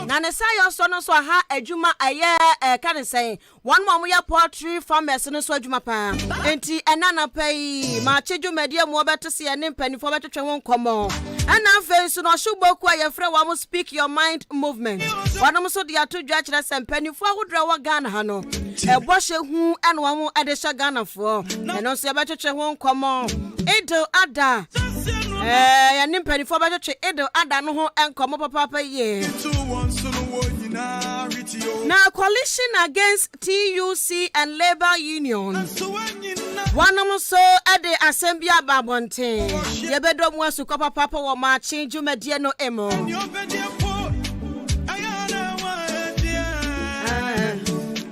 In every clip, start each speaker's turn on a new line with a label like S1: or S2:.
S1: na ne say also no so ha adwuma aye kan say one mom ya poultry farmers no so adwuma pa enti enana pai Maakye dwumade mu obeto se ye ne mpanifo betwetwe ho nkomo ana face no shugboku aye frɛ wa mo speak your mind movement wanom so de ato dwa kyerɛ se mpanifo ahodra wa Ghana ha no ebo hye hu ana wa mo ade hye Ghana fo eno so ye betwetwe ho nkomo Idil Ada ya ne mpanifo betwetwe Idil Ada no ho enkomo papa ye na coalition against TUC and Labor Union one so ade assembly ababonten ye bedo mu asuko papa wo Maakye dwumade no emo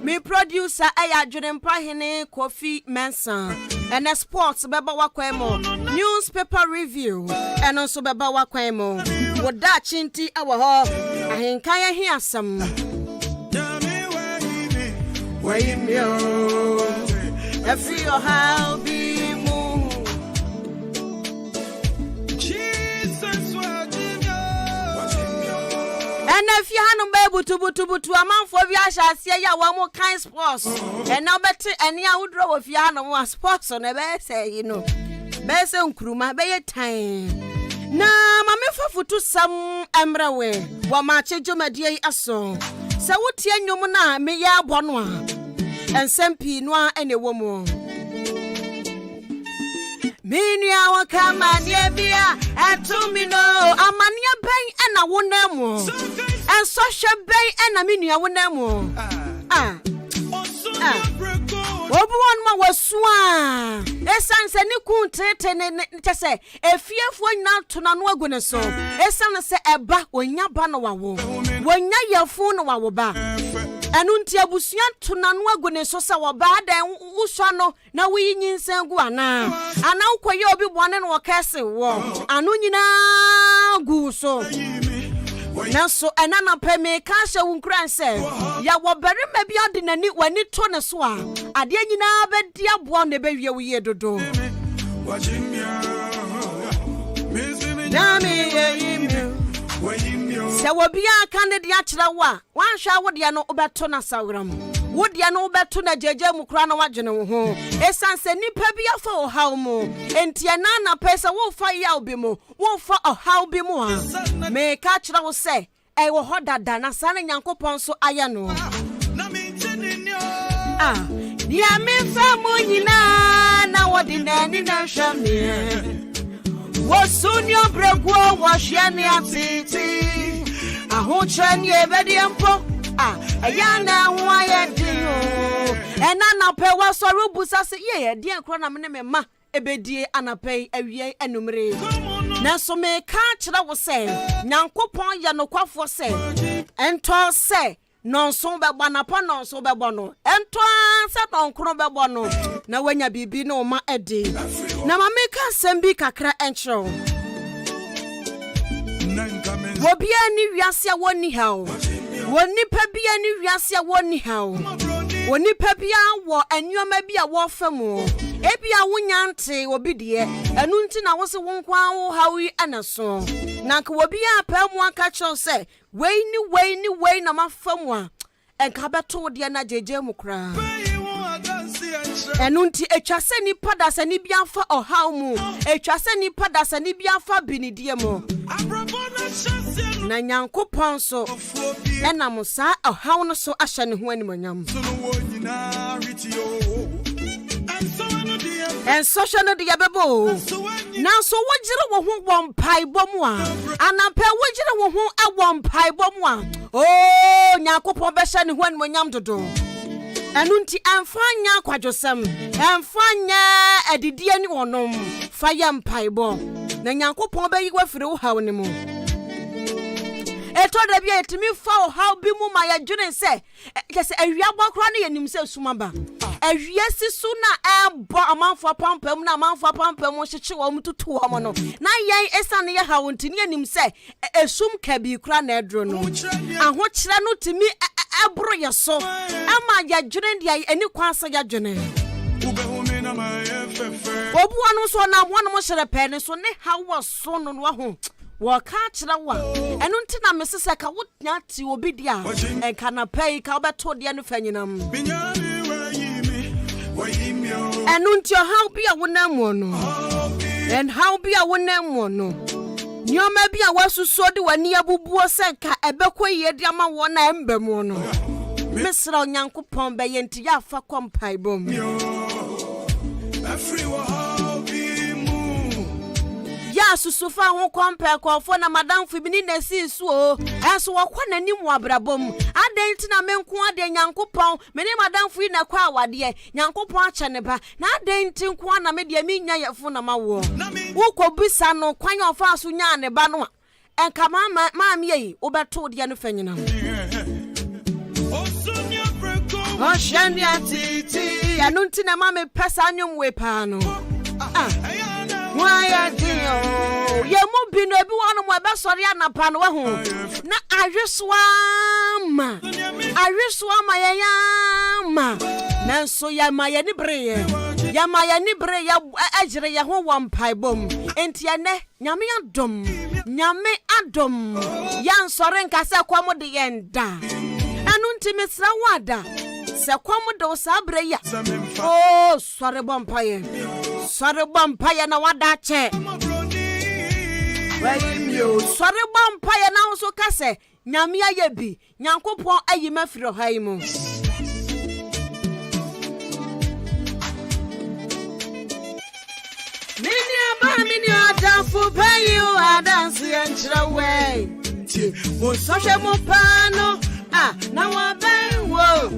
S1: me producer ayadwene mpahene Kofi Mensa and sports beba wakwemo newspaper review and also beba wakwemo woda chinti awo ho ahenkan ya hi asam Afia Ampofowaa and if you hadn't butu amanfo bi ahyaase ya wa mo kan sports and now bet any awudro of ya no wa sports on e be say you know be say nkuruma be ye tan na mame fafutu sam emrewe wa Maakye dwumade aso se wotie nwom na me ya abono a ensempi no a ene wo mo Minia wa kama niebia atumi no amania ben ena wonamo en social ben ena minia wonamo obuwon ma wasua esan se ni kuntete ne tese efiefo nyina tona no agune so esan se eba onya ba no wawo wonya yafu no wawo ba enu nti abusua tona no agune so se wo ba dan uswa no na wi nyinsan gu ana ukoye obi bone no kese wo anu nyina gu so na so enana pe me ka hye wunkran se ya wo berima bi ade nani wani to ne so a ade nyina be dia bo na be wie wiye dodo se wo bia kan de akyera wa wanhwa wo de no obeto na sawram wo de no obeto na jeje mu kra na wagene wo ho esanse nipa bia fa o haw mu enti enana pe se wo fa ya obi mu wo fa o haw bi mu a me ka kyera wo se e wo hodada na sane Nyankopon so aya no dia me fa mo nyina na wo de na ni na hwa me wo sunyo brego wo hwe ne atiti aho chani ebedi empo ayana ho ayedio enana pe wa soru busa se ye de enkro na me ma ebedie anapai awie enumre na so me ka kira wo se Nyankopon ya nokwafo se ento se nonso be banapa nonso be bono ento se donkro be bono na wanya bibi no ma ede na ma me ka sembi kakra enchro wobia ni wiase a woni hawo woni pa bia ni wiase a woni hawo woni pa bia wo anwoma bia wo famu ebia wunyante obi de enu nti na wo se wonkwa wo hawi anaso na ka wobia pa mu aka cho se wei na mafamu a enka beto de na jeje mu kra enu nti etwase ni pada se ni bia fa ohaw mu etwase ni pada se ni bia fa binidie mu na Nyankopon so ena musa ohaw no so ahye ne ho animonyam en social no de yabebo na so wogire wo ho wompai bomu a anampa wogire wo ho awompai bomu a oh Nyankopon be hye ne ho animonyam dodo enu nti amfanya kwadwosem amfanya adidie ni wonom fa ya mpaibo na Nyankopon be yi wafire wo haw ne mu eto da bia etimi fa o haw bi mu ma ya dwene se kese awia bokra ne yanim se sumaba awia sisu na ebo amanfo pampam na amanfo pampam hyeche wo mututu wo no na yan esane ya haw ntini yanim se esum kabi kra na edro no aho kire no timi ebro yeso ama ya dwene dia eni kwansa ya dwene obu anu so na wono mo hyere pe ne so ne haw so no no ho Waka chira wa. Enu nti na mesese ka wonya ti obi dia. Enka na pay ka obeto dia no fanyinam. Enu nti how be a wonam no. And how be a wonam no. Nyoma bi a wasuso de wani abubuo senka ebekọ yedi ama wona embemu no. Mesra Onyankopon be yenti ya fa kompai bom. Ya susufa ho kompai kwofo na madam fibini na si su o. Enso wakwa nanim wabrabom. Aden ti na menko ade Nyankopon, me ne madam fu na kwa awade. Nyankopon ache ne ba. Na aden ti nko na me de minya yefo na mawo. Wo kobisa no kwan ofa aso nya ne ba no. Enka maami yi obeto de no fanyina. Oshani atiti anunti na mame pesa anyum we pa no. Why adio ye mu bi no bi wonu mo be sori anapa no ho na ahweswama yeyama nanso ya maye ni breye ajire ye ho wampai bom enti ene nyame adom yan sori nkase kwamo de yenda anunti mesra wada se kwamo de osabre ya oh sori bompaye na wada che sori bompaye na so kase nyame aye bi Nyankopon ayi mafiro haimu mini adafu payu adansi enchira we mo soche mo pano na wa benwo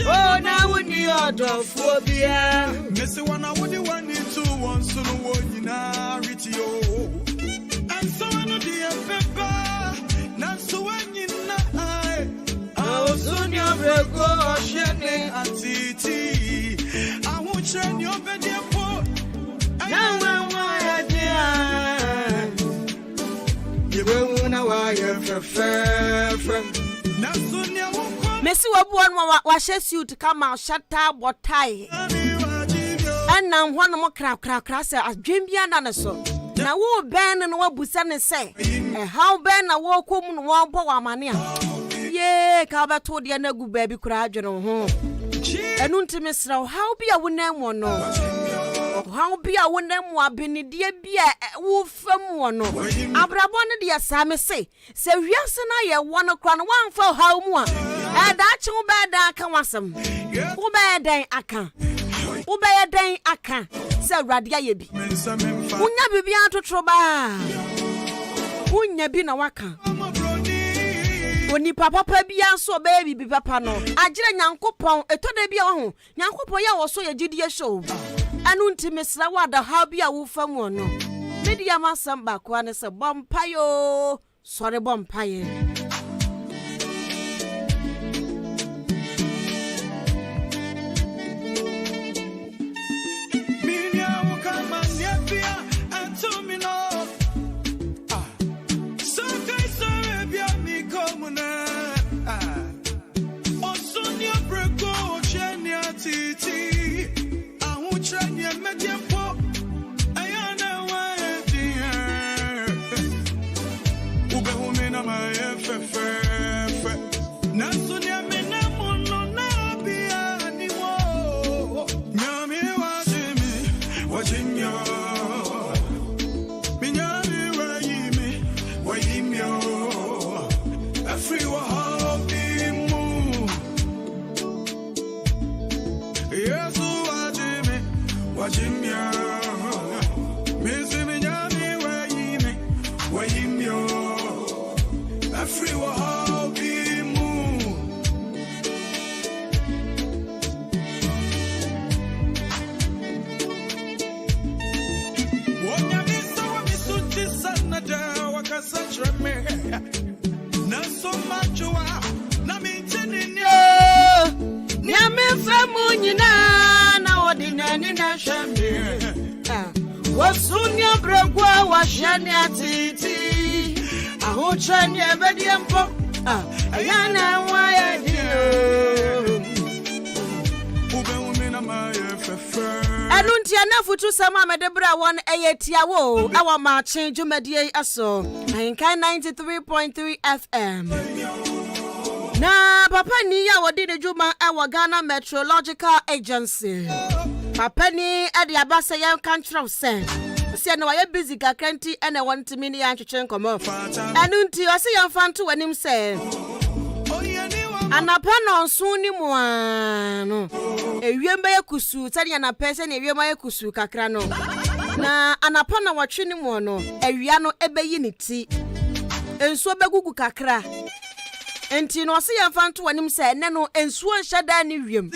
S1: oh na woni adafu bia mesi wana wodi wani tu won sunu wo nyina ritio and so no dia pepa na so nyina ai awusunyo brego oshene atiti awu cheni obedie po na wa dia yebu na wa yefe na sunya wo mesi wabuon wa suit kama shata botai ana hwano mo kra se adwembia na ne so na wo ben no wabusa ne se how ben na wo kom no wo bo wa mane a ye ka ba to de na gu ba bi kra adwene ho enu ntime sra how bia wonam wo no how bia wonam wo abenidie bia wo fam wo no abrabo ne de asame se wiase na ye wo no kra no wanfa how mu a da chi wo ba da aka wasam wo ba dan aka se radia ye bi unya bibi atotro ba unya bi na waka oni papa bia so ba bibi papa no agire Nyankopon etoda bia wo ho Nyankopon ya wo so ye gidie show anu ntime sra wada ha bia wo fam wo no media masam ba kwa ne se bompayo sore bompaye Wasunya bregwa washani atiti ahuchani ebediempo ayana waya dio ube umina maye fefe Enuntia na futu sama medebra won eyetiawo awa Maakye dwumadie aso. Ahinkan 93.3 FM. Na papa ni ya wodi de dwuma awa Ghana Meteorological Agency. Papa ni ade abasa yan kantrem se. Se na waye busy kakranti ene wontimi ni yan twetwe nkomo. Enunti o se yan fanto wanim se. Anapa no nso ni mu ano. Ewiem be kusu tani anapa se na ewiem aye kusu kakra no. Na anapa na watwe ni mu no, ewia no ebeyi ni ti. Enso begugu kakra. Enti no se yan fanto wanim se ne no ensuo nhada ni wiem.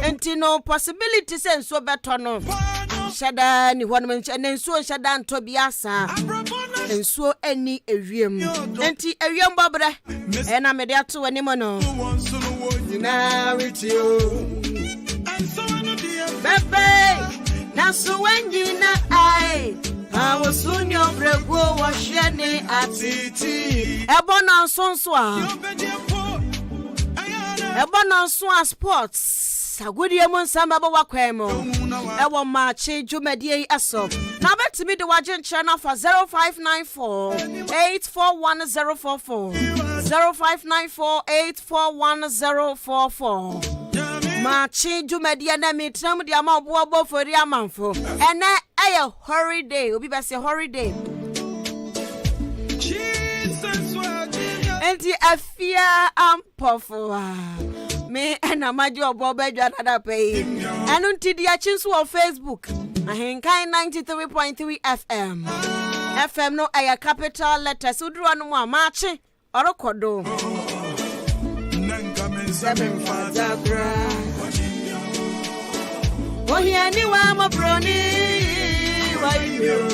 S1: Enti no possibility se ensuo beto no. Shada ni hɔ no ensuo nhada nto biasa. Ensuo ani ewiem. Enti ewiem bobre. Na me de ato wanim no. Na with you. Bebe. Na so wenjina ai. Awo sunyo brego wa shene atiti. Ebo na nsonso a. Ebo na nso a sports. Agudie mo nsamba ba wakwan mo. Ewo Maakye dwumadie aso. Na betimi de waje nkyere na fa 0594 841044 0594 841044. Maakye dwumadie na mitram de ama obo fori amanfo. Ene eye holiday, obi be say holiday. Enti Afia Ampofowaa. Me and a major obo bedwa another pay. Enunti di achinso on Facebook. Ahinkan 93.3 FM. FM no aya capital letters udru anu mu Maakye orokodo. Seven fatagra. Ohia ni wa mo broni wa yo.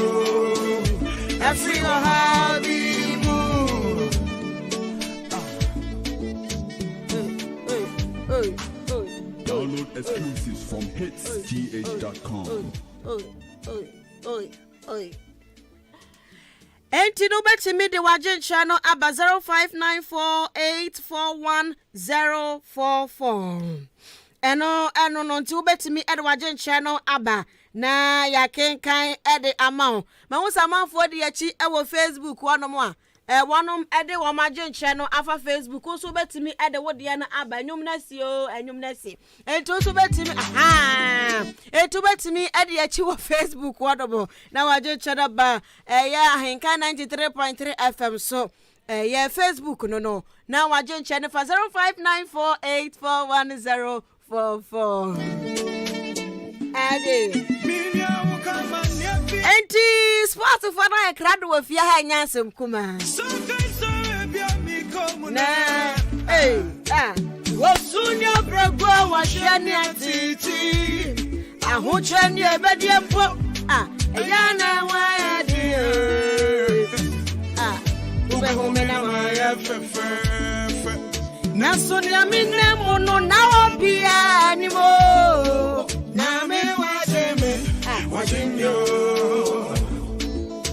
S1: Every happy
S2: Download exclusives from hitsgh.com.
S1: Enti no betimi de waje channel aba 0594841044. Eno no nti betimi ede waje channel aba na ya kenkan ede amount. Ma wo samanfo de yachi e wo Facebook wonom a wonom ede wo maje channel afa Facebook so betimi ede wo de na aba nyum na si o enyum na si. Enti so betimi etu betimi ede yachi wo Facebook wodobo na waje channel ba ya Ahinkan 93.3 FM so ya Facebook no na waje channel fa 0594841044. Ade Enti sport for na krado wa fia ha nyansem kuma. Na wosunyo brego wa hwani atiti. Ahoche ni ebedie mpo. Eya na wa ya di. Ube home na wa ya fefe. Na sonia minne mono na obia ni mo. Na me wa deme. Wajimyo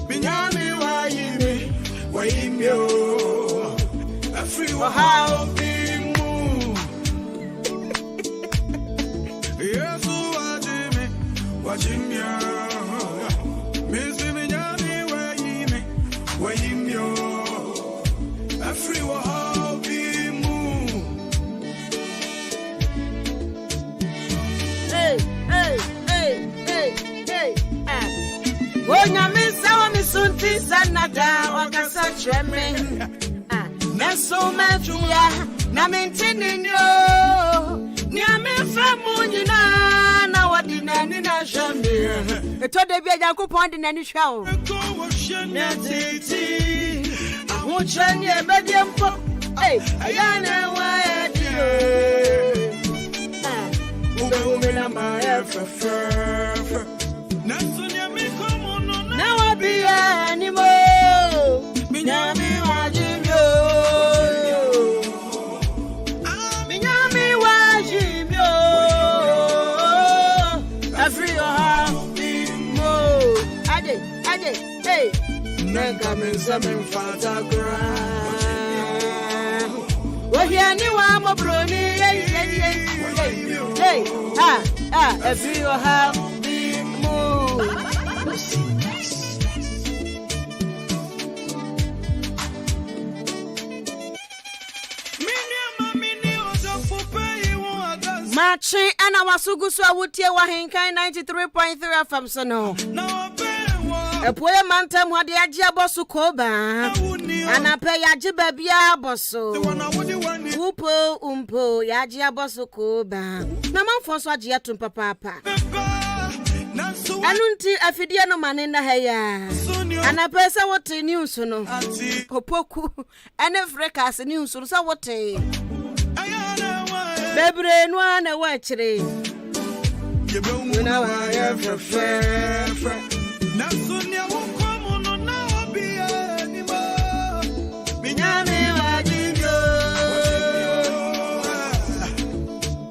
S1: Binyami Wajimyo Afri Wahao Bimu Yesu Wajimyo Misi Binyami Wajimyo Afri Wahao Bimu Hey Onya misawa misunti sanada wakasa cheme. Neso mefia na mentini nyo. Ni amefamu nyina na wadina ni na shambi. Eto debi Yankopon de nani hwa o. Na titi. Ahoche ni ebedie mpo. Ayana wa edio. Ube na ma efe. Now be anymore. Minyami wajimyo. Minyami wajimyo. Every happy mo. Ade, hey. Nanga mensa menfata gra. Ohia ni wa mo broni. Hey. Every happy Maakye ana wasugu so awutie wa henkan 93.3 FM so no. Epoye mantem hode age aboso koba. Ana pe yaje babia aboso. Upo umpo yaje aboso koba. Na manfo so age atum papa. Anunti afidie no manenda heya. Ana pe se wote news no. Opoku ene frekas news no so wote. Bebre no na wachire. You know I am for na sunya wokomo no na obi animo. Minyame wajinyo.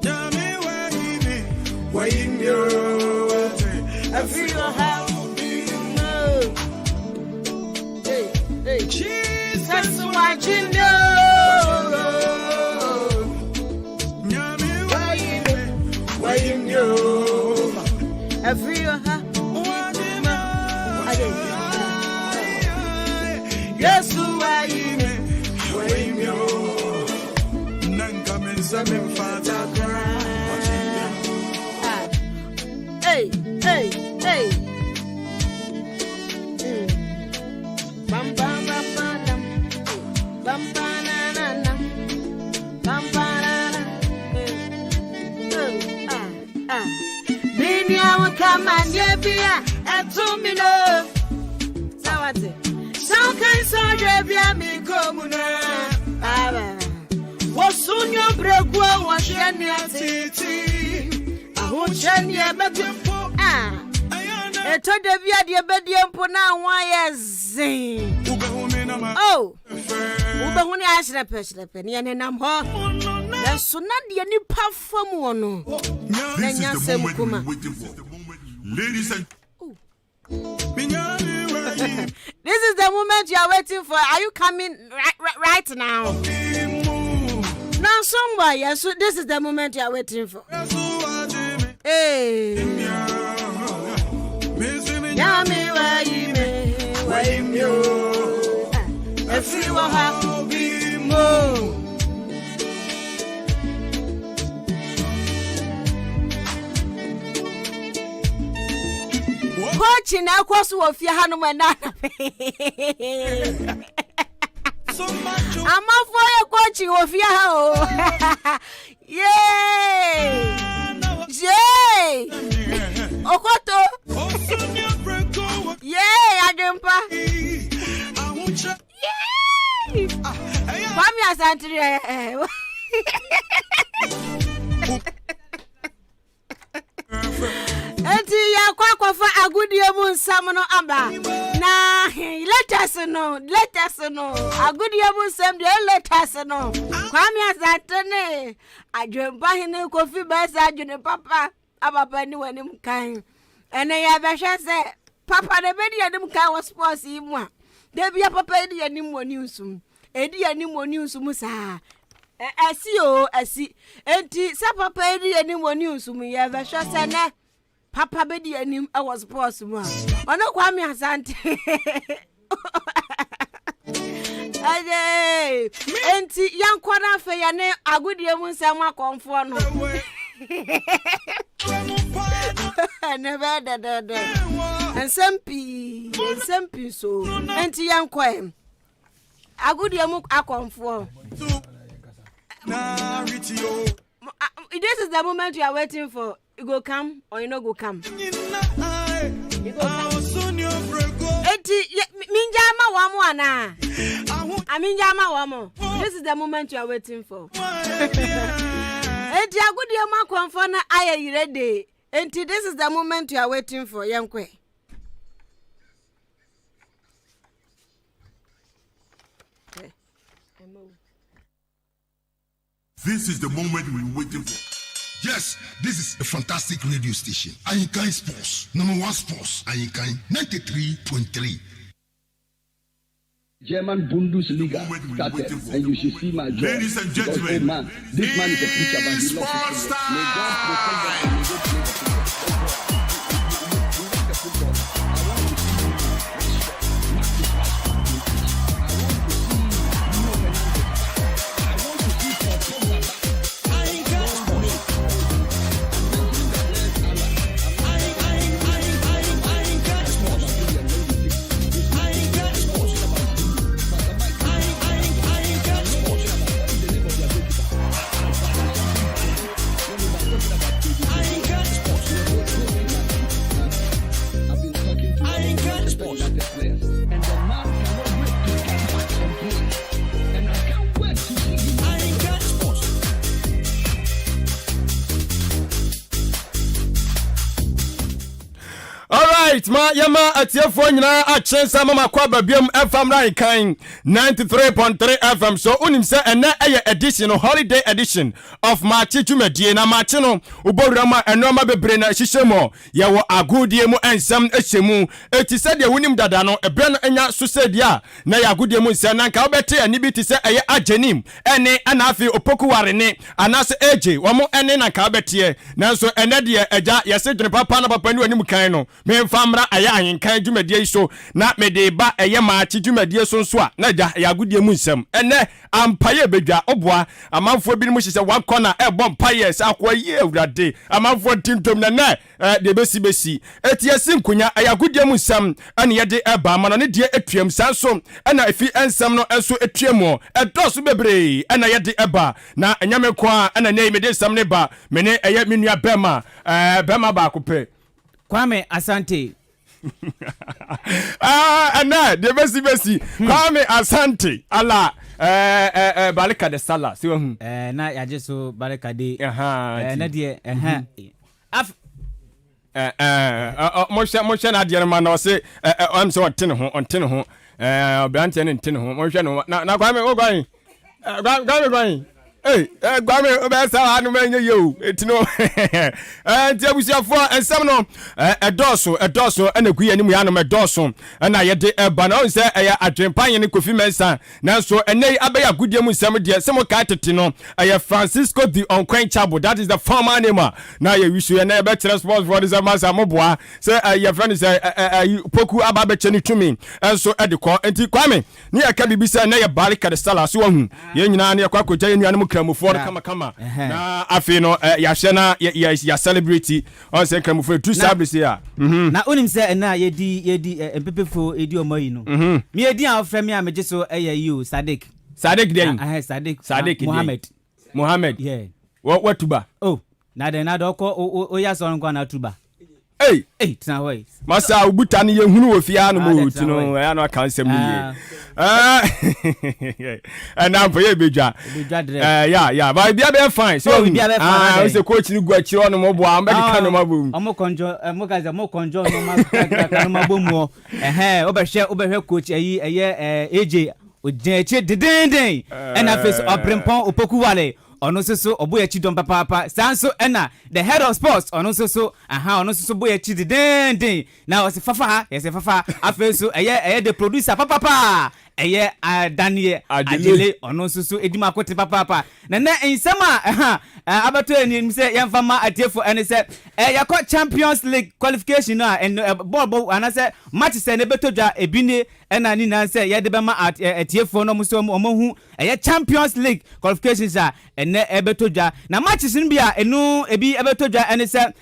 S1: Nyame wajinyo. I feel how hey, Jesus wajinyo. I feel her. Yes, why you hey. Bam bam bam bam bam banana bam banana Binia will come and yebia and to me no. Sawate. So can so debia me komuna. Baba. Wasun your bregwa was shania titi. I won't shania bepo. Eto debia de bediempo na why zin. Oh. Ubehuni ashrepe ni ane nam ho. So na de ni perform wono.
S2: This is the moment we're waiting for. Ladies and
S1: this is the moment you are waiting for. Are you coming right now? Now somewhere, yes, so this is the moment you are waiting for. Hey. Yami wa ime. If you are happy more. Coach in Aquas of Yahanum and I'm up for your coaching of Yahoo. Yay! Yay! Okoto! Yay, Adempa! Yay! Pamia Santri. Enti ya kwa fa agudie mu nsam no aba na let us know agudie mu nsam de let us know kwami azatene adwemba hene kofi basa adwene papa ababa ni wani mkan ene ya behwe se papa de be de nim kan was sports yi mu a de bia papa de nim woni nsum edi nim woni nsum sa asi enti sa papa de nim woni nsum ya behwe se ne Papa bedi anim I was possible. Ono kwa mi asante. Aye. Enti yankwa na fe ya ne agudie mu nsam akonfo no. Never da. Ensempi so. Enti yankwa agudie mu akonfo. This is the moment you are waiting for. You go come or you no go come. You go come. Minjama wamo ana. Aminjama wamo. This is the moment you are waiting for. Eti agudi ama kwamfo na aye yirede. Enti this is the moment you are waiting for. Yankwe.
S2: this is the moment we're waiting for.
S3: Yes, this is a fantastic radio station. Ayinkan Sports, number 1 sports. Ayinkan 93.3.
S4: German Bundesliga started, and you should see my joy.
S2: Ladies and gentlemen,
S4: man, this man is a preacher, but he loves football. May God protect them and may they play the football.
S5: right ma yama atiefo nyina a chensa mama kwa babiam FM right kan 93.3 FM so unim se ene eye edition holiday edition of Maakye dwumadie na Maakye no ubowura ma enoma bebre na hihye ye wo agodie mu ensam ehyemu eti se de wonim dada no ebre no enya so se dia na ya agodie mu nse na nka obete ani bi ti se eye agenim ene ana afi opokuware ne anase eje wo mo ene na nka obete nanso ene de eja yese dwene papa na papa ni anim kan no me famra aya ahinkan dwumadie so na me de ba eye Maakye dwumadie so nso a na ja ya agodie mu nsam ene ampaye bedwa oboa amanfo bi mu hye se one corner ebo mpaye se akwa ye awurade amanfo tintom na de besi eti asinkunya aya agodie mu nsam ane ye de eba ma no ne de etuam sanso ana efi ensam no enso etuam edoso bebre ana ye de eba na anyame kwa ana ne me de nsam ne ba me ne eye menua bema ba kope
S1: Kwame Asante.
S5: Ana de besi Kwame Asante ala balika de sala si hu
S1: na ya jeso balika de na de
S5: mo na de ma na o se am so ontene ho obiante ne ntene ho mo hwe no na Kwame o gwan gwan gwame obesa hanu menye yo etino enti abusiafo ensam no edoso anagu ya nimu ya no edoso na ye de eba na onse eya adwempanye ne Kofi Mensa nanso enei abeya agudie mu nsam de semo ka tete no eya Francisco the Unquenchable, that is the former name na ye wisu ye na ye better sports for this masa moboa say ye friend say poku aba be cheni tumi enso edekọ enti Kwame ni ya ka bibisa na ye barika de sala so hu ye nyina na ye kwa koja ye nuanu kramufo kama na afi no ya hye na ya celebrity on say kramufo tu sabisi ya
S1: na onim say na yedi empepefo edi omoyi no me edi an ofre me ameje so you Sadik den Sadik Mohammed yeah
S5: what tuba
S1: na den na doko o ya so nko na tuba tina hoy
S5: masa ubuta ni ye hunu ofia no mo tino ya no aka nsem ni and for ye bedwa yeah but bia be fine so we say coach ni gu akiro no mo bo am be ka no mabom
S1: mo konjo mo konjo no ma ka no mabom obehwe coach AJ ojeche dedenden na face obrempon opokuwale ono soso oboya chidom papa sanso ena the head of sports ono soso ono soso boya chidenden na osifafa fafa afeso eye the producer papa eye Daniel Adele ono soso edima kote papa na insama abato eni se yemfama atiefo ene se yakọ Champions League qualification na ball anase match se ne betodwa ebine ena ni na se yede bema atiefo no muso omohu Champions League qualifications ene ebetodwa na matches ni bia enu ebi ebetodwa ene se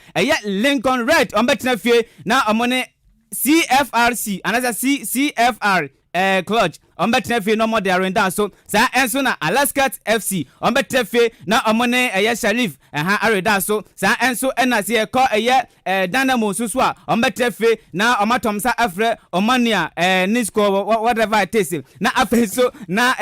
S1: Lincoln Red ombetena fie na omone CFRC anase CFR clutch ombetena fie no more there and so sa enso na Alaska FC ombetena fie na omone Sharif areda so sa enso ena se ko Dynamo so a ombetena fie na omatomsa afre omania nisco whatever it is na afeso na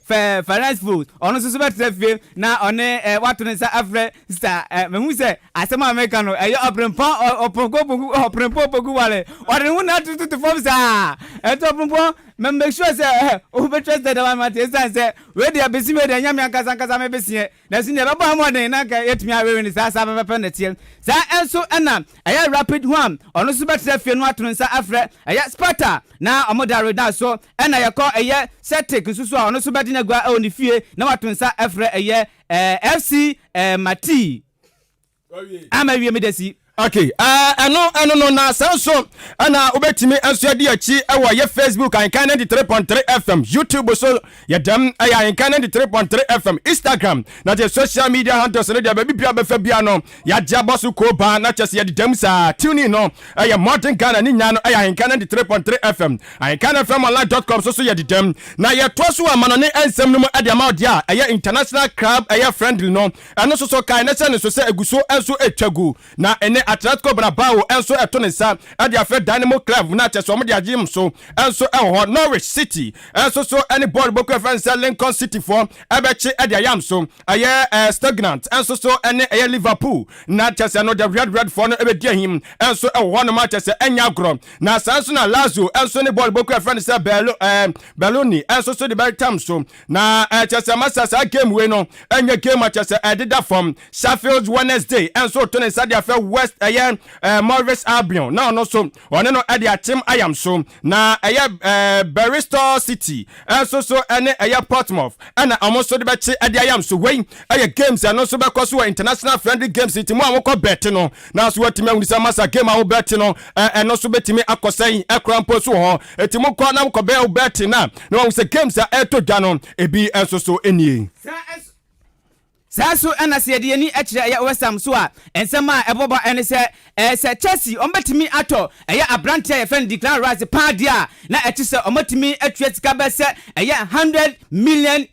S1: Finance food ono so better feel na one watonsa afre star mehu se asema American no obrempon opoku wale ore hu na to form sa obrempon make sure say o be trusted that man say we dey abesi me dey nyame ankasa me besie na si ne baba mo den na ka yetumi awewe ni sa pepe na tie sa enso na rapid one ono so better feel no watonsa afre Sparta na omodare da so na yakọ Celtic susu ono so better na gwa oni fie na watonsa afre FC Mati amawie medesi
S5: okay ano no na sanso ana obetimi enso ade achi ewo ye Facebook ankan 93.3 FM YouTube so ye dam ankan 93.3 FM Instagram na je social media handles no dia ba bibia ba fa bia no ya ja boso ko ba na chese ye dam sa tune no modern Ghana ni nya no ankan 93.3 FM ankan fmonline.com so ye dam na ye to so amano ne ensem no ade ama dia international club friendly no ano so kai na se ne so se eguso enso etwagu na ene Atletico Bilbao enso eto ne sa ade afa Dynamo Club na kyerɛ so mo de agye so enso ɛwɔ Norwich City enso so any ball boku fans Lincoln City for ebechi ade ayam so aye stagnant enso so ene aye Liverpool na kyerɛ no the red for no ebedi ahim enso ɛwɔ no ma kyerɛ enya agro na sanso na Lazio enso ne ball boku fans Belloni enso so the best time so na kyerɛ masa sa game we no enya game kyerɛ edida from Sheffield Wednesday enso to ne sa de afa West aye Morris Albion na no so one no ade atem ayam so na aye Bristol City enso so ene aye Portsmouth ana amoso de beche ade ayam so wey aye games ano so be koso international friendly games timu amoko bet no na so watimi awunisa masa game awo bet no eno so betimi akosan ekrampo so ho etimu ko na ko be bet na no se games a etodwa no ebi enso so enie
S1: Sasu ena se de ni ekire ya West Ham so a ensema eboba ene se Chelsea ombetimi ato eya abrante ya fan Declan Rice pa dia na ekise omatimi atwa sika be se eya 100 million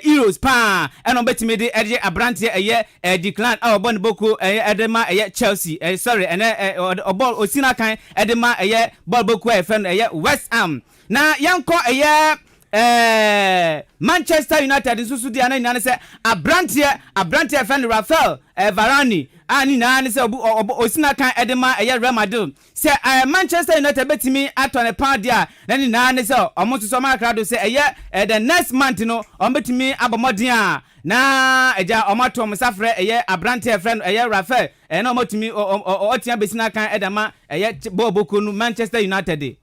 S1: euros pa ena ombetimi de ede abrante eya Declan obon boku edema eya Chelsea sorry ene obol osina kan edema eya ball boku e fan eya West Ham na yanko eya Manchester United nsusu dia na nyane se abrante fan Rafael Varane ani na ne se osina kan edema Real Madrid se Manchester United betimi atone pound dia na ni na ne se omotoso makrado se the next month no ombetimi abomodin na eja omato musafre abrante fan Rafael na omotimi otia besina kan edema bobokunu Manchester United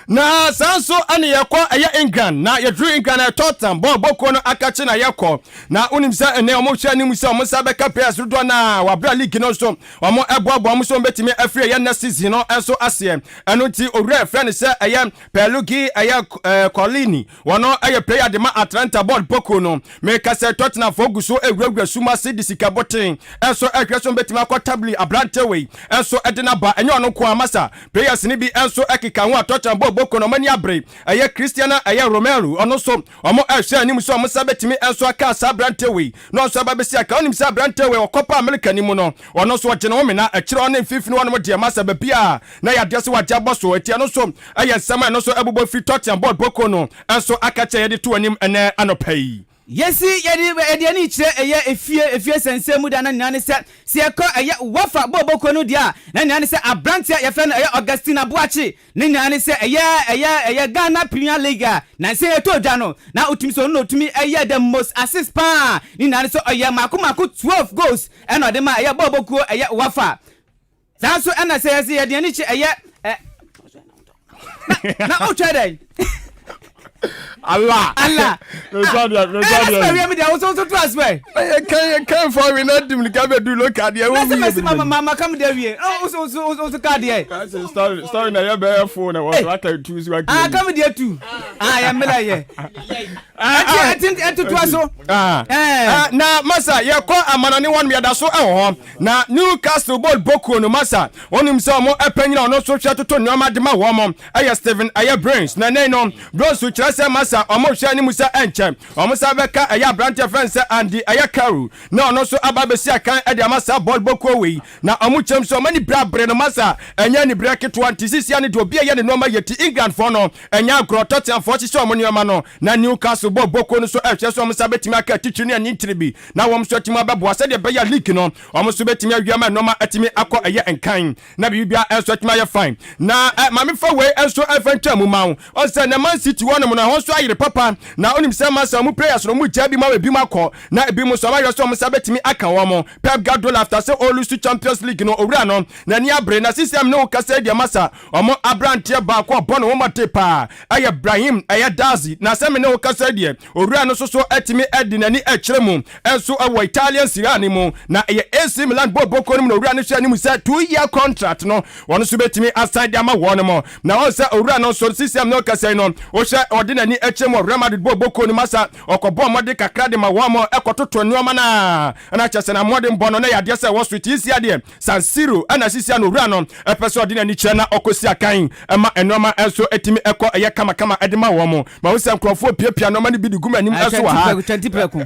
S5: na sanso ane yakɔ ɛyɛ England na yɛdru England na Tottenham bɔbɔkɔ no akache na yakɔ na unim sɛ ene ɔmo hwɛ anim sɛ ɔmo sa bɛka players do na wabra league no so ɔmo ɛboaboa ɔmo so betimi afiri ɛyɛ next season no ɛso aseɛ ɛno nti owura frɛ ne sɛ ɛyɛ Pelugi ɛyɛ Colini wɔno ɛyɛ player de ma Atlanta ball bɔkɔ no meka sɛ Tottenham fogu so ewurawura suma se de sika boten ɛso ɛhwɛ so betimi akɔ tabli abrante wei ɛso ɛde na ba ɛnyɛ ɔno ko amasa players ne bi ɛso ɛkeka ho Tottenham boko no mani abre aye Cristiano aye Romelu ono so omo ehwe anim so omo sabetimi enso aka sa brantewe no so babesi aka onim sa brantewe okopa America ni mu no ono so ogene wo me na akire ono mfifini wono de masa babia na ya de so waje aboso etia no so aye sama no so abubo fi Tottenham board boko no enso aka che ye de to anim ene anopai
S1: Yesi yedi ani kire efie sensemu da na nyane se ekọ wafa boboko no dia na nyane se abrante ya fe na Augustine Abuachi na nyane se Ghana Premier League na se etodwa no na utimi so no utimi the most assist pa ni nyane se makumako 12 goals and de ma boboko wafa sanso na se yedi ani kire na otweden Allah.
S5: No sorry.
S1: Me dey also to as well.
S5: Can for we not dim ka be do look at there.
S1: Mama come there we. Also card there.
S5: Story na ya be phone na what I choose you.
S1: Come there too. Ya me la here. I think to aso.
S5: Na masa ye ko amanane won me da so ho. Na Newcastle ball boko no masa. Onim se mo epanyina ono so hwe toto nyoma de ma wo mo. Aye Steven aye Brains na no bro so kira se masa omo hwe ani musa enchem omo sa beka aye brand friends and aye Karu na ono so ababesi akan e de masa ball boko we na omo chem so mani brabre no masa enya ni break to antisisi ani de obi aye ne no ma yeti England for no enya agro Tottenham for chi so omo nyoma no na Newcastle ball boko no so ehwe so omo sa betimi aka titwi ne ani tribi na wo so timi ababo ase de beya league no omo so betimi awiama no ma atimi akọ aye enkan na bibia enso timi aye fine na mame fa we enso efentam ma o se na Man City won mo na ho so ayire papa na onim se masa mu players no mu jabi ma we bi makọ na ebi mu so ma yoso mo sabetimi aka wo mo Pep Guardiola after say all lose to Champions League no owura no na ni abre na system no kasa dia masa omo abrante ba ko bono wo mate pa aye Ibrahim aye Dazi na se me no kasa dia owura no so etimi edi na ni ekire mu enso awo Italian Serie A ni mu na aye AC Milan boboko no owura no hwe ni mu say 2-year contract no wono so betimi aside dia ma wo no mo na won say owura no so system no kasa no o hwe nani echem Real Madrid boko ni masa okobo mode kakra de ma wamo ekototo nneoma na chese na mode mbono na yade se wo switch isi ade San Siro ana sisia no wura no epeso ode nani che na okosi akan ma nneoma enso etimi eko eye kama edema womo ma wo se nkrofo piapia nneoma ni bidi guma nim enso wa ha 20 preko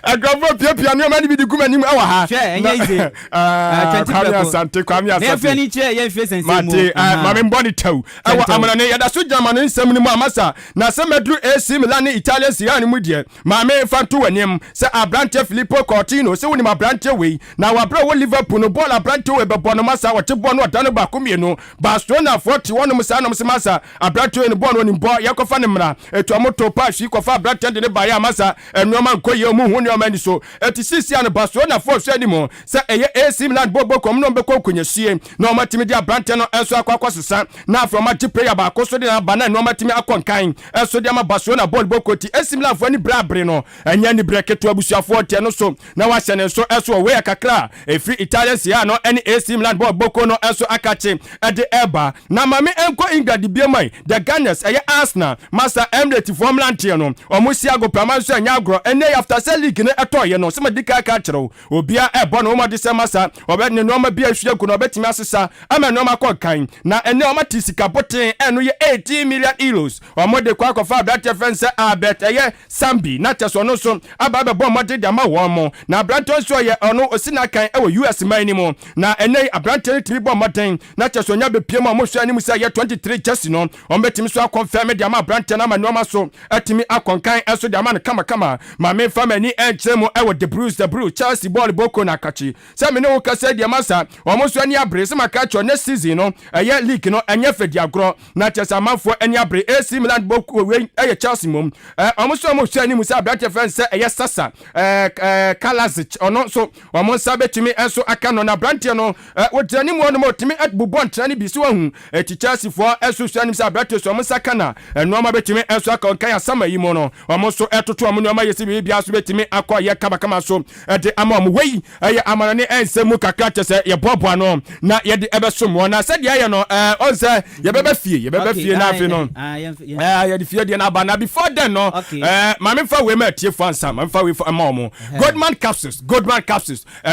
S5: agrofo piapia nneoma ni bidi guma nim ewa ha
S1: enye ize 20 preko
S5: sante kwami asante
S1: ne feni che ye fe sense
S5: mu ma me mboni taw ewa amana ne yada so Germany nsam ni mu amasa na se medru AC Milan ni Italian Serie A mu die ma me fanto wanim se Abrante Filippo Coutinho se woni ma Abrante we na wabra wo Liverpool no ball Abrante we be bono masa wo te bono odano ba komienu Barcelona 41 mu sa no masa Abrante we no bono ni bo yakofa ne mra etu amoto pa hwi kofa Abrante de ne ba ya masa enoma nkoye mu hu ne omani so eti sisia no Barcelona for so animo se eye AC Milan bobo kom no be konkunyesie na omatimi di Abrante no enso akwakosesa na afro ma ti player ba koso de na bana no omatimi akonkan enso de ma Barcelona ball bokoti AC Milan fo ni brabre no enya ni breketo abusuafo tie no so na wa hyene so enso we akakra efri Italian Serie A no any AC Milan ball boko no enso akache ede eba na mame enko England biemai the Gunners eye Arsenal masa Emirates Formula tie no omusi agopama so enya agro ene after sell league ne etoye no se madika ka kire obia ebo no mo de se masa obe ne no ma bia hwie ku no obetimi asesa ama no ma konkan na ene o mati sika boten eno ye 18 million euros omode kwa kofa Abrante fense abet eye Sambi na teso no so aba be bo mode de ma wo mo na Abrante so ye ono osina kan e wo US man ni mo na ene Abrante tiri bo moden na teso nya be piem mo so ani se ye 23 jersey no ombetimi so confirm de ma Abrante na ma no ma so atimi akonkan eso de ma no kama ma me family enchemo e wo the Bruce Chelsea ball boko na kachi se me no kase de masa omo so ani abre se maka cho next season no eye league no enye fedi agro na chesa manfo ani abre AC Milan boko we eye Chelsea mom omo so ani musa Abrante fence eye Sasa Kalasic ono so omo sabetimi enso aka no na Abrante no wotani mu no motimi atbubo ntrani bi so hu eti Chelsea fo enso so ani musa Abrante so omo saka na no ma betimi enso aka kan ya sama yi mo no omo so etoto omo no ma yesi bi bia so betimi akọ ye kama so de ama omo wei eye amana ne ensemu kakra chese ye bobo no na ye de ebesom wona se de aye no onse ye bebe fie na afi no ye de fie de na ba na before then no ma me fa we ma tie fo ansam ma fa we for ama omo Goldman capsules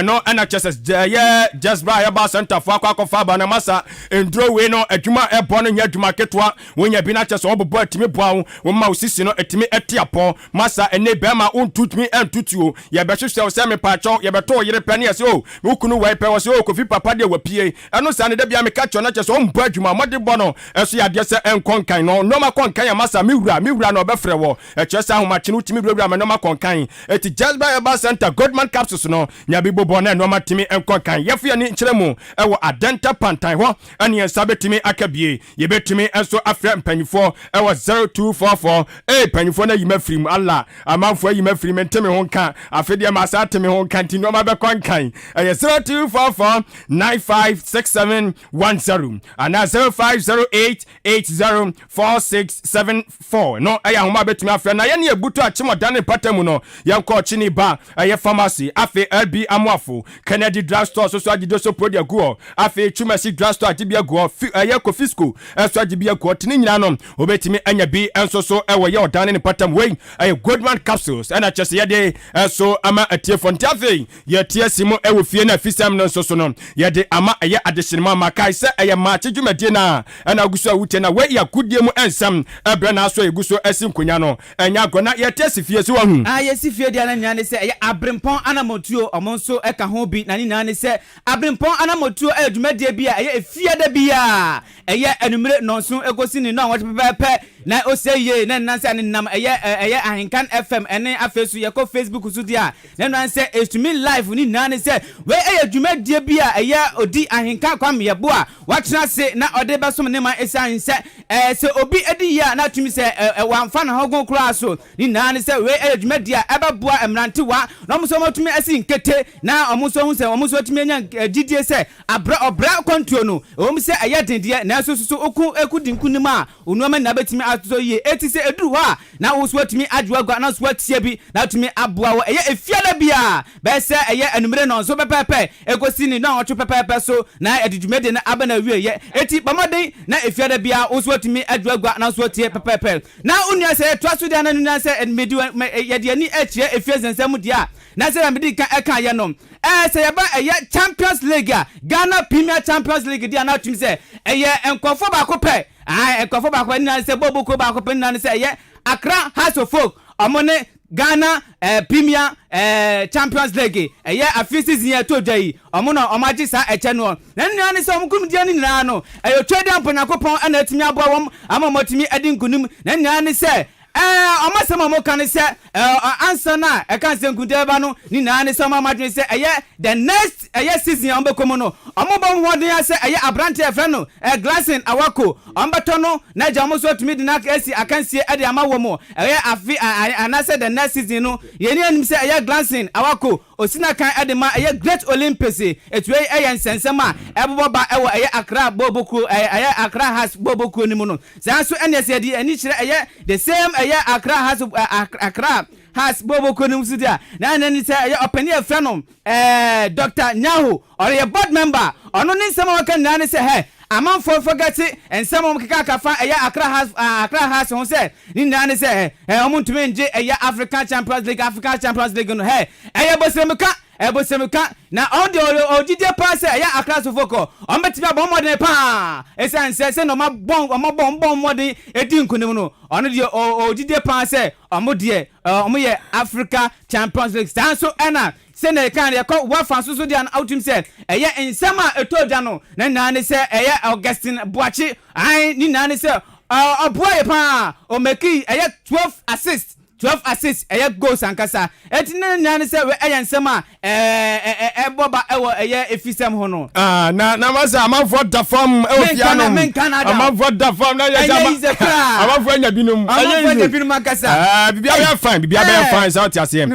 S5: no na chese ye just buy about center for akwa fa ba na masa endro we no adwuma ebo no nya adwuma ketwa wonya bi na chese obobo atimi boa wo ma osisi no atimi etiapo masa ene be ma untutmi entutuo ye be hwehwe se me pacho ye beto yire pene ase o ukunu wai pe wase o kofi papa de wapie eno sa ne de bia me ka cho na chese o mbo adwuma mode bo no eso ya de se enkonkan no ma konkan ya masa miwura no obefre wo chese ahomache no timi wura me no ma konkan eti just by about center Goldman capsules no nya bi bobo na no ma timi enkonkan ye fie ni nkyeremu ewo adenta pantan ho ene en sabetimi akabie ye betimi enso afre mpanyifo ewo 0244 panyifo na yimafrim Allah amanfo yimafrim ntemi ho nka afede ma sa temi ho nka nti no ma be konkan 0244956710 ana 0508804674 no aya homa betumi afre na ye ne ebuto achimodane patamu no ye nko chini ba aye pharmacy afi LB Amuafo Kennedy drugstore so agido so prodia guo afi Chumasi drugstore agibia guo aye Kofisco so agibia guo tini nyina no obetumi anya bi enso so ewo ye odane ne patamu we aye Goldman capsules ana chese ye de so ama atie fontafe ye tie simo ewo fie na fisam no so no ye de ama aye adeshinma makai se aye Maakye dwumade na ana guso awute na we ya kudie mu ensam ebre na so eguso asinkonya no enya gona ye tie sifie so hu
S1: ye sifie dia na nyane se aye abrempon anamotuo omonso eka ho bi na ni nyane se abrempon anamotuo dwumade bia aye efie da bia aye enumere nonso egosi ni no wote pepe na oseye na nanse ani nam aye ahinkan FM ene afesu ye ko Facebook so dia na nanse estumi live ni nyane se we aye dwumade bia aye odi ahinkan kwam ye bo a watena se na ode besom ne ma esan se se obi edi ya na tumi se wamfa na hogon kura so ni nyane se we aye dwumade a ebeboa emrante wa na omuso matumi asi nkete na omuso hu se omuso tumi anya gidie se obra kontuo no omu se aye dendie na so okudinku ni ma onuama na betimi
S6: so ye eti se eduru ho a na wo so atimi adwoagwa na so atie bi na atimi aboa wo eye efiada bia be se eye anumere no so pepepe ekosi ni na otwo pepepe so na edidwumede na aba na wie ye eti bamaden na efiada bia wo so atimi adwoagwa na so atie pepepe na unua se to so dia na nuna se edmedi ye de ani achie efiazensam dia na se medi ka eka ye no se yaba eye Champions League Ghana Premier Champions League dia na atimi se eye enkofo ba ko pe enkofo ba ko ni se bobuko ba ko pe ni se eye Accra House of Folk omone Ghana Premier Champions League Afia season ya to dai omono omaji sa eche no na nua ne se omkum dia ni nyina no twede amponyakopon ana atimi aboa amamotimi edi nkunum na nua ne se omasema mo kan se answer na kan se nkunde ba no ni na ne se omamadwen se the next season ya ombekomo no omobo hoden ya se abrante efe no glassing awako ombeto no na jamo so tumi di na esi akansie ede amawo mo afi anase the next season no ye ni anim se glassing awako osina kan ede ma Great Olympics etwe nsensema eboba ewo Accra boboku Accra has boboku ni mu no sanso ene se di ani kire the same Accra has boboku ni mu sidia na nani se openi efra no Dr. Nyaho or a board member ono ni nsema waka nani se amam for forget ensema mkeka kafa Accra has on say ni nani se omuntumi nje African Champions League no Ebosemeka na on the ojide pass Accra Sofoko on betimi abon modern pa esan se no mabon modern edinkunim no on the ojide pass omodie omoye Africa Champions League so ena se na kan ye ko wa fanso so dia na outim se ensema etoja no na nane se Augustine Boachi ni nane se oboye pa o meki 12 assists goals ankasa etina nane se we nsema boba ewo efisem ho no
S5: na masa amafo da form ewo amafo da form na ya amafo anya binum ankasa bibia be fine so tiase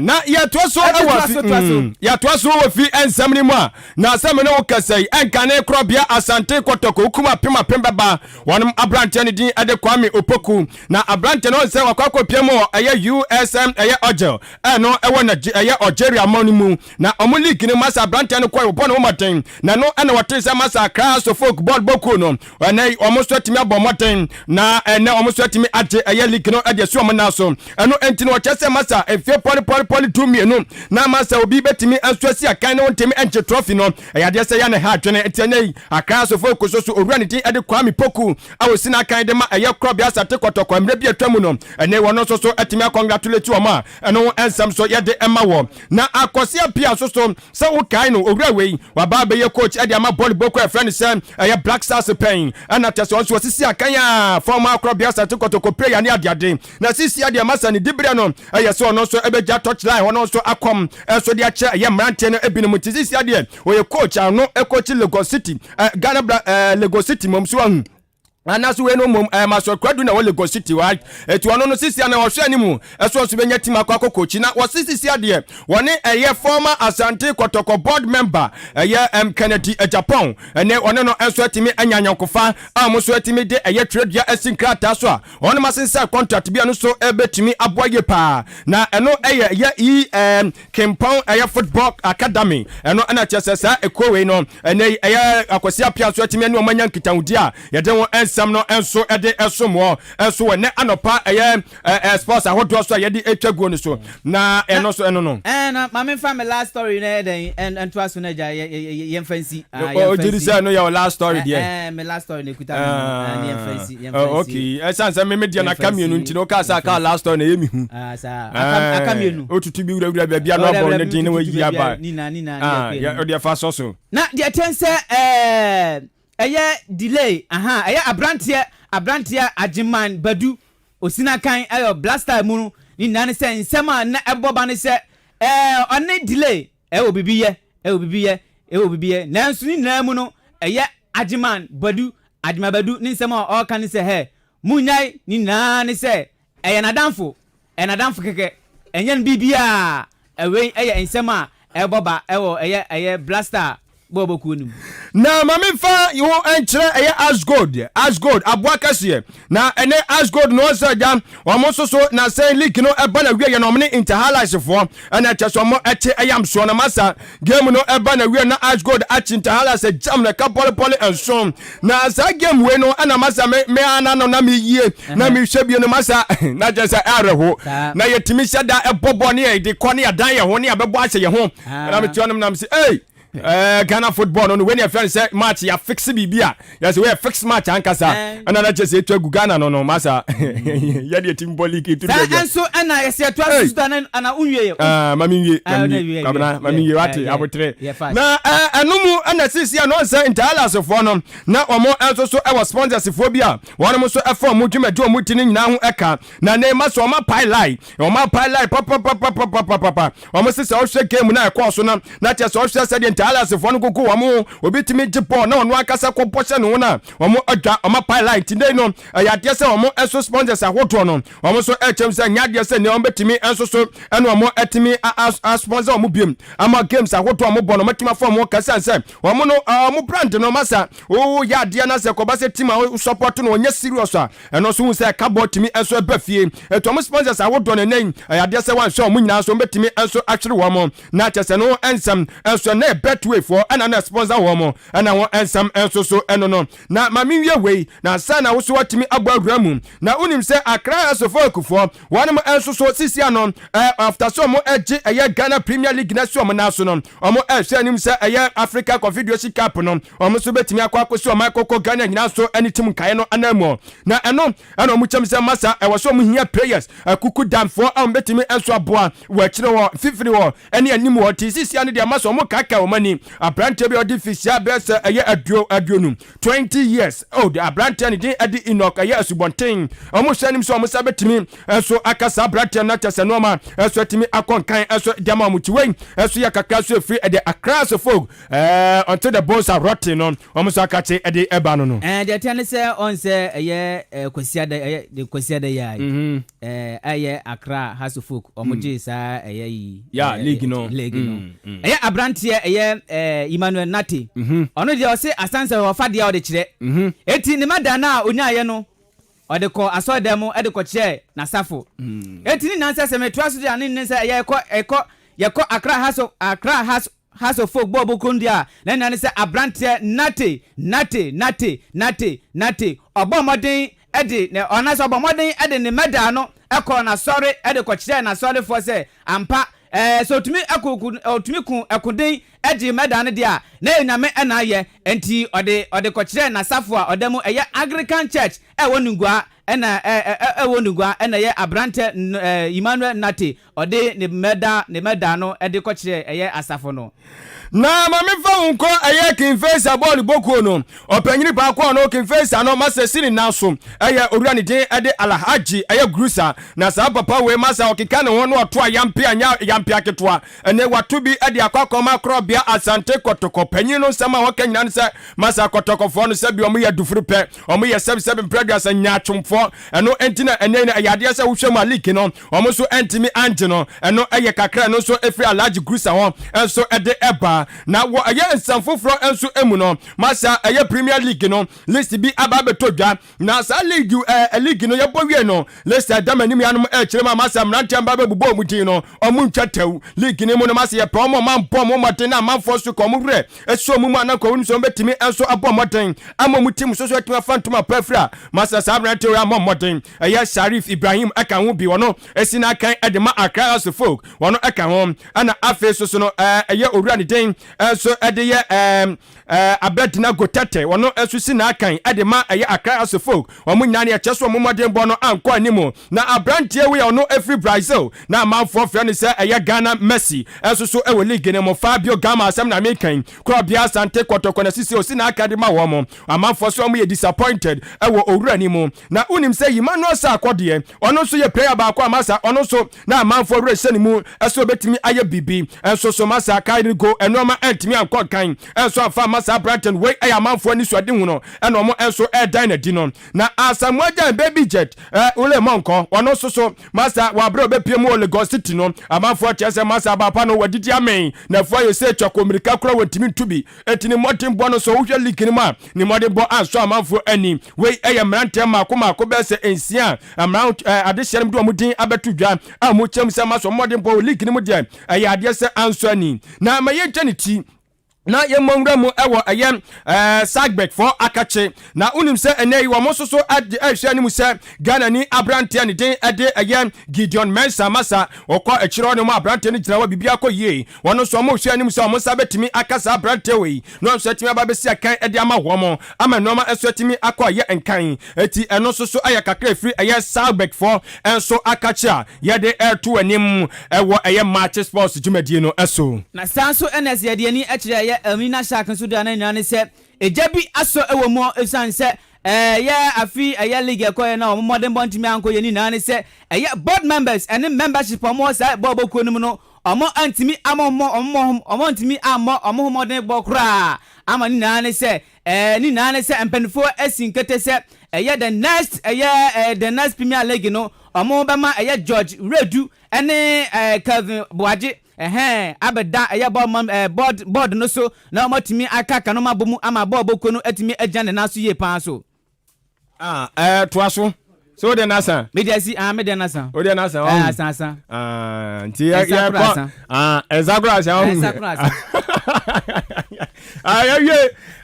S5: na ya to so wo fi ensem ni mu a na asem ne wo kasai enkane krobia Asante Kotoko kuma pema pembaba wonum abrante ne din ade Kwame Opoku na abrante no se wakwa piemo USM Ogel no ewo na Algeria monimu na omo league ni masa brand no kwa obo no moten na no na wote se masa Accra so folk ball boku no na omo so timi abomoten na na omo so timi ate league no ade so omo na so eno enti no chese masa efie poli 2 mienu na masa obi betimi ansuasi akan no ntimi enche trophy no de se ya na ha twene etianye Accra so folk so owura ne din ade Kwame Poku awosina akan de ma club ya Asante Kotoko mre bi atwamu no ene wono so etimi congratulate o ma eno ensam so ye de ema wo na akosia pia so se wo kai no owura wei wa ba be ye coach e de ama ball boko e friend se Black Stars Spain ana tese on so sisi akanya former club ya Asante Kotoko player ni adiade na sisi ade masa ni dibre no so ono so ebeja touchline ono so akom so de ache ye mrante no ebinu sisi ade o ye coach ano e coach Lagos City Ghana Lagos City mom so anaso we no mom maso kwadu na Lagos City wa etu ono no sisi na ohwe animu eso so benya team akwa kokochi na wo sisi ade woni former Asante Kotoko board member Kennedy Japan ene ono no enso atimi anyanyankofa amuso atimi de trade ya asinkrata so a ono masensa contract bia no so ebetimi aboye pa na eno Kempon football academy eno ana chesesa ekowe no ene akwasi apia so atimi ene o manyan kitawudi a ye de won sam no enso ede esomo enso ne anopa sports ahodo so ye de etwaguo no so na eno so eno no
S6: na mama fa me last story na den and to aso na ja ye fancy
S5: o did say no your last story there
S6: me last story ne kuta na ye fancy
S5: okay esanse me media na kamienu ntino ka sa ka last story na ye mi hu
S6: sa akamienu
S5: otutu bi wura bia bia no bo ne din na wa yi aba
S6: ni
S5: ya o de fa so
S6: na de tense delay abrantie ajiman badu osina kan blaster mu ni nan se nsema na eboba ne se one delay obibiye nanso ni nan mu no ajiman badu ni nsema o kan se he munyai ni nan se nadamfo keke enyen bibia nsema eboba blaster bobo kunim
S5: na mame fa yo enkyere eye Asgold aboakase na ene Asgold no saja omo soso na say league no eba na wie ye no omne interhighlights for na chesomo eche ayam so na masa game no eba na wie na Asgold achi interhighlights jam na kapole enso na sa game we no na masa me ana no na me yie na me hwe bi no masa na je say areho na yetimi shada ebobo ne e de kone adan ye ho ne abebo ahye ye ho na me tionom na me say hey Ghana football no when your friend say match ya fix bibia yes we fix match ankasa ana na chese etu Ghana no masa ya de team ball league tu
S6: de enso ana yes etu Sudan ana unwie
S5: mami wie wati abotre na anumu ana sisi ya no say interhalas for no na omo enso so e was sponsors for bia wono so e form dwumadu omo tini nyina ho eka na ne ma so omo pipeline papa omo sisi o hwe game na e course na chese o hwe say Alas for no go wamo obitimi jipo na ono akasa ko poshe no na wamo adwa oma pipeline tinde no yade se wamo enso sponsors ahoto no wamo so echem se nyade se ne ombetimi enso so eno wamo etimi sponsor wamo biem ama games ahoto wamo bono matima form wo kasa se wamo no mo brand no masa o yade na se ko ba se team a support no onye serious a eno so hu se cardboard timi enso eba fie eto wamo sponsors ahoto no nen yade se wan show mo nyina so ombetimi enso actually wamo na chese no ensam enso na way for and sponsor woman and I want some so no na mami wie we na sana wo so watimi agbagramu na unim say Accra as of folk for one enso so sisi anon after so mo eje Ghana Premier League na so mo na so no omo ehwe nim say Africa Confederation Cup no omo so betimi akwa so omo akoko Ghana nyina so anytim kai no anamo na eno mu chem say masa e wo so mo hia players akuku dam for am betimi enso aboa wo akire wo fifiri wo ene anim wo sisi ane de masa omo kaka wo mani abrante bi odi fisia bese eye aduonum 20 years old abrante ne din adi inok eye asubonten omo hwanim so omo sabetimi so akasa abrante na tese no ma so timi akonkan so dema mutiwen so ya kakra so free the Accra so folk until the bones are rotten on omo so akache edi eba no
S6: the ten say on say eye kwasiada eye de kwasiada ya eye Accra has folk omo je sa eye
S5: ya league no
S6: eye abrante eye Emmanuel Nati ono dia o se asanse wo fa dia o de kire eti ni madana onyaye no o de ko asodem e de ko kire na safo eti ni nanse se metua so dia ni se ye ko Accra has of folk bobo kundia na nan se abrante Nati obomoden e de ne ona so obomoden e de ne meda no e ko na sori e de ko kire na sori for se ampa so tumi ku ekuden eji meda ne dia na enyame na ye enti ode ko kire na safo a odemu eye Anglican Church wonugua na wonugua na ye abrante Emmanuel Nati ode ne meda no ede ko kire eye asafo no
S5: na mame fa unko eye kinfesa ball boku no opanyini pa kwa no kinfesa no masa sini naso eye owura din ede Alhaji eye Grusa na sa papa we masa okika ne wono oto yampia ketwa ene watubi ede akwa krobia Asante Kotoko panyin no sama wakanyina se masa Kotoko fo no se bi omo ye dufuru pe omo ye 77 pregas anya twomfo eno entina ene ne ayade se wohwe maliki no omo so entimi anje no eno eye kakra no so efri Alhaji Grusa ho enso ede eba na wo aye nsanfoforo enso emu no masa aye Premier League no list bi ababetodwa na sa league no yebo wie no list adamanim yanom kirema masa mrantia babebubo mutin no omuntwatew league ni mu no masa ye promo mampo mo moten na manfo so ko mure eso mu ma na ko woni so betimi enso abo moten ama mutim so so atuma fantuma pafra masa sa mrantia ya moten aye Sharif Ibrahim aka ho bi wono esina kan edema Accra as folk wono aka ho ana afi so no aye owura ni den so ede ye abedina gotete wono esusi na akan ede ma eye Accra as folk omo nyane ya cheso omo modern bo no anko animo na abrantie we ono every Brazil na manfo fre ne se eye Ghana Messi esuso ewe league ne mo Fabio Gama asem na mekan krobia Asante Kotoko na sisi osi na akade ma wo mo amanfo so omo ye disappointed ewo owura ni mo na unim se Emmanuel sa akode ono so ye player ba akwa masa ono so na amanfo rehye ne mu eso betimi aye bibi enso so masa kai ni go enoma entimi ankọ kan enso afa masa branten we amanfo ni so de hu no eno mo enso dan na di no na asamoja baby jet ule monko ono so masa wa bro be pie mu Lagos City no amanfo chese masa bapa no wadidi amen na fo ye se twakomirika kura watimi tubi etini modern bo no so wo hwe league ni ma ni modern bo anso amanfo ani we mrante mako be se ensia amount ade hyerem do mu din abetu dwa amu chem se maso modern bo league ni mu de ade se anso ani na maye twaniti na ye mongra mu ewo sagbek for akache na unim se enei wo mososo ade ahwe ni mu se Ghana ni abrante ni den ade Gideon Mensa masa okọ ekiro ni mu abrante ni gina wa bibia kọ ye wono so mo hwe ni mu se mo sa betimi akasa abrante we no so timi aba besi akan ade ama wo mo ama no ma eso timi akọ ye enkan eti eno soso aya kakra free sagbek for enso akache ye de to anim ewo Maakye sports jumadi no eso
S6: na sanso NS ye de ni ekire Amina Shakan so da na nyane se ejabi aso ewo mo esan se afi league ekoye na modern bontimi anko ye ni na ne se board members and membership omo sa bobo konum no omo antimi omo antimi omo modern bokra ama ni na ne se empenfo asinkete se the next Premier League no omo bema George Redu ene Kevin Boaje abeda board no so na matimi akaka no mabomu ama bobo no atimi agane na so ye pan so
S5: toaso so de nasa
S6: media si media nasa
S5: o de nasa
S6: asa
S5: nti ya exactly ya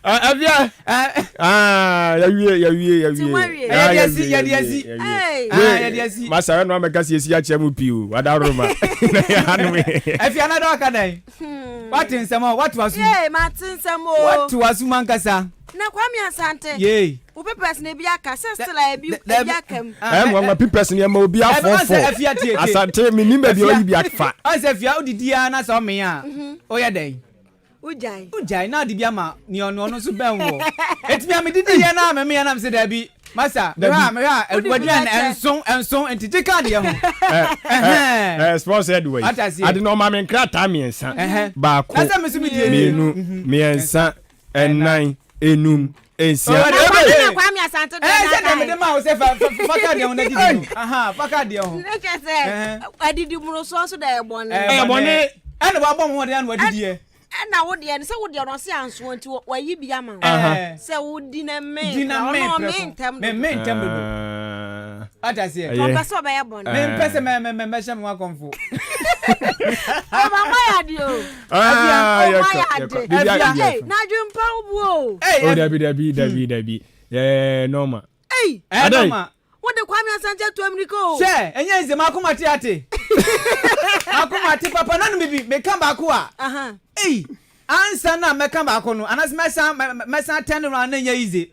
S5: Afia ya masa no ameka si ya chemu piu wadaroma
S6: Afia na do akadai what nsemo what was
S1: Martinsemo
S6: what was mankasa
S1: na Kwame Asante
S6: ye
S1: upepes na bia ka sestela ebi akam
S5: wa pipes na ma obi afofo Asante mi nimbe bi oyi bi akfa
S6: Afia odidi na so me a oye den Ujai na di bia ma ni ono so ben wo etimi amedidi ye na me ya na se da bi masa me ha wadwan enson entijika de ho
S5: sponsored way ade no ma me nkrata miensa ba ko menu miensa enan enum ensia
S1: Kwame Asante
S6: da me de ma o se faka de ho na di faka de ho
S1: adidi muro so da ebone
S6: ene ba bom ho de na wadidi
S1: na wo de se wo de no se anso nti wa yi bia ma se wo di na me ntem
S6: do atase
S1: to paso ba ye bon
S6: me pese me shem wa konfo
S1: mama ya dio na jumpa ubuo
S5: o dabi normal
S6: normal
S1: wo de Kwame Asante to America
S6: she enye nze makomati ate akomati papa nanu bibi me kan ba ko a ansa na me kan ba ko no anas mesa 10 round na easy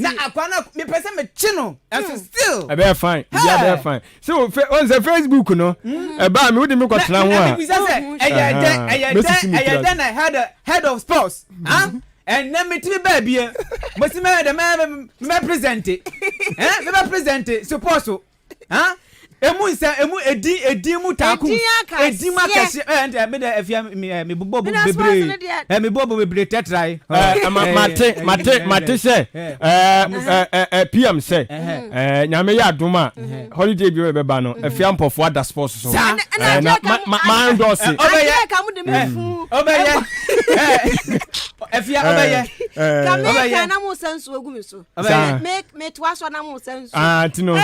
S6: na akwana me pese me chino and still
S5: be fine be fine so on the Facebook no ba me wodi me kwotena ho
S6: a then I had a head of sports and then me to baby must me present it me present it suppose emu edi mu taku edi makasi me da Afia me bobo bebre me bobo bebre tetrai
S5: mate se PM se nyame ya adoma holiday bi we beba no Afia Ampofowaa da sports so ma endorse
S1: obeye ka mu de me fu
S6: obeye Afia obeye
S1: ka na mu sensu egu mi so me twaso na mu sensu
S5: tino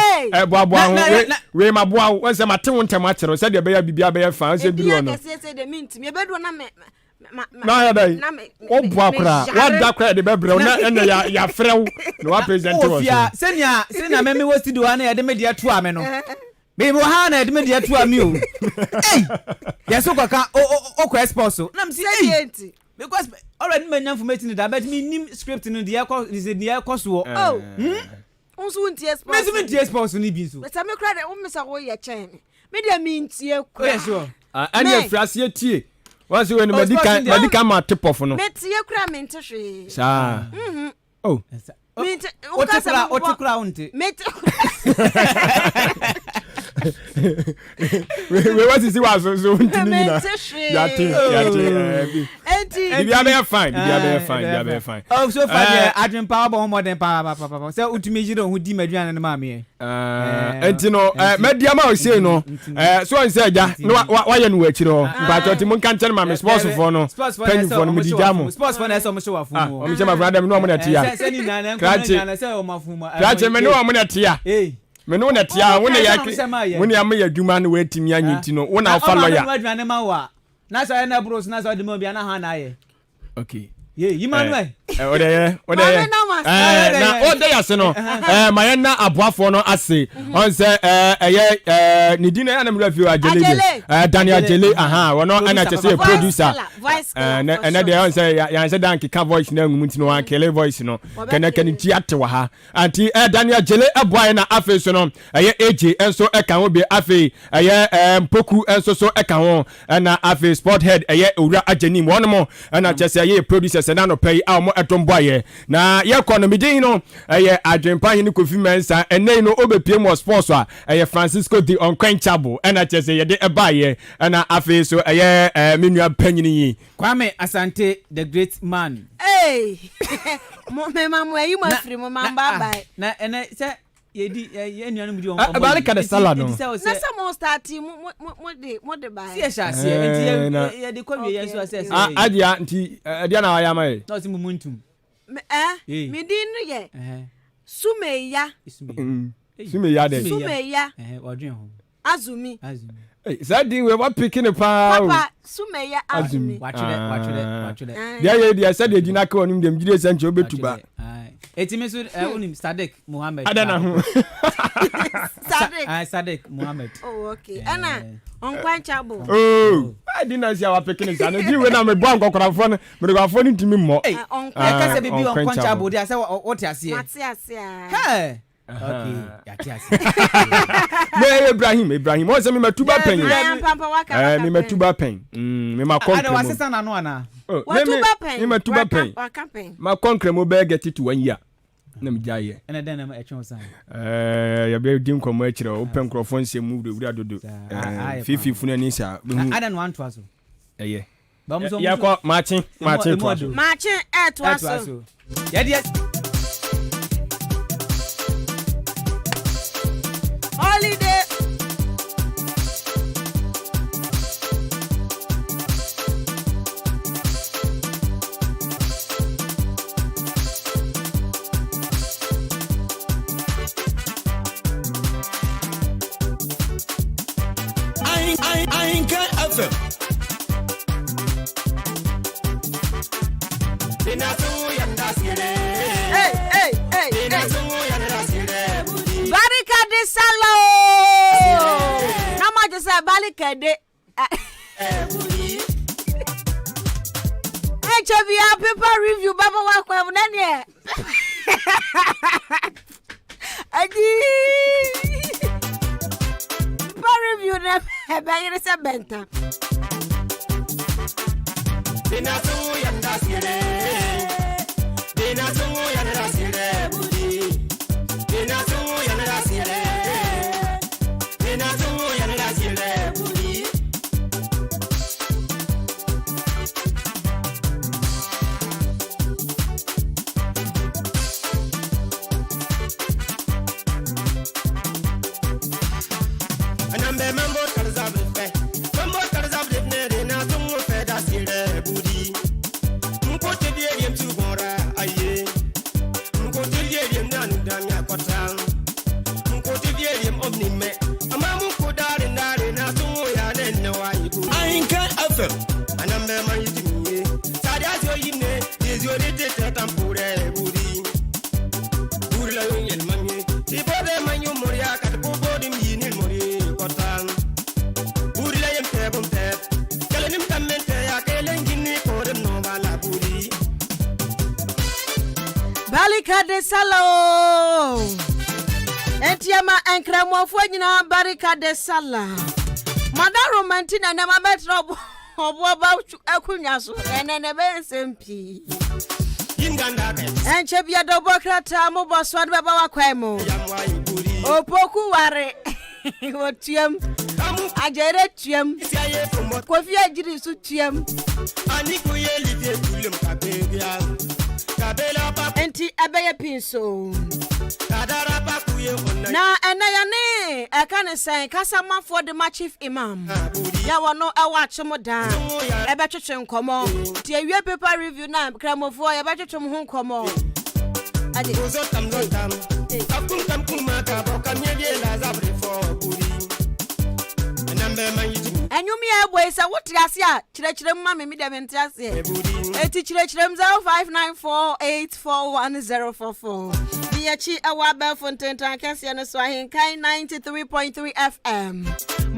S5: boabo we maboa wo se mate wo ntem akere se de be ya bibia be ya fa se biro no
S1: se de mint me bedo na me
S5: na ya dai wo boa kra wa da kra de be bre na ene ya frew no wa present wo
S6: Afia senia me wo studio na ya de me de to ame no me mo ha na de me de to ame o yeso kwaka o sports na me say because already me information that but me nim script no de ya so
S1: unsu ntie sports
S6: me ntie sports ni bi so
S1: but me kra de ummisa wo ye chen me de me ntie
S6: ko yes sure
S5: anya frase tie once when medical ma tip off no
S1: me tie kra me nte hwe
S5: sa oh
S1: me
S6: o tikra unte
S1: me
S5: We want to see what so ntimi na. Be fine.
S6: Oh, so far adwen power bo more than power. Say utimi jiro hu di maduan na maame.
S5: Enti no media ma o say no. So on say ja no wa ye no achi no. Ba to ti mun kan chen maame sports for no. Penny for no me dija mo.
S6: Sports for na say o mo show afu mo.
S5: O me chama brother me no mo na tia.
S6: Say ni na na say o mafu mo.
S5: Krache me no mo na tia. Me no na tia wo na ya wo na am ya dwuma no watimi anyiti no wo na afa lawyer.
S6: Na so na bros na so de mo bia na ha na ye.
S5: Okay.
S6: Yeah, Emmanuel.
S5: Na ode ya se no. My na aboafo no ase. On say ni di na na me Afia Ajele. Daniel Ajele wono ana chese producer. Na dey on say ya say dan kika voice na ngum ntino an kele voice no. Kana ti ate wa ha. Anti Daniel Ajele aboa na afi so no. AJ enso eka ho be afi Mpoku enso so eka ho na afi sport head Owura Ajenim wono mo ana chese producer se na no pay etomboye na ye economy din no adwempa hin Kofi Mensa ene no obepie mo sports Francisco the Unquenchable ena chese ye de ebaye ena afi so menua panyini yi
S6: Kwame Asante the great man.
S1: Hey me mamu ayi ma free mo mamba bye
S6: na ene se yedi enuanu mu di on
S5: Balika de sala no
S1: na some start mo de bye
S6: si ehase enti ye de kwawie ye so ase
S5: adia nti adia na ya mai
S6: no si mumuntum
S1: me din no ye Sumeya
S5: de
S1: Sumeya
S6: odwen ho
S1: Azumi
S5: Zadin we wa picking pa
S1: Papa Sumeya Azumi
S6: watchule
S5: dia said the dinaka onim dem gide sanche obetuba
S6: etime so onim Sadek Muhammad
S5: adana ho
S6: Sadek Muhammad
S1: okay ana Unquenchable
S5: I didn't see our picking is and we na me bo ankokrafo no me go ni ntimi mo
S6: kase bibi Unquenchable dia say what you see hey okay yatiasi
S5: me Ibrahim o se me matuba pen me matuba pen me ma konkre
S6: ada wasesa na no ana
S5: me matuba pen ma konkre mo be get it 1 year na me jaye
S6: ene den na etwe osan
S5: ya be din komo akire o pen krofo nse mu de wura dodo fifi funu ani sa
S6: ada no anto aso
S5: ya ko Maakye
S1: to aso
S6: ya dia
S1: holiday
S2: I can't FM.
S1: Hey. Barika de Salo. Nama just say Barika de. Hey, Chavia paper review Baba wa kwa nani? Adi. Paper review na ba yere se benta. Barika de Salo. Entiama enkramofo nyina Barika de Sala. Mada romantina na mabetro obo ba akunya so enene be sempi. Enche bia do bokrata mo boso de baba wakwan mo. Opoku ware. What tiam? I get it, tiam. Kofi ajiri su tiam. Enti abeye pinso. Na enayane I can say kasama for the chief imam. Ya wano watch mo down. Ebetwetwe nkomo. Tie wie paper review na kramofo ya betwetwe mo nkomo. Ade. Enyumi eboy say what ase a kirekire mma me dem ntase. Eti kirekire 0594841044. Biachi awa Belfontaine tankase no so ahenkan 93.3 FM.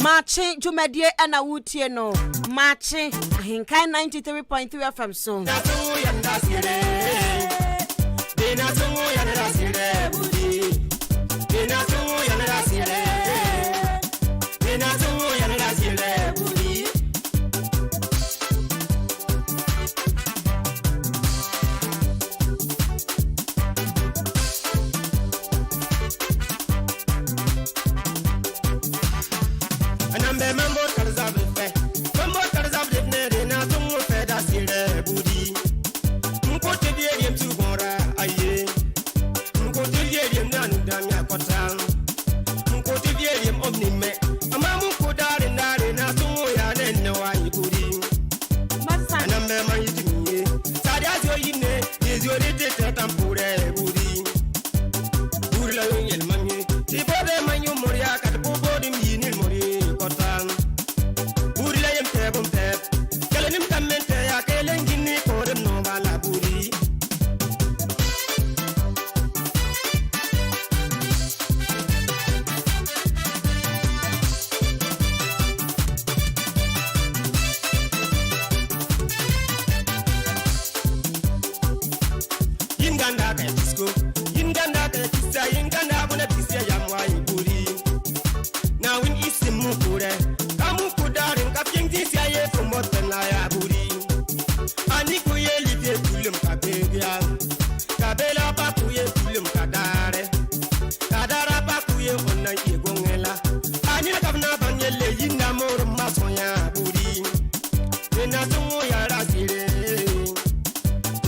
S1: Maakye Jumedie ana wutie no. Maakye ahenkan 93.3 FM so.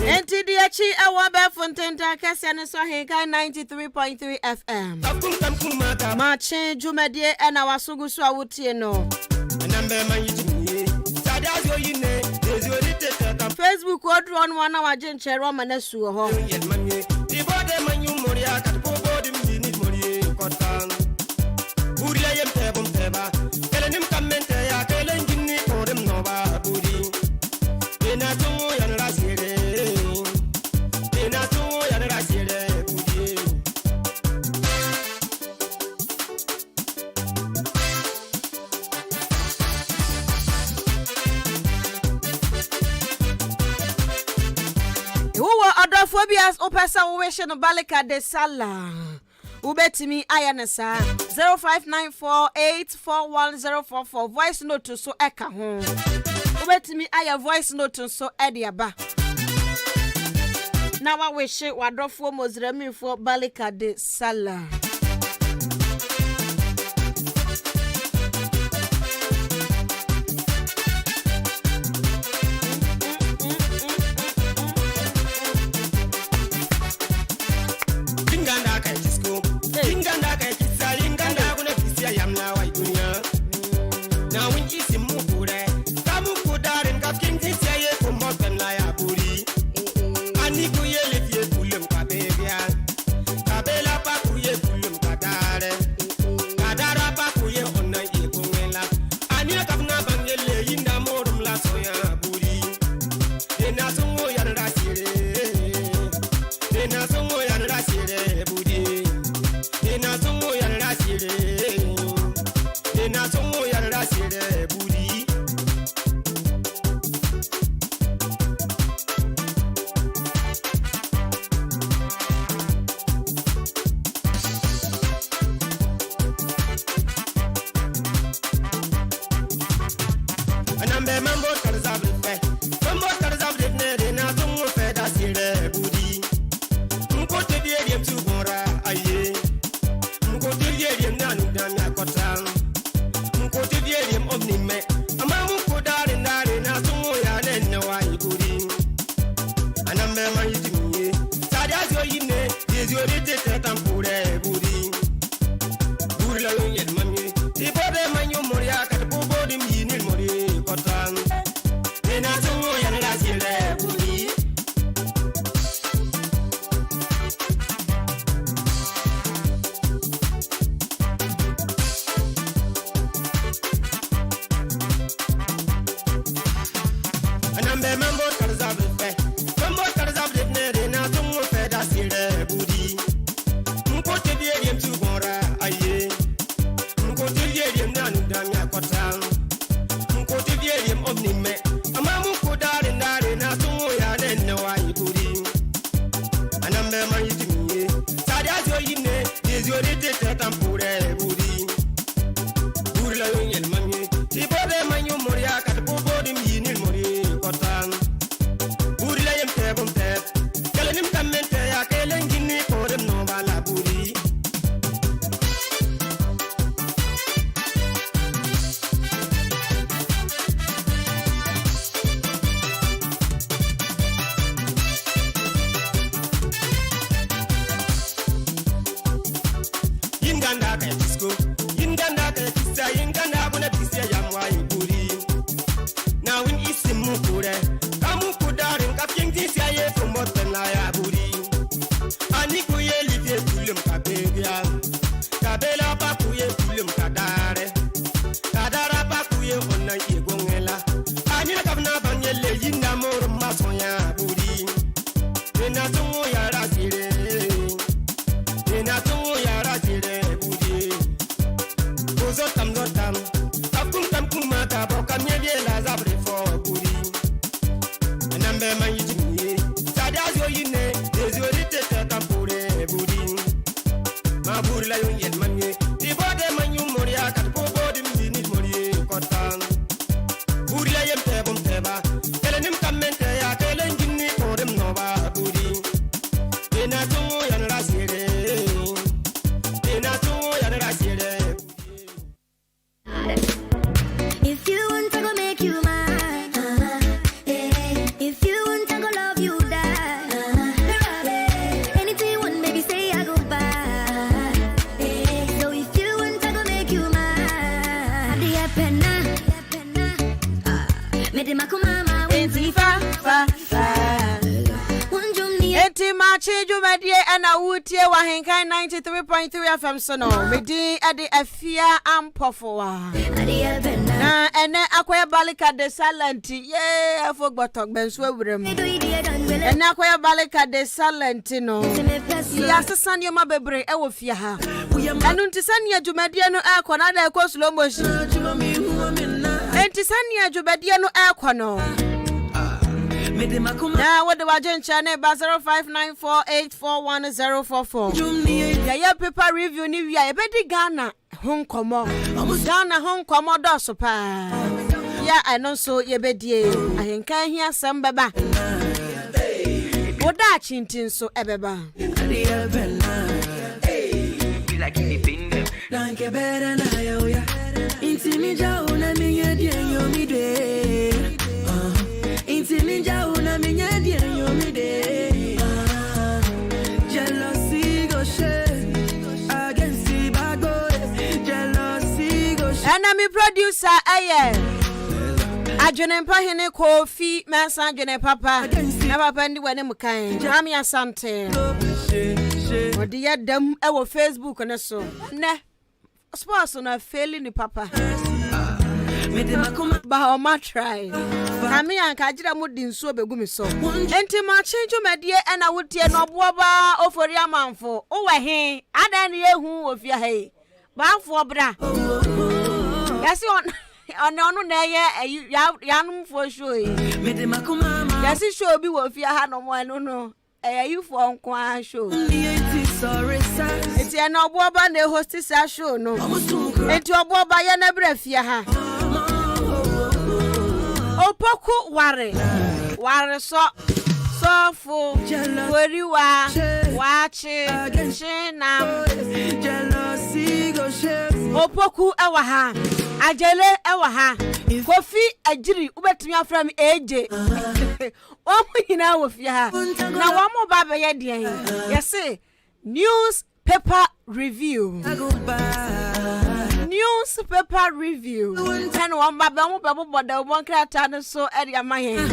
S1: Enti awa Belfontaine tankase no so ahenkan 93.3 FM. Maakye Jumedie ana wasugu so awutie no. Facebook odron wana waje nchero manesu ho. Phobias opesa uweshe no balika de sala. Ubetimi ayanesa 0594841044 voice note so eka ho. Ubetimi aya voice note so ediaba. Na wa weshe wadofo mozremi fo balika de sala.
S7: Mko mambo tarzabe fe mambo tarzabe ne na tungu fe da sire budi mko te die tu gora aye mko te die na ndamya kota mko te die omnime ama mko dare na tungu ya ne wa ibudi anambe mayitimiye sadia zo yine dezore te tampure budi burla yel manye tibode manyu moria kat bobodi yinil mori kotan burla yem te bum te kalenim kamente ya kelen ginni kodem no bala buri Yinganda ka disco Yinganda ka tisa Yinganda bona tisa ya mwai buri Now in isimu kure Kamu kudarin kapyeng tisa ye Fumoten la ya buri Ani kuye livye kulum kabegya Kabela pa kuye kulum kadare Kadara pa kuye ona ye gongela Ani na kabna banyele yinda moro mason ya buri Nena tungu ya rasire Nena tungu ya rasire Zotam akum tam kumata boka nyebie la zabre fo buri nambe mayitini sadia zo yine dezorite te tampure buri ma buri la yen manye di bode manyu moria kat ko bodi mini mori kotan buri la yem te bum te ba kelenim kamente ya kelen jinni kodem no ba buri ena tungu yan rasire ena tungu yan rasire.
S8: If you want to go make you mine, if you want to go love you die, anything you want, baby, say I go buy. So if you want to go make you mine, the penna, me de makumama,
S1: Enti fa. Enti Maakye Dwumadie ana wutie wa henkan 93.3 FM so no. Medi ade Afia Ampofowaa. Na ene akoya balika de silent ye afogbotok benso awurem. Ene akoya balika de silent no. Ya sesan yo mabebre e wo fia ha. Enu ntisania Dwumadie no akona da ekọ slow motion. Entisania Dwumadie no akono. Now what the wajen channel 0594841044. Ya paper review ni wi ya bedi Ghana hon komo. Ghana hon komo do so pa. Ya I so ye bedie. Ahenka hia sam beba. Oda chintin so ebeba.
S9: Like independent. Don't get better now, yo. Intimija una minye die yo mi de. Intimija una minye die yo mi de. Jealousy go share against the bad boys. Jealousy go share.
S1: Enemy producer aye. Adwenempa hene Kofi Mensa adwene papa. Na papa ndi wane mukan. Mami asante. Odi ya dam e wo Facebook ne so. Ne. Sports na fail ni papa. Ba o ma try. Kami anka ajira mu di nsuo begu mi so. Enti Maakye Dwumadie e na wotie no boba ofori amanfo. Wo he adan ye hu ofia he. Ba afo bra. Yasi on onu na ye yanum fo show yi. Yasi show bi wo ofia ha no mo enu no. You for one show. It's an oboba ne hostess a show no. It's your boba yana fia ha. Opoku ware so full. Wori wa wachi chinam. Jealousy go share. Opoku ewa ha. Ajele ewa ha. Kofi ajiri ubetumi afra mi AJ. Omo hina wo fia ha. Na wo mo baba ye de hin. Yesi newspaper review. Newspaper review. And one baba mo baba boda mo krata no so area mahen.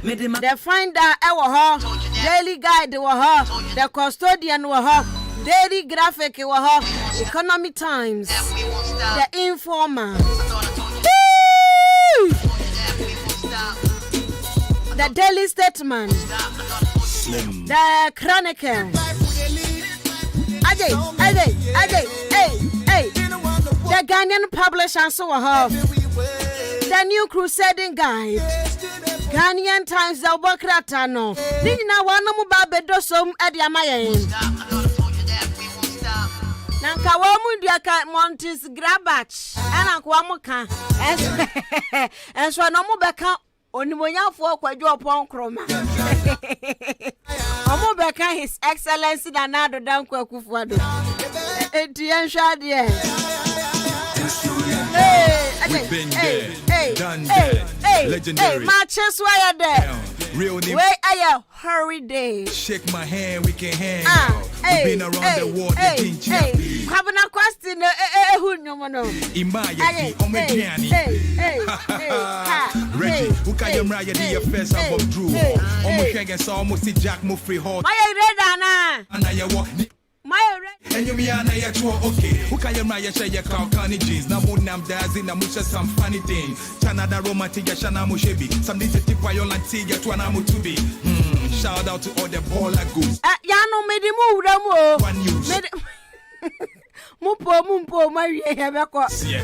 S1: The finder ewo ho. Daily guide wo ho. The custodian wo ho. Daily graphic wo ho. Economic Times. The Informer. the Daily Statesman, the Chronicle. Hey, the Ghanaian publisher so have the New Crusading Guide, Ghanaian Times, the Bokratano. Nina wana mubabe dosom ediamaye. Nanka wamu diaka Montis Grabach, and Aquamuka, and so no mubeka onimonya for kwajo upon chroma. Omubeka His Excellency Nanado Dankwa Kufuado. Etienne Shadie.
S10: We've been there, done that, legendary.
S1: Maakye why there?
S10: Real name.
S1: Where are you? Hurry day.
S10: Shake my hand, we can hang out. We've been around the world, the thing champion.
S1: Have a question, who no mono.
S10: Imaya, Omediani. Reggie, who can you marry the first of Drew? Almost saw almost see Jack Muffrey Hall.
S1: My red Anna. My red.
S10: And you mean I okay. Who can you marry your Kalkani jeans? Now, Munam Dazi, Namusha, some funny thing. Chanada Romantic, Shana Mushebi. Some little tip by your Lantiga to an Amutubi. Shout out to all the baller goose.
S1: Yano made him move them all.
S10: One news.
S1: Mumpo, Maria,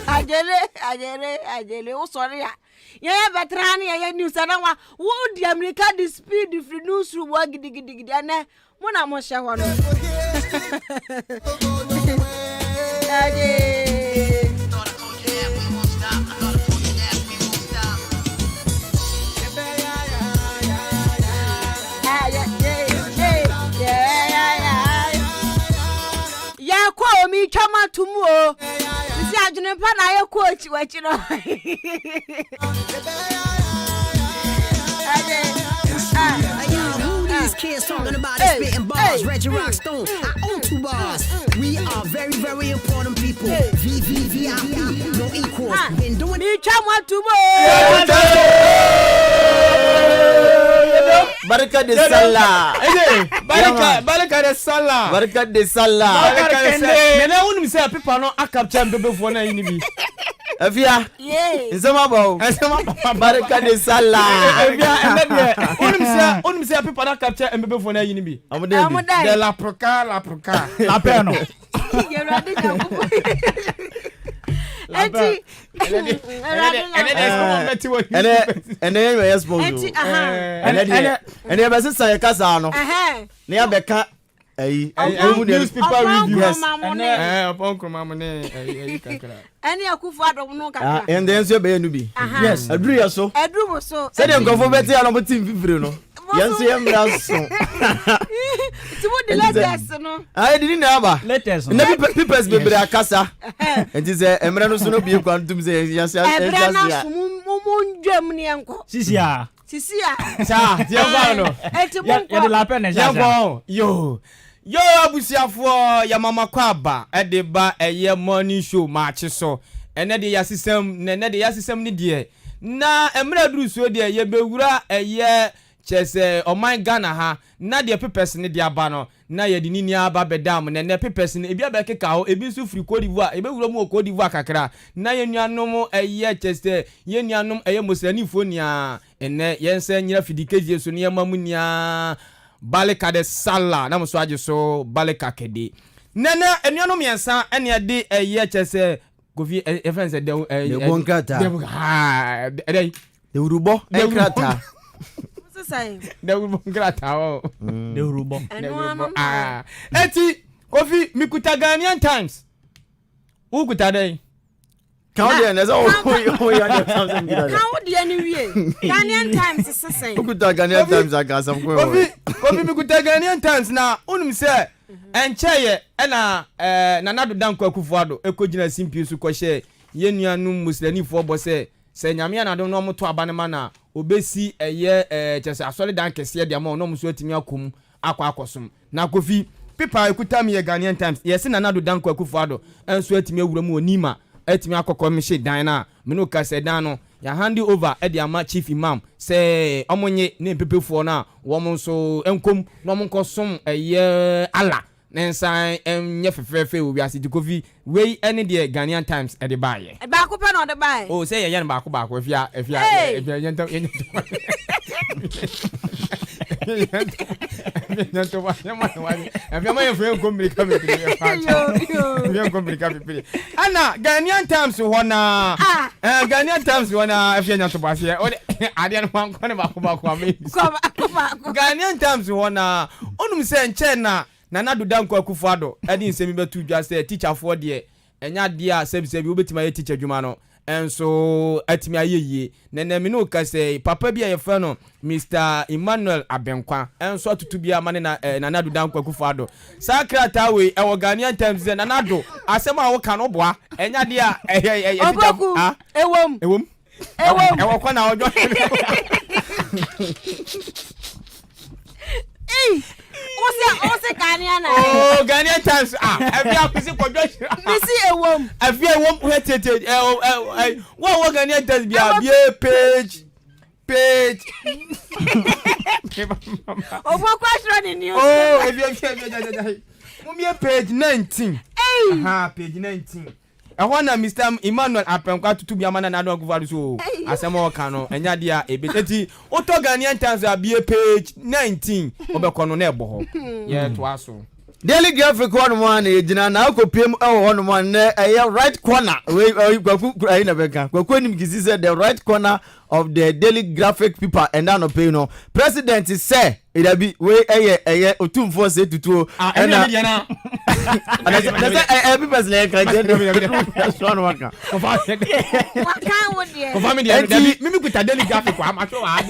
S1: Ajele, oh, sorry. Yeah, but Rani, I news. I don't want the America the speed if the news through work diggy and Mona Mosha one. Yeah, call me Chama Tumo. See, I didn't plan I coach what you know.
S11: These kids talking about spitting bars, Reggie Rockstone. I own 2 bars. We are very, very important people. VIP, no equals. Been doing
S1: me Chama Tumo.
S5: Baraka de Salah.
S6: Baraka de Salah.
S5: Baraka de Salah.
S6: Baraka de Salah. Nena unum say people no akapcha mbebe fo na yini bi.
S5: Afia.
S1: Yeah.
S5: Nsema ba. Baraka de Salah.
S6: Afia unum say people no akapcha mbebe fo na yini bi. De la proca. La perno.
S1: You ready to Enti.
S5: And then we expose. And then be say kasa no. Na ya beka
S6: newspaper reviews.
S5: Upon Kromamone kakra.
S1: Any Akufo no kakra.
S5: And then so be no bi. Yes. Adru ya so.
S1: Edru so.
S5: Say dem go for beti ala mo team fifire no. Yes, yam raso.
S1: Ti mo de letters no.
S5: I didn't know
S6: Letters.
S5: Na papers be bra kasa. And is emra no so no bi kwantum say yes.
S1: Emra na so mo ndwam ne enko.
S6: Sisia.
S5: Sa, ti agba no.
S1: Enti mo
S6: Ya de la pena
S5: ja. Yo abusiafo ya mama kwaba e de ba eye morning show Maakye so. Ene de yasisem ni de. Na emra duru so de ye bewura eye chese oman Ghana ha na de papers ni de aba no na ye de nini aba bedam na ne papers ni ebi abekeka ho ebi so free Cote d'Ivoire ebe wura mu Cote d'Ivoire kakra na ye nuanom eye chese ye nuanom eye mosranifo nia ene yense nyira fidikeje so ne yamamu nia Baleka de Salah na muso age so baleka kede nene enuanom yensa ene de eye chese Kofi friends de
S6: bonkata
S5: de urubo enkrata
S1: de
S5: urubo enkrata o
S6: de urubo
S5: eti Kofi mikuta Ghanaian Times ukuta dey
S1: Count the anyway. Ghanaian Times is the same.
S5: Ghanaian Times I got some Ghanaian Times na unum say encheye na Nanado Dankwa Kufuado ekogina simpi su kwhye ye nuanum muslanifo bo se nyame anado no moto abanema na obesi eye chese asole dan kese de ama no muso atimi akom akwakosom na Kofi pipa ekuta me Ghanaian Times yes Nanado Dankwa Kufuado enso atimi awuramu onima etimi akokọ mehye dan na me no ka se dan no ya hand over e de ama chief imam se omonye ne pepefo na wo mo so enkom no mo nkosom eye ala nensan enye fefefe obi asiti Kofi we any de Ghanaian Times e de baaye
S1: ba ko pe no de baaye
S5: oh say ye ba ko afia Anna Ghanaian Times wana Ghanaian Times wana Afia Ampofowaa ode ade no kwankwane bakobakwa me Ghanaian Times wana onum se nche na Nana Danko Akufo-Addo edi nsemi betu dwa se teacher for de enya de a sebi obetima ye teacher dwuma no enso atimi ayeye nene me no ka se papa bia ye fa no Mr. Emmanuel Abenkwa enso atutu bia mane na Nana Danko Akufo-Addo sakrata we e wo Ghanaian Times ze Nana do asem a wo ka no boa enya de a teacher ewom ewo kwa na ojo
S1: Ose Ghanaian
S5: Ghanaian Times Afia kwisi kodwo
S1: Misi ewom
S5: Afia ewom hetete wo Ghanaian Times bia page
S1: Obo kwashro ni news
S5: Afia mumie page 19 page 19 ehona Mr. Emmanuel Apenkwa tutu bia mana na do Akufo-Addo so asemo ka no enya dia ebeteti oto Ghanaian Times abie page 19 obekono na ebo ho ye to aso
S12: Daily Graphic one man ejina na akopiem one man na right corner we kwaku ayi na beka kwaku nim kisi say the right corner of the Daily Graphic people and now no pay no president say it be we otumfo say tutu and na every person can get one waka
S1: waka wodi
S5: confirm me me kuta Daily Graphic kwa amacho wa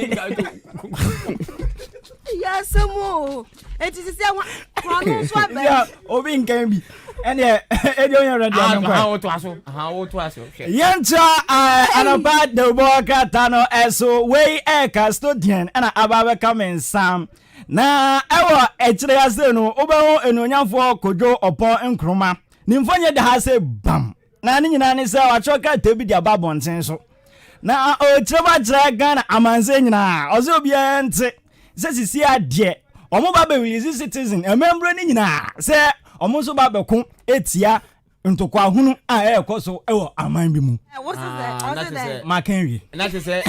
S1: ya samo eti se kwanu so abe
S6: ya obi nkan bi ene edi onye ready am kwa
S5: ha woto aso
S6: yenta anaba de boka tano eso we custodian ana ababe come sam na ewo echire ase no obeho enonyafo kojo opo nkroma nimfonye de ha se bam na ni nyina ni se wachoka tebi dia babonten so na o chireba chira Ghana amanze nyina ozo obi ente se sisi ade omo ba be release citizen emembro ni nyina se omo so ba be kun etia ntokwa hunu ekoso ewo aman bi mu
S1: what's that
S6: Maakye
S5: na se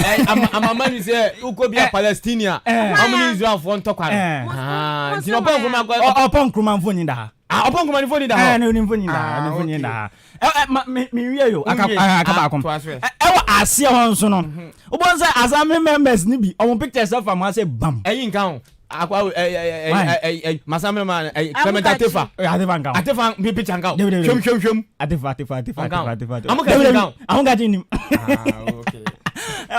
S5: amama ni se ukobia Palestinian amuni Israel for ntokwa ti no pon kuma
S6: opon kruma mfoni da
S5: opon kuma ni foni da
S6: ni mfoni da mi wie yo akaba akom ewo asie hon so no ubonza asame members ni bi omo pictures of am say bam
S5: eyin kan akwa masame man Clement Atefa Atefa mi picture kan hwem
S6: Atefa
S5: amuka
S6: amuka nim
S5: okay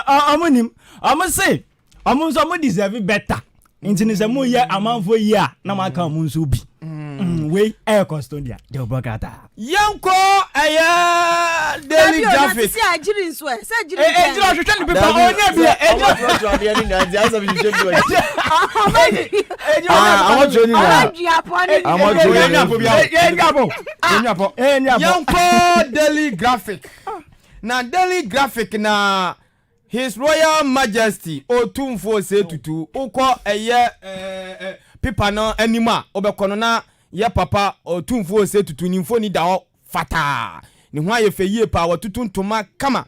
S6: amunim amuse amunso amu deserve better intini se mu ye amanfo yi a na maka amunso bi we custodian de obogata
S5: yanko Daily Graphic
S1: si ajiri nso se ajiri
S5: ejira hwehwe ni pepa onya bi
S12: ejira ni na dia so bi je bi
S5: yanko Daily Graphic na Daily Graphic na His Royal Majesty otumfo se tutu uko pipa no anima obekono na ye papa otumfo se tutu nimfo ni da fata ni ho aye feyie pa watutu ntoma kama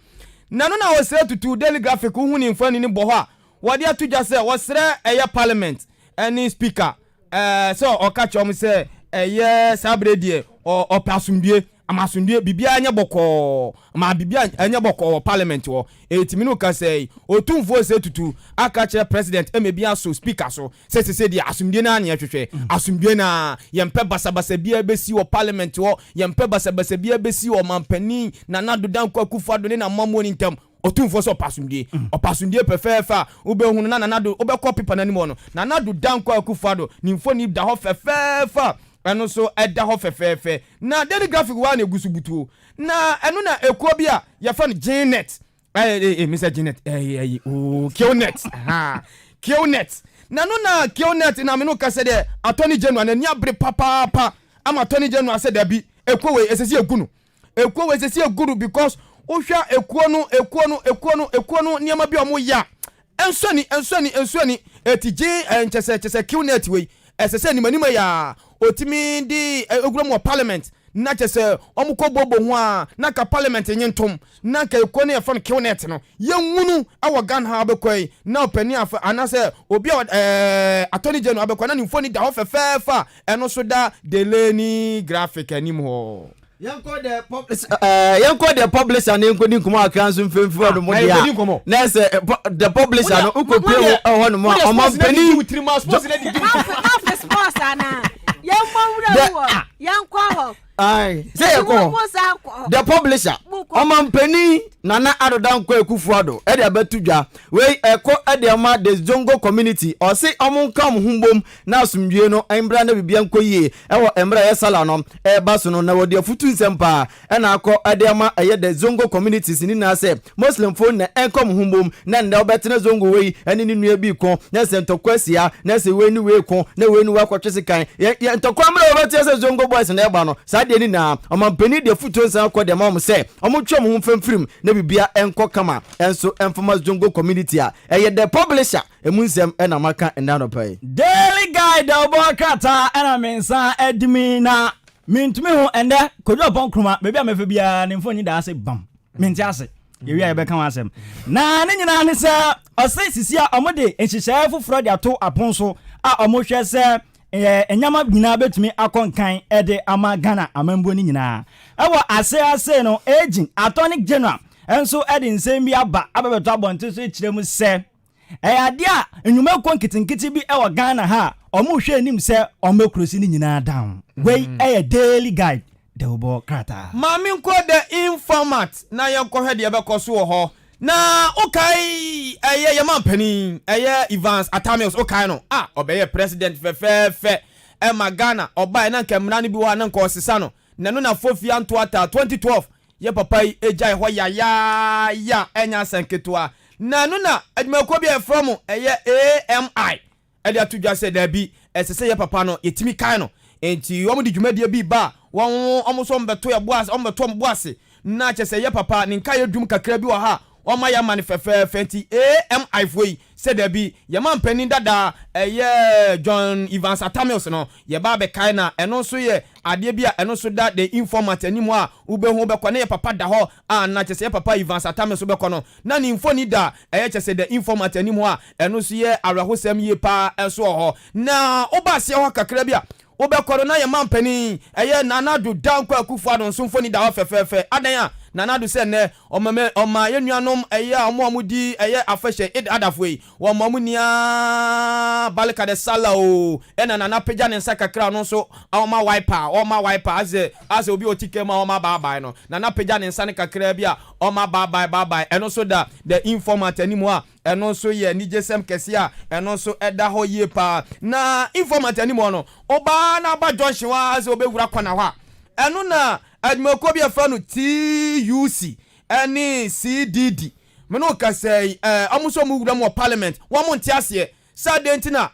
S5: nano na wo se tutu Daily Graphic hu ni mfo ni bo ho a wode atudwa se wo sere parliament any speaker so okachom se sabrede o pasundie amasundie bibia anya boko ma bibia anya boko parliament wo etimi no ka sei otumfo se tutu akache president emebia so speaker so se dia asundie na anya hwehwe asundie na yempe basabasa bia besi wo parliament wo yempe basabasa bia besi wo mampani na Nana Danko Akufo-Addo ne na mammo ni ntam otumfo so opasundie perfefa ubehunu na Nana do obekọ pipa na nimo no Nana Danko Akufo-Addo ni mfoni da ho perfefa eno so eda ho fefefe na Daily Graphic wa na egusubutu na eno na ekuo bia ya fa no Janet Mr. Janet Kionet Kionet na no na Kionet na me no ka se de Attorney General na nia bre papa ama Attorney General se da bi ekuo we esesi egunu ekuo we esesi eguru because ohwa ekuo no niam bi omo ya ensoni etije chese Kionet we esese ni manima ya otimi di oguro mo parliament na kyese omuko bobo ho a na ka parliament nyentom na ka ekone ye fon kiwnet no ye nwunu awo Ghana ha bekoi na opani afa anase obi attorney general abekwa na nimfoni da ho fefefa eno so da deleni graphic anim ho
S12: yanko the publisher ne nko din kuma akanso mfemfu odo mo dia na se the publisher no ukopie ho no mo omampani the publisher omampani nana adodan kwa ekufuado e de abatudwa we eko e de ma the Zongo community o se omunkam humbom na asumdue no embra na bibia nkoyie e wo embra ye sala no e baso no na wo de afutu nsempa e na akọ e de ma ye the Zongo communities ni na se muslim phone na enkom humbom na nda obetene Zongo we eni ni nua bi ko na se ntokwasia na se we ni we ko na we ni wakotwese kan ye ntokwa mra obetese se Zongo boys na e ba no sa de ni na omampani de afutu nsan akọ de ma mo se omutwom hu mfemfirim na bibia enko kama enso enfoma Zongo community a eye the publisher emunsem na maka ndanopai
S13: Daily Guide obokata na mensa edimi na mintumi ho ende kojo bonkruma bebia mefe bia ne mfoni da ase bam menti ase yewi aye beka wasem na ne nyina ne se ose sisia omode enhihye foforo de ato aponso a omohwe se enyama nyina betumi akonkan ede ama Ghana amambo ni nyina ewo ase no aging attorney general enso ede nsem bi ababeto abonte so ekirem se ade a enyuma kon kitinkiti bi ewo Ghana ha omohwe anim se omekrosi ni nyina down we Daily Guide de obo krata
S5: mami nko the informat na yenkohwe de ebekoso wo ho na okai eye mampani eye Evans Atamios okai no obeye president fe ma Ghana obai na nkemra ne bi wa na nko osesa no nanu na fofia nto ata 2012 ye papa ejai ho ya enya sanketoa nanu na adwumako bi from eye AMI ede atudwa se da bi esese ye papa no yetimi kan no enti omo di dwumade bi ba won omo so mbeto ya boase omo beto boase na chese ye papa ni nka ye dum kakra bi wa ha oma ya manifefe fenti AMI foi se da bi ye man panin dada John Evans Atamios no ye ba be kai na eno so ye ade bi a eno so da the informant animu a ubehu be na ye papa da ho na chese ye papa Evans Atamios be kono na ni infoni da chese the informant animu a eno so ye awrahosem ye pa eso ho na oba se ho kakra bi a obekoro na ye mampani nanadu dankwa akufu adon so mfoni da ho fefefe adan a nanadu se ne oma ye nuanom omudi afehye adafwe wo mamunia balka de sala o nana peja ne nsaka kra no so oma wiper as obi otike ma oma bye no nana peja ne nsane kakra bia oma bye eno so da the informant animu a eno so ye ni jesem kese a eno so eda ho ye pa na informant animu no oba na ba junction wa as obewura kwana hwa eno na admoko bi afa no TUC ani CDD meno ka say amuso mu wura mo parliament wo mo ntiase sadentina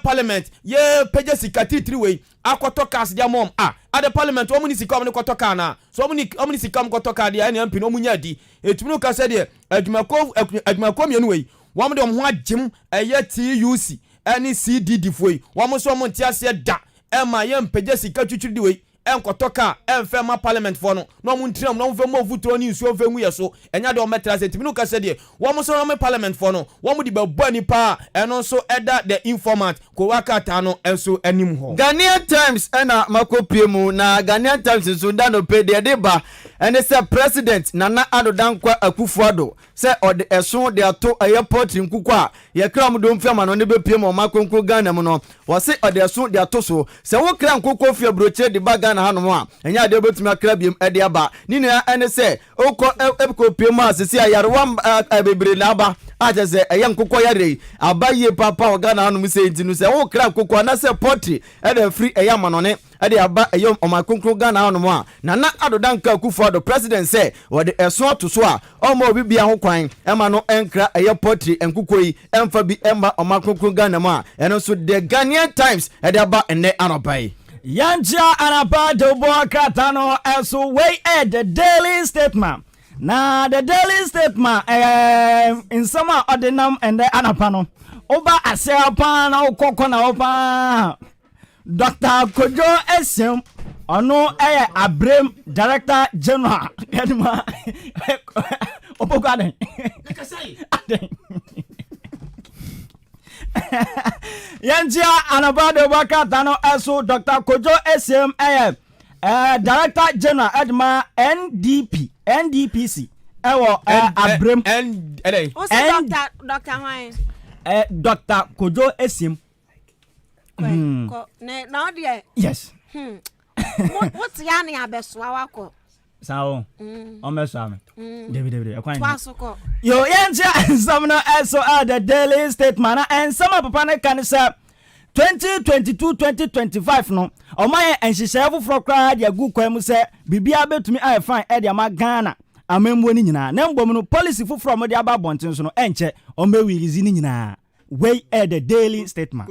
S5: parliament ye peje sikati 3 way akoto kas dia mom at the parliament wo mu ni sikam ne koto ka na so wo mu ni sikam koto ka dia ene mpino mu nya di etumi no ka say de admako mienu way wo mo de ho agim TUC ani CDD foi wo mo so mo ntiase da ema ye peje sikati 3 way enkotoka enfema parliament for no no mu ntram no mfema ovutro ni nsuo mfengu yeso enya de o metra se timi no ka se de wo mo so no parliament for no wo mu di babani pa eno so eda the informant ko wakata no enso anim ho
S12: Ghanaian Times ena makopie mu na Ghanaian Times so da no pe de ba ene se president Nana Addo Dankwa Akufo-Addo se ode eson de ato airport nkuko a ye kra mu do mfiama no ne bepie mu makonko Ghana mu no wo se ode eson de ato so se wo kra nkoko fie broche de ba Ghana hanu a enya de betumi akra biem ede aba ni na ene se oko epikopie mu asesi ayarwa bebre na aba ajeze nkoko yare abaye papa o Ghana hanu se ntinu se wo kra nkoko na se portrait ede free manone ade aba omakonkro Ghana hanu a Nana Addo Dankwa Akufo-Addo president say wode eson to so a omo obi bia ho kwan ema no enkra portrait enkukoi emfa bi emba omakonkro Ghana ma eno so the Ghanaian Times ade aba ene anopai
S13: Yancha anapa de boakata no eso way the Daily Statement. Na the Daily Statement in summer ordinam and the anapano. Oba aseapa na okoko na opa. Dr. Kojo Esem ono Abrem Director General Edma Opogaden nakasai Yanjia Anabado Wakata no also Dr. Kojo SM Director General Edma NDPC Abrem
S1: Dr. Wine
S13: Dr. Kojo SM Yes.
S1: What's yani abeswa wako?
S13: Sao. Omesame. David. Yo yenja samna also the Daily Statement and some papa na kan say 2022-2025 no. Omaye enhihye for crowd ya gu kwam say bibia betumi ai fine e dia ma Ghana. Amembo ni nyina. Na mbom no policy fu from the aba bonten so no enche omewilizi ni nyina. Way at the Daily Statement.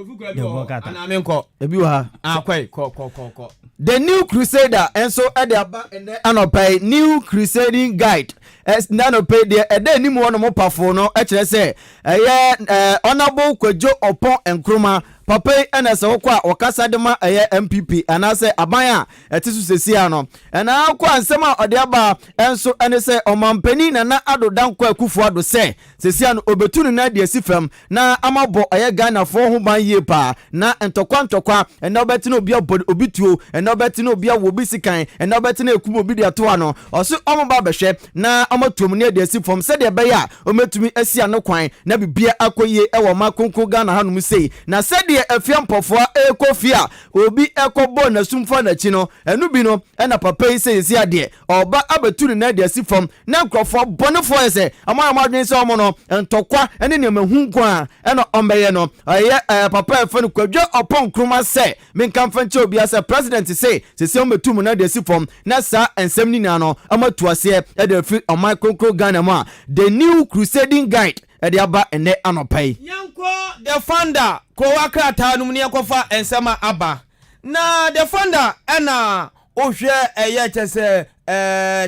S12: The New Crusader and so at the back and then New Crusading Guide. As nano pay the any more no powerful no say honorable Kwejo Opon and Kruma Papa and as okwa wakasa dema MPP and I say abaya etisu sesiano and now kwa nsema odiaba enso ene say omampani na ado dankwa akufo ado say sesiano obetunu na de sifam na amabo Ghana for ho ban ye pa na ntokwa and na obetinu obi obituo and na obetinu obi awobi sikan and na obetinu ekum obi de ato ano oso omoba behwe na amatuom ne de sifam se de be ya ometumi asia no kwan na bibia akoye ewo makonko Ghana hanum sei na se de Afia Ampofowaa ekofia obi ekobo na sumfa na chi no enu bi no na papa yi se ade oba abetunu na de sifam na nkrofo bonefo ese amadwen se omo no ntokwa ene ne mahunko a ena ombeye no papa efanu Kwadwo Opon Kruma se menkamfa nche obi ase president se ometum na de sifam na sa ensem ni na no amatuase e de fi omai konkro Ghana ma the New Crusading Guide Ediaba ene anopai
S6: yanko the founder ko wakrata num ne yakofa ensema aba na the founder ena ohwe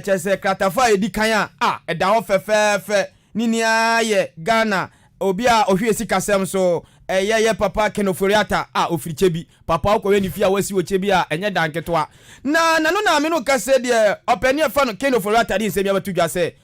S6: chese kratafa edikan eda ho fefefe ninia ye Ghana obi a ohwe sikasem so ye papa kenoforiata ofiriche bi papa ko we ni fia wasi wo chebi a enye danketo na no na me no kase de opani fa no kenoforiata di se bi abatudwa se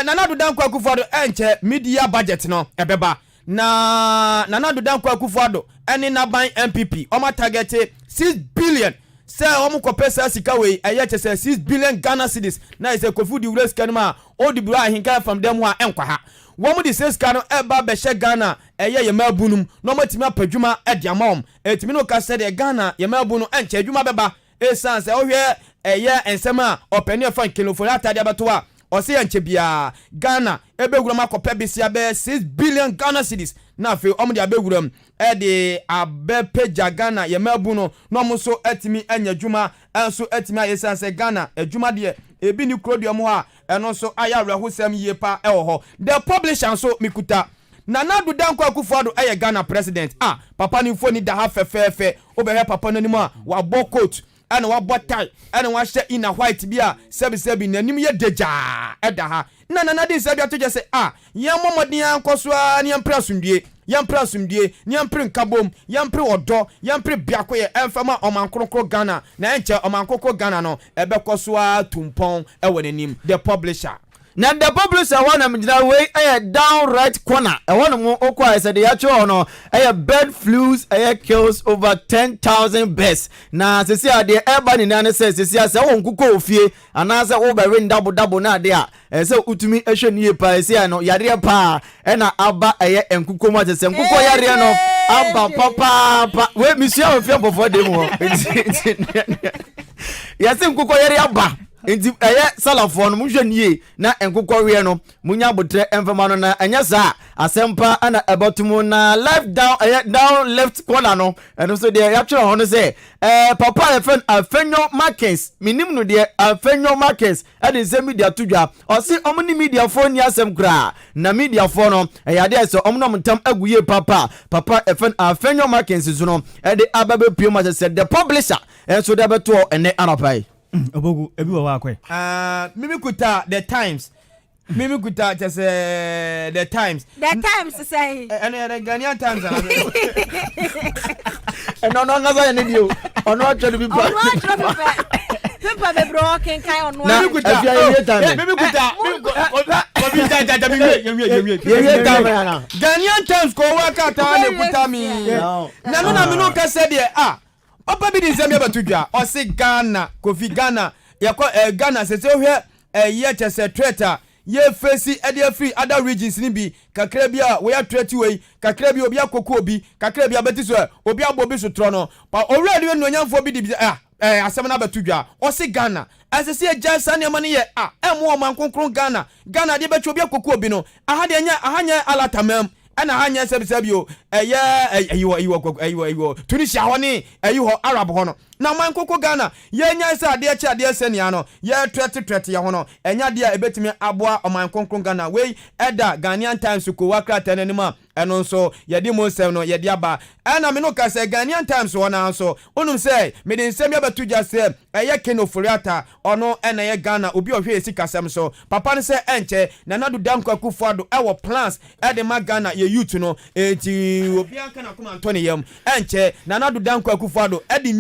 S6: Nanadu Dankwa Akufo-Addo enche media budget no ebeba na Nanadu Dankwa Akufo-Addo eni naban MPP oma target 6 billion say omo kopesa sika we chese 6 billion Ghana cedis na ise kofu di wura sika no ma odi bura ahinka from dem ho enkwa ha wo mo di sika no eba be she Ghana ye mabunum no matimi apadwuma e dia mom etimi no ka se de Ghana ye mabunu enche adwuma beba esan se ohwe ensema opani fan kenoforiata de abatoa Ose yanche bia Ghana ebegura makope bisia be 6 billion Ghana cedis na fe omde abeguram de abepeja Ghana ye mabu no no muso etimi anya dwuma enso etimi ayesanse Ghana adwuma de ebi ni krodium ho a eno so aya wrahosam yie pa ewo ho the publisher so mikuta Nanadu Dankwa Akufo-Addo Ghana president papa ni foni da ha fefefe obehwe papa no nimu a wa coat ana wa botai ana wa hye ina white bia sebi nanim ye deja eda ha na de sebi atoje se ye momodin ankoso a ne emprasumdie ne empre nkabom ye empre odo ye empre biako ye emfama omankrokro Ghana na enche omankrokro Ghana no ebekoso a tumpon ewonenim the publisher
S12: na the publisher one am jina way down right corner one mo okwa said the actual no bird flus kills over 10,000 birds na sesi ade eba ni na say sesi ase won kuko ofie anase wo be win double na ade say utumi ehwe ni pa say no yare pa na aba enkuko mo se enkuko yare no aba papa we misia ofie bofo de mo yase enkuko yare aba enti salafo no muhwe nie na enkokọ we no munya botre emfama no na enya sa asempa ana ebotumu na left down left corner no eno so de ya twere ho no say papa efen Afenyo Markets minim no de Afenyo Markets ade se media tudwa o se omni media phone ni asem kra na media phone no de so omno mtam aguye papa efen Afenyo Markets so no ade ababe pio ma se the publisher enso de beto ene anopai
S13: obogu ebi wo akwe
S6: mimi kuta the times just the times
S1: say
S6: and the Ghanaian times
S12: no ngasa ne dio ono atwa bi pa
S1: Pimpa be broken kind on one.
S12: na afia ye time
S5: Baby kuta. Baby jaja me.
S6: Ghanaian Times ko waka ta ne kuta mi. Na no na me no ka se de Opa bi din se me batudwa. O se Ghana, Kofi Ghana. Yakọ Ghana se hwe ye chese traitor. Ye face e free other regions ni bi kakra bi a we atrati we kakra bi obi akoko obi kakra bi abeti so obi abobi so tro no pa owura de no nyamfo bi di asem na batudwa o se Ghana asese agya sane ma ne ye emo man konkron Ghana de betwa obi akoko obi no ahanya alatamam ana hanya sebisebio ayo Tunisia hone ayo Arab hono na man koko Ghana ye nya se ade se nia no ye twete ye hono enya de ebetimi aboa oman konkron Ghana we eda Ghanaian Times ko wakra tananima eno nso ye di mo sem no ye di aba ana me no ka se Ghanaian Times wona nso onum se me de nsem ya batuja se eye Keno Furiata ono ena ye Ghana obi ohwe esika sem so papa ne se enche na nadu danko akufuado ewo plans e de ma Ghana ye youth no enti obi aka na kuma Anthony yam enche na nadu danko akufuado e de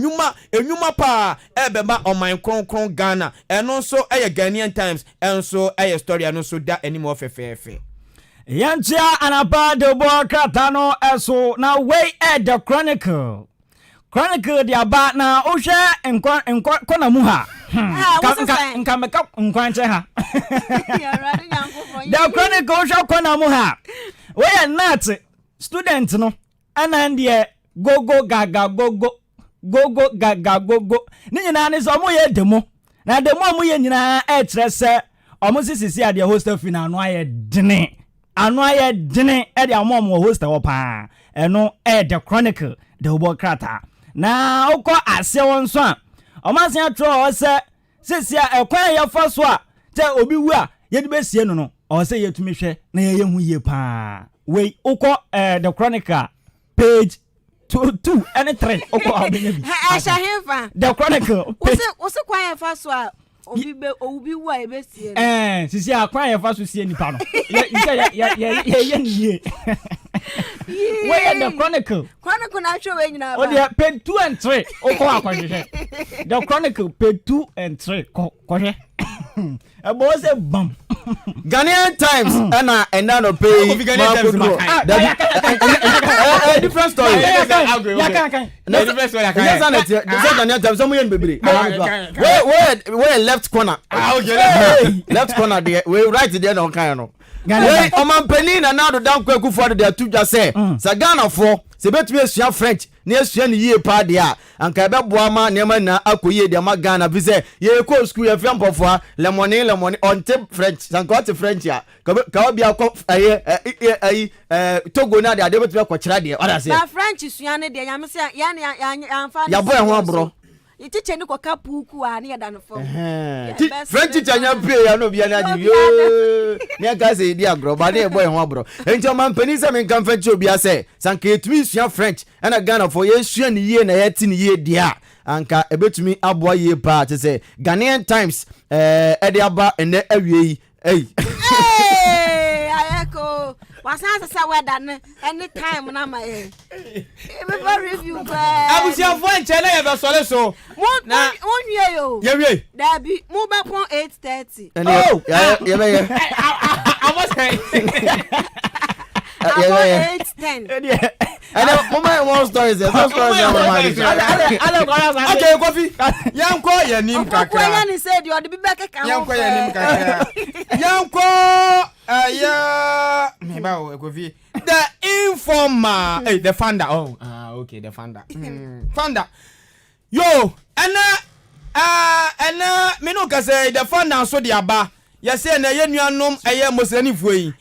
S6: enyuma pa ebeba oman kronkron Ghana eno nso eye Ghanaian Times enso eye story eno so da animo fefefe
S13: Yantia anapa de bo kratano eso na way at the Chronicle the about na ohwe enkona mu ha nka meka nkwanche ha the Chronicle ohwe kona mu ha we not student no anandie gogo gaga gogo ni nyina ne so mo ye demo na demo mo ye nyina e kire se omo sisisi ade hostel fina no aye dene ano aye dene e de amom hostel wo pa eno e the Chronicle the obo krata na ukọ ase won so a omasen atro o se sisia ekwan ye fa so a te obi wu a ye de besie no no o se yetumi hwe na ye hu ye pa we ukọ the Chronicle page 2 and 3 ukọ abenya bi the Chronicle
S1: wose kwan ye fa so a obi wu a e besie
S13: sisia kwan ye fa so sie nipa no ye niye where the Chronicle
S1: na show we nyina ba
S13: o dey page 2 and 3 o ko akwahwe the Chronicle page 2 and 3 ko hwe abo se bam
S12: Ghanaian Times and no pay different story different story Ghanaian Times some yen bebre we left corner left corner there we right there no kan no we omanpani na do down kwaku for the tudwa say sa Ghana for se betumi esua French na esua ne yie pa de a anka be boa ma ne ma na akoyie de ma Ghana bi se ye ko school ye Afia Ampofowaa lemoni on tip French sanka what French ya ka obi akọ Togo na de ade betumi akọ de oda se
S1: na French sua ne de nyame se ya ne anfa
S12: ya boy ho abro
S1: teacher ni ko kapuku a ne dan fo
S12: French teacher nya pay ya no bia na ji yo ne ka se di agro ba ne boy ho abro enti man pani se men kan French obi ase sanka etumi sua French ana Ghana for ye sua ne yie na ye ti ne yie dia anka ebetumi aboa yie pa te se Ghanaian Times e de aba ene awie yi
S1: ayeko wasan sa wedan anytime na ma e be review ba
S6: abusia fo enche na ye be sole so
S1: na onwie yo
S6: ye wie
S1: da bi mu ba pon 8:30
S12: oh ye be ye
S6: I was saying
S1: 8:10
S12: and moment one story is so story
S6: okay Kofi yanko ye nim kakra
S1: ya ni say the be be keka
S6: yanko ye nim kakra yanko me ba Kofi the informer the founder okay the founder founder yo ana me no ka say the founder so the aba ye say na ye nuanom eye mosranifuo yi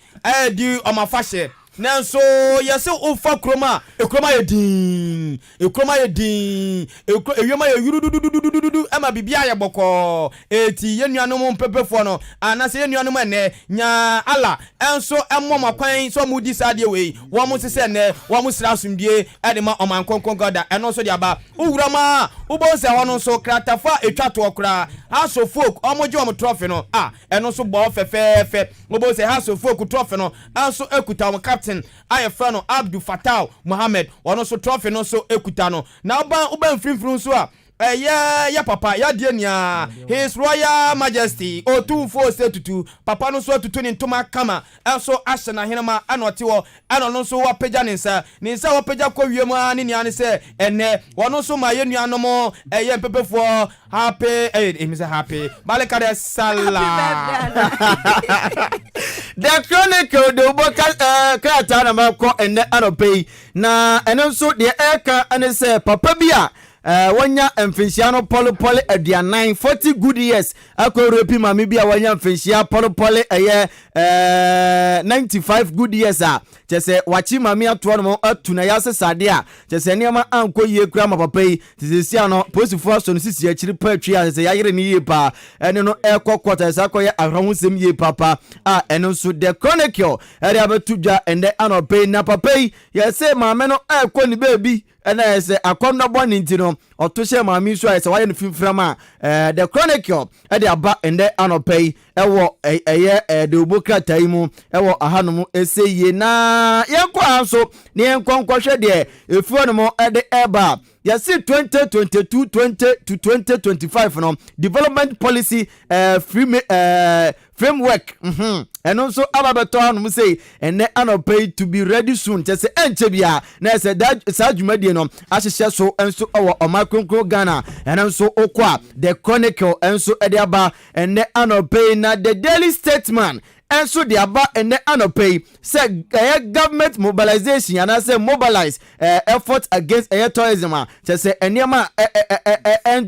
S6: di omafahye nanso yese ofa kroma ekroma ye din ewema ye yurudududududu ama bibia ye boko eti yenuanom mpepefo no anase yenuanom ene nya ala enso emmom akwan so mudi sade we wo mo sese ne wo mo sra asumdie ede ma omankonkon goda eno so de aba owurama ubonse hono so kratafa etwato okra haso folk omoje om trophy no eno so bo fefefe ubonse haso folk trophy no anso ekuta om captain captain aye friend no Abdul Fattah Mohammed ono so trophy no so ekuta no na uba mfimfiri so a ya papa ya die nia His Royal Majesty O24 say tutu papa no so tutu ni ntoma kama enso ahye na henema anote wo ano no so wa pagya ninsa wa pagya kwa wiem ani nia ne say ene wono so ma yenua no mo mpepefo happy happy baleka de sala
S12: The Chronicle de boka krata na makọ ene anopei na ene nso de eka ane say papa bia wanya mfinhia polo aduanan 40 good years akọrepi mami bia wanya mfinhia polo 95 good years a chese wachi mami ato no atuna yase sade a chese niama anko yie kura ma papa yi tisisia no posifo so no sisi akiri pa atwi a chese yayere ni yie pa ene no ekokota sa koye ahwahusem yie papa a ene nso The Chronicle ere abetudwa ende anope na papa yi yese mame no ekoni baby ena yese akomna boni ntino otoshe mami so yese waye no fimframa The Chronicle ede aba ende anope ewo de obokra taimu ewo ahanom eseye na yenkwa so ne yenkonkwohwe de efuo no mo ede eba yasi 2022 20 to 2025 no development policy framework and also ababeto anu say ene anopay to be ready soon chese enche bia na se that sajumadi no ahihye so enso owo omakronkro Ghana and also okwa The Chronicle enso ediaba ene anopay na the Daily Statesman enso the aba ene anopay say government mobilization and say mobilize effort against tourism chese eniama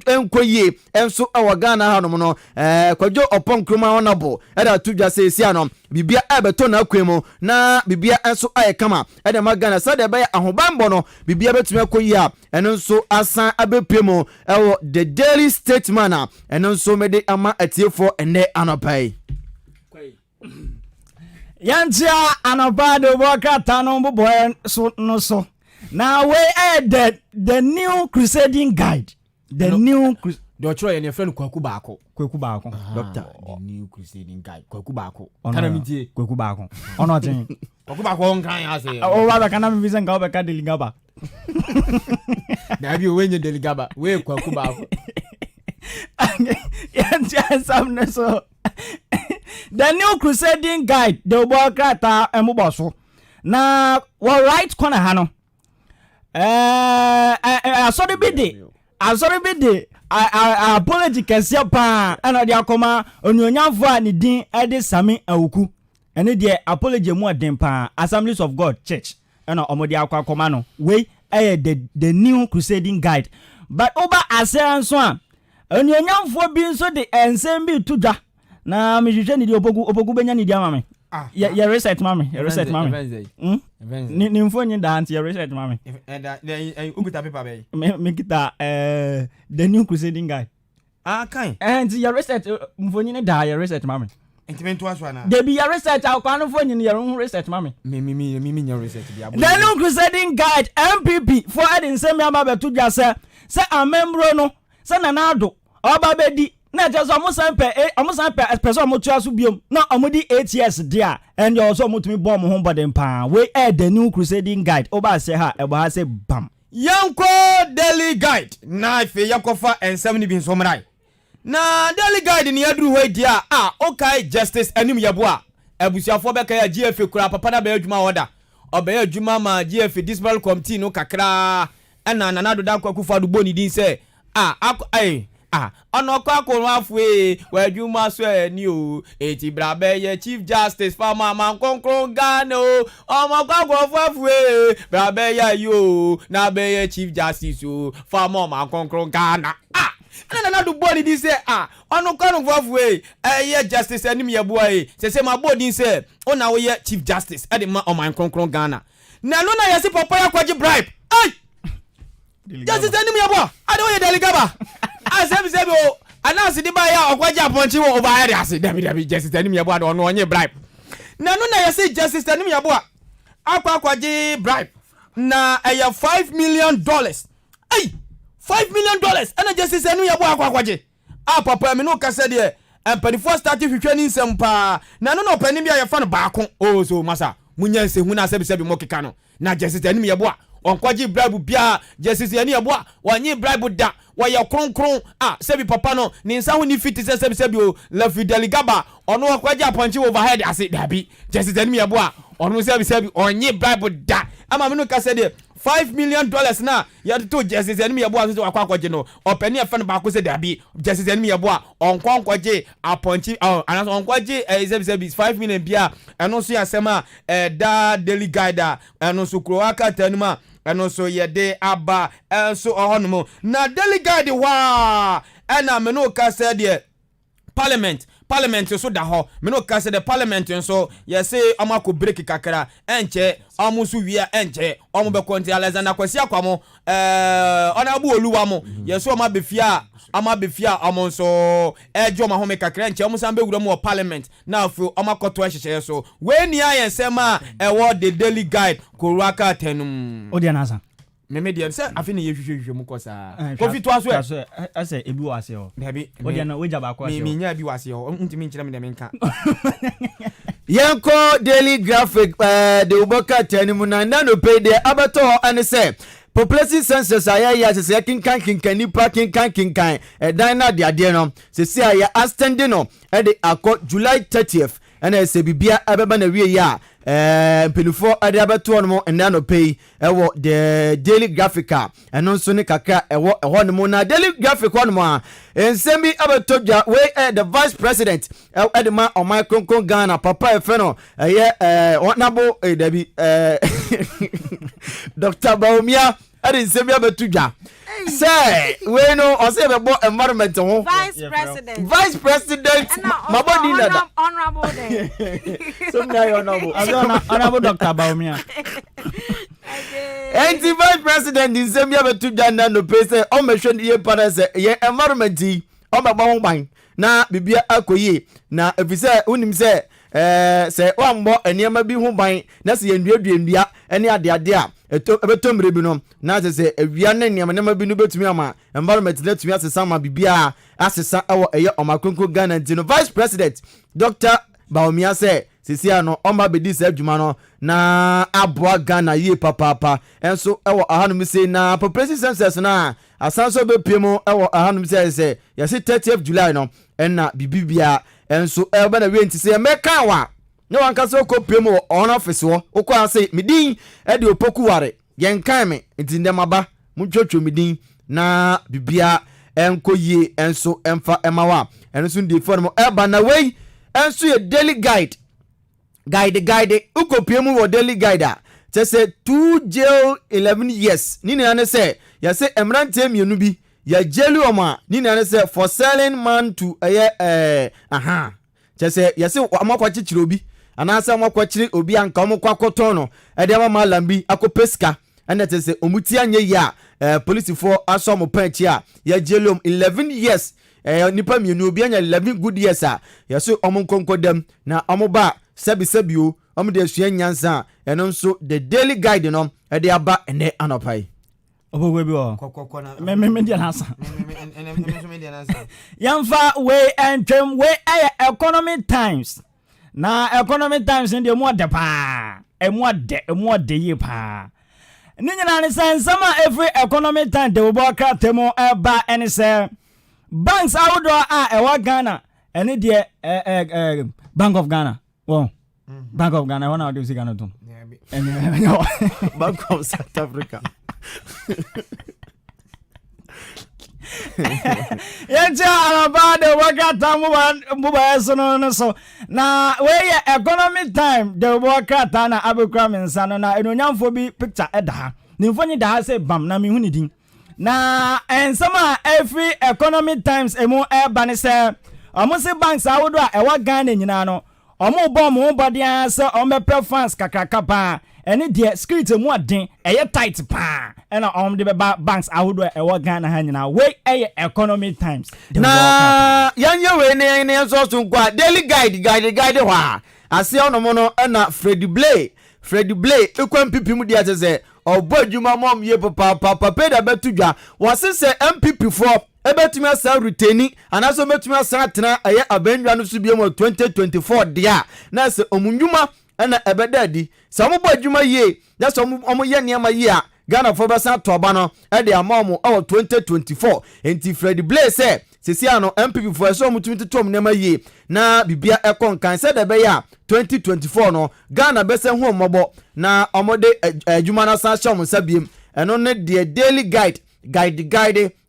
S12: enkoye enso owo Ghana hanom no kwajo opon kroma honorable eda tudwa say sia no bibia ebeto na akwemu na bibia enso ayekama eda magana sa de be ahobambo no bibia betumi akoyi a eno nso asan abepemu ewo The Daily Statesman eno nso mede ama atiefo ene anopai
S13: yantia anobado boka tano mbo so no so now we the new crusading guide new
S6: Doctor and your friend Kwaku Bako.
S13: Doctor,
S6: the new crusading guide. Kwaku Bako.
S13: Kwaku Bako. Ono tin.
S6: Kwaku Bako on kan ase.
S13: O wa kana mi visa nga obeka deligaba.
S6: Na bi wenye deligaba. We Kwaku Bako.
S13: Yantia samne so. The new crusading guide the obokata emuboso. Na wa right corner hano. Asori bide. Apology kese pa ana dia koma onyonyafo a ne din ede Sami Awuku ene de apology mu adem pa Assemblies of God Church ena omode akwa koma no we the new crusading guide but over asan so a onyonyafo bi nso de ensem bi tudwa na mehwehwe ne de opogu benya ne di amame ya reset mame ni mfonyi da anti ya reset mame
S6: ubita paper be
S13: me kita the new crusading guide
S6: kan
S13: and ya reset mfonyi ne da ya reset mame
S6: intimento aso na
S13: de bi ya reset akwa mfonyi ne ya reset mame
S6: me nya reset bi
S13: the new crusading guide MPP for adin semi amabetu dwa se amembro no se nanado oba bedi na just almost person motu aso biom na omudi 8 years dia and you also mutumi bomb ho bodem pa we the new crusading guide oba say ha ebo ha say bam
S6: yanko daily guide na ife yakofa ensem ni bi nsomrai na daily guide ni aduru we dia okay justice anim yeboa abusiafo beka ya GF kura papa na be adwuma order obe adwuma ma GF dismal committee no kakra na nanado da kwakufa do boni din say ono kwa afwe wadwuma so ani o eti brabe ye chief justice farmer man konkron Ghana o omo kwa afwe brabe ya yo na be ye chief justice o farmer man konkron Ghana na do body din say ono kwa afwe ye justice anim ye boa se ma body say ona wo ye chief justice e de ma o man konkron Ghana na no na yesi papa ya kwaji bribe justice anim ye boa ade wo ye delegaba asem o anasi di ba ya okwaja ponchi wo oba area ase dabi justice anim yabo ado no onye bribe na no na yesi justice anim yabo akwaji bribe na $5 million $5 million ana justice anim yabo akwaji papa me no kase de empanifo start hwehwe ni nsem pa na no pani bia ye fa no baako so masa munyanse hu na sebi mo keka no na justice anim ye boa onkwaji bribe bia justice ani ye boa wanyi bribe da waya kronkron sebi papa no ni nsa hu ni fiti sebi o la Fidel Gaba ono akwaji aponchi overhead ase dabi justice anim ye boa ono sebi onyi bribe da ama me no ka se de $5 million na ya to justice enemy yabo aso akwaje no opani afa no ba ko se dabi justice enemy yabo onkwankwaje aponchi anaso onkwaje sebi $5 million bia eno so yasema da daily guide eno so kroaka tanuma eno so yede aba so ohonomo na daily guide wa ena me no ka se de Parliament so da ho me no ka se the parliament so ye say amako break kakra enche amusu wia enche omo be konti Alexander Kwasi akwamo ona bu oluwa mo ye so ama befia amon so ejo ma home kakra enche omo sambe wura mo parliament na afu amakoto ahyehyɛ so we ni ayen sema wo the daily guide koraka tenum
S13: odi na asa
S6: meme dia se afi ne yehwehwehwe mu kosa kofi to aso
S13: ase ebi wase ho
S6: dabi
S13: odi na weja ba ko ase
S6: mi nya bi wase ho ntimi nkyira me de menka
S12: Yanko Daily Graphic de uboka tanimu na no pay de abato ane se population census aya se kinkan nipa kinkan dan na de ade no se se aya extend no e de akọ July 30th ene se bibia abeba na wie ya pelufo ade abato no mo na no pay ewo the Daily Graphic eno nso ne kaka ewo no mo na Daily Graphic no mo a ensemi abato ja we the vice president edema o microphone Ghana papa efeno nabo dabi Dr. Baumia ade nsemi abato ja say we no o say bebo environment ho vice president mabodi na
S1: honorable there
S12: so na
S13: honorable Dr. Baumia
S12: anti vice president nsemi abato ja na no pese o mehwe ye para say ye environment o baba ho ban na bibia akoyi na efise unim say se o ambo eniema bi ho ban na se yenduadua ene ade a ebetomre bi no na se awia na eniema bi no betumi ama environment na tumi asesa ma bibia asesa ewo eye omakonko Ghana ntino vice president Dr. Baumia say sisia no oma bedi se adwuma no na aboa Ghana ye papa enso ewo ahanum se na population census na asanso be piemo ewo ahanum se yesi 30th July no enna bibibia enso ebe na we ntise meka wa ne wanka ko piemo on office wo ukwa say midin e de opoku ware yenkan me ntindemaba mutwotwo midin na bibia enkoye enso emfa emawa enso ndi form eba na we enso ye daily guide ukopiemu wo daily guide te say 2 jail 11 years nini ane say ya say emrante mienu bi ya jelu oma nini ane say for selling man to te say ya say amakwa chichiro bi anasa amakwa chiri obi anka omkwa koton no e de ma lambi akopeska ane te say omuti anye ya police for aso mo panchi a ya jelu 11 years nipa mienu obi anya 11 good years ya say omonkonkodam na omoba sabio de sua nyansa eno nso the daily guide no e de aba ene anopai
S13: obowe bi o me dia nasa yamfa we entwem we economy times na economy times ndi mo de pa emo de ye pa ni nyina ne sansama every economy time de wo boka temo eba ene se banks outdoor ewa Ghana ene de Bank of Ghana well Bank of Ghana wana odi Ghana to
S12: Bank of South Africa
S13: Yencha alabade wakata muba sono so na we economic time de wakata na abekra mensano na enonyamfo bi picture eda nimfonyi da say bam na mehuni din na ensama every economic times emo eba ne se omo banks awodo a ewa Ghana nyina no omo bom mo bodia se omo preference kakaka pa ene de security mu aden eye tight pa ena omo de be banks awodo ewa Ghana ha nyina we economic times
S12: na yanye we ne so so kwa daily guide hwa ase onomo no na Freddy Blay ekwam pipi mu dia tese obo adwuma mom ye papa peda betudwa wose se MPP for ebetumi asa retaining anaso betumi asa tena eye abendwa no so biemo 2024 dia na se omunwuma ɛna ɛbɛda di sɛ ɔmo bɔ adwuma yie na sɛ ɔmo yɛ nneɛma yie a Ghana for bɛsa to aba no ɛde ama ɔmo ɛwɔ 2024 enti Fred Blaze sɛ sisi ano MPP for ɛsɛ ɔmo tumi totom nneɛma yie na bibia ɛkɔ nkan sɛ de bɛyɛ a 2024 no Ghana bɛsɛ ho mmɔbɔ na ɔmo de adwuma na san hyɛ ɔmo nsa biem ɛno ne de daily guide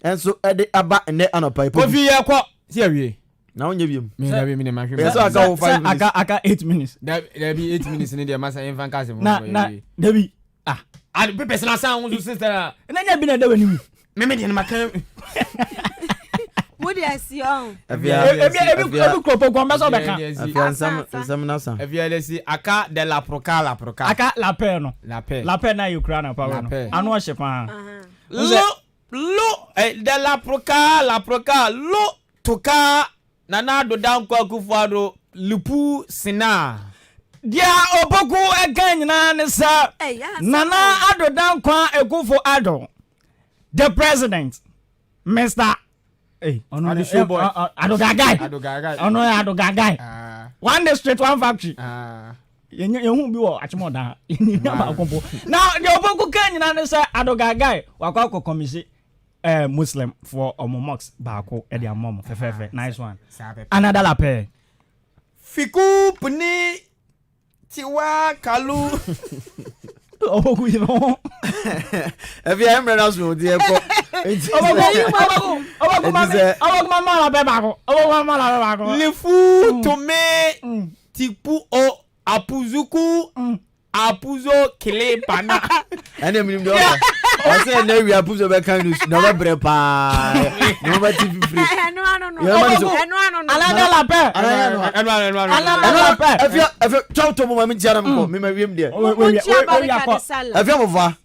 S12: enso ɛde aba ɛnɛ anɔpa ipo
S6: Kofi yɛ kɔ si awie
S12: na onye biem
S6: me na be me na mahwe
S12: so aka wo 5 minutes
S13: aka 8 minutes
S6: da be 8 minutes ni de masa enfan ka se mo
S13: na Dabi
S6: and pe person asan wo sister
S13: na nya bi na da wani mu
S6: me de na maka
S1: What do I see on?
S13: Ebi kropo kwa mbeso beka.
S12: Nsam na san.
S6: Afia lesi aka de la proca.
S13: Aka la paix no. La paix na Ukraine pa no. Anu o she pa.
S6: Lo de la proca lo toka nana do dan kwa kufuado lupu sina.
S13: Dia oboku ega nyina ne sa. Nana adodan kwa ekufo ado. The president Mr. Adogagai. One district, one factory. You won't be Achimoda. Now, the Oboku Kenyan and say Adogagai, Wakako Commission, Muslim for Omomox, Bako, Edia Momo, Fefe, nice one. Another lape.
S6: Fiku Puni Tiwa Kalu.
S13: Oboku, you know.
S12: If you haven't else, will dear.
S6: Lifu tome tipu o apuzuku apuzo kile pana.
S12: Ene minim do. O say na wi apuzo be kan news na be bre pa. No ba TV free.
S1: No.
S13: Alada la paix.
S12: Alada Afia chow to mo mami ntia na me ma wiem de. Afia mo va.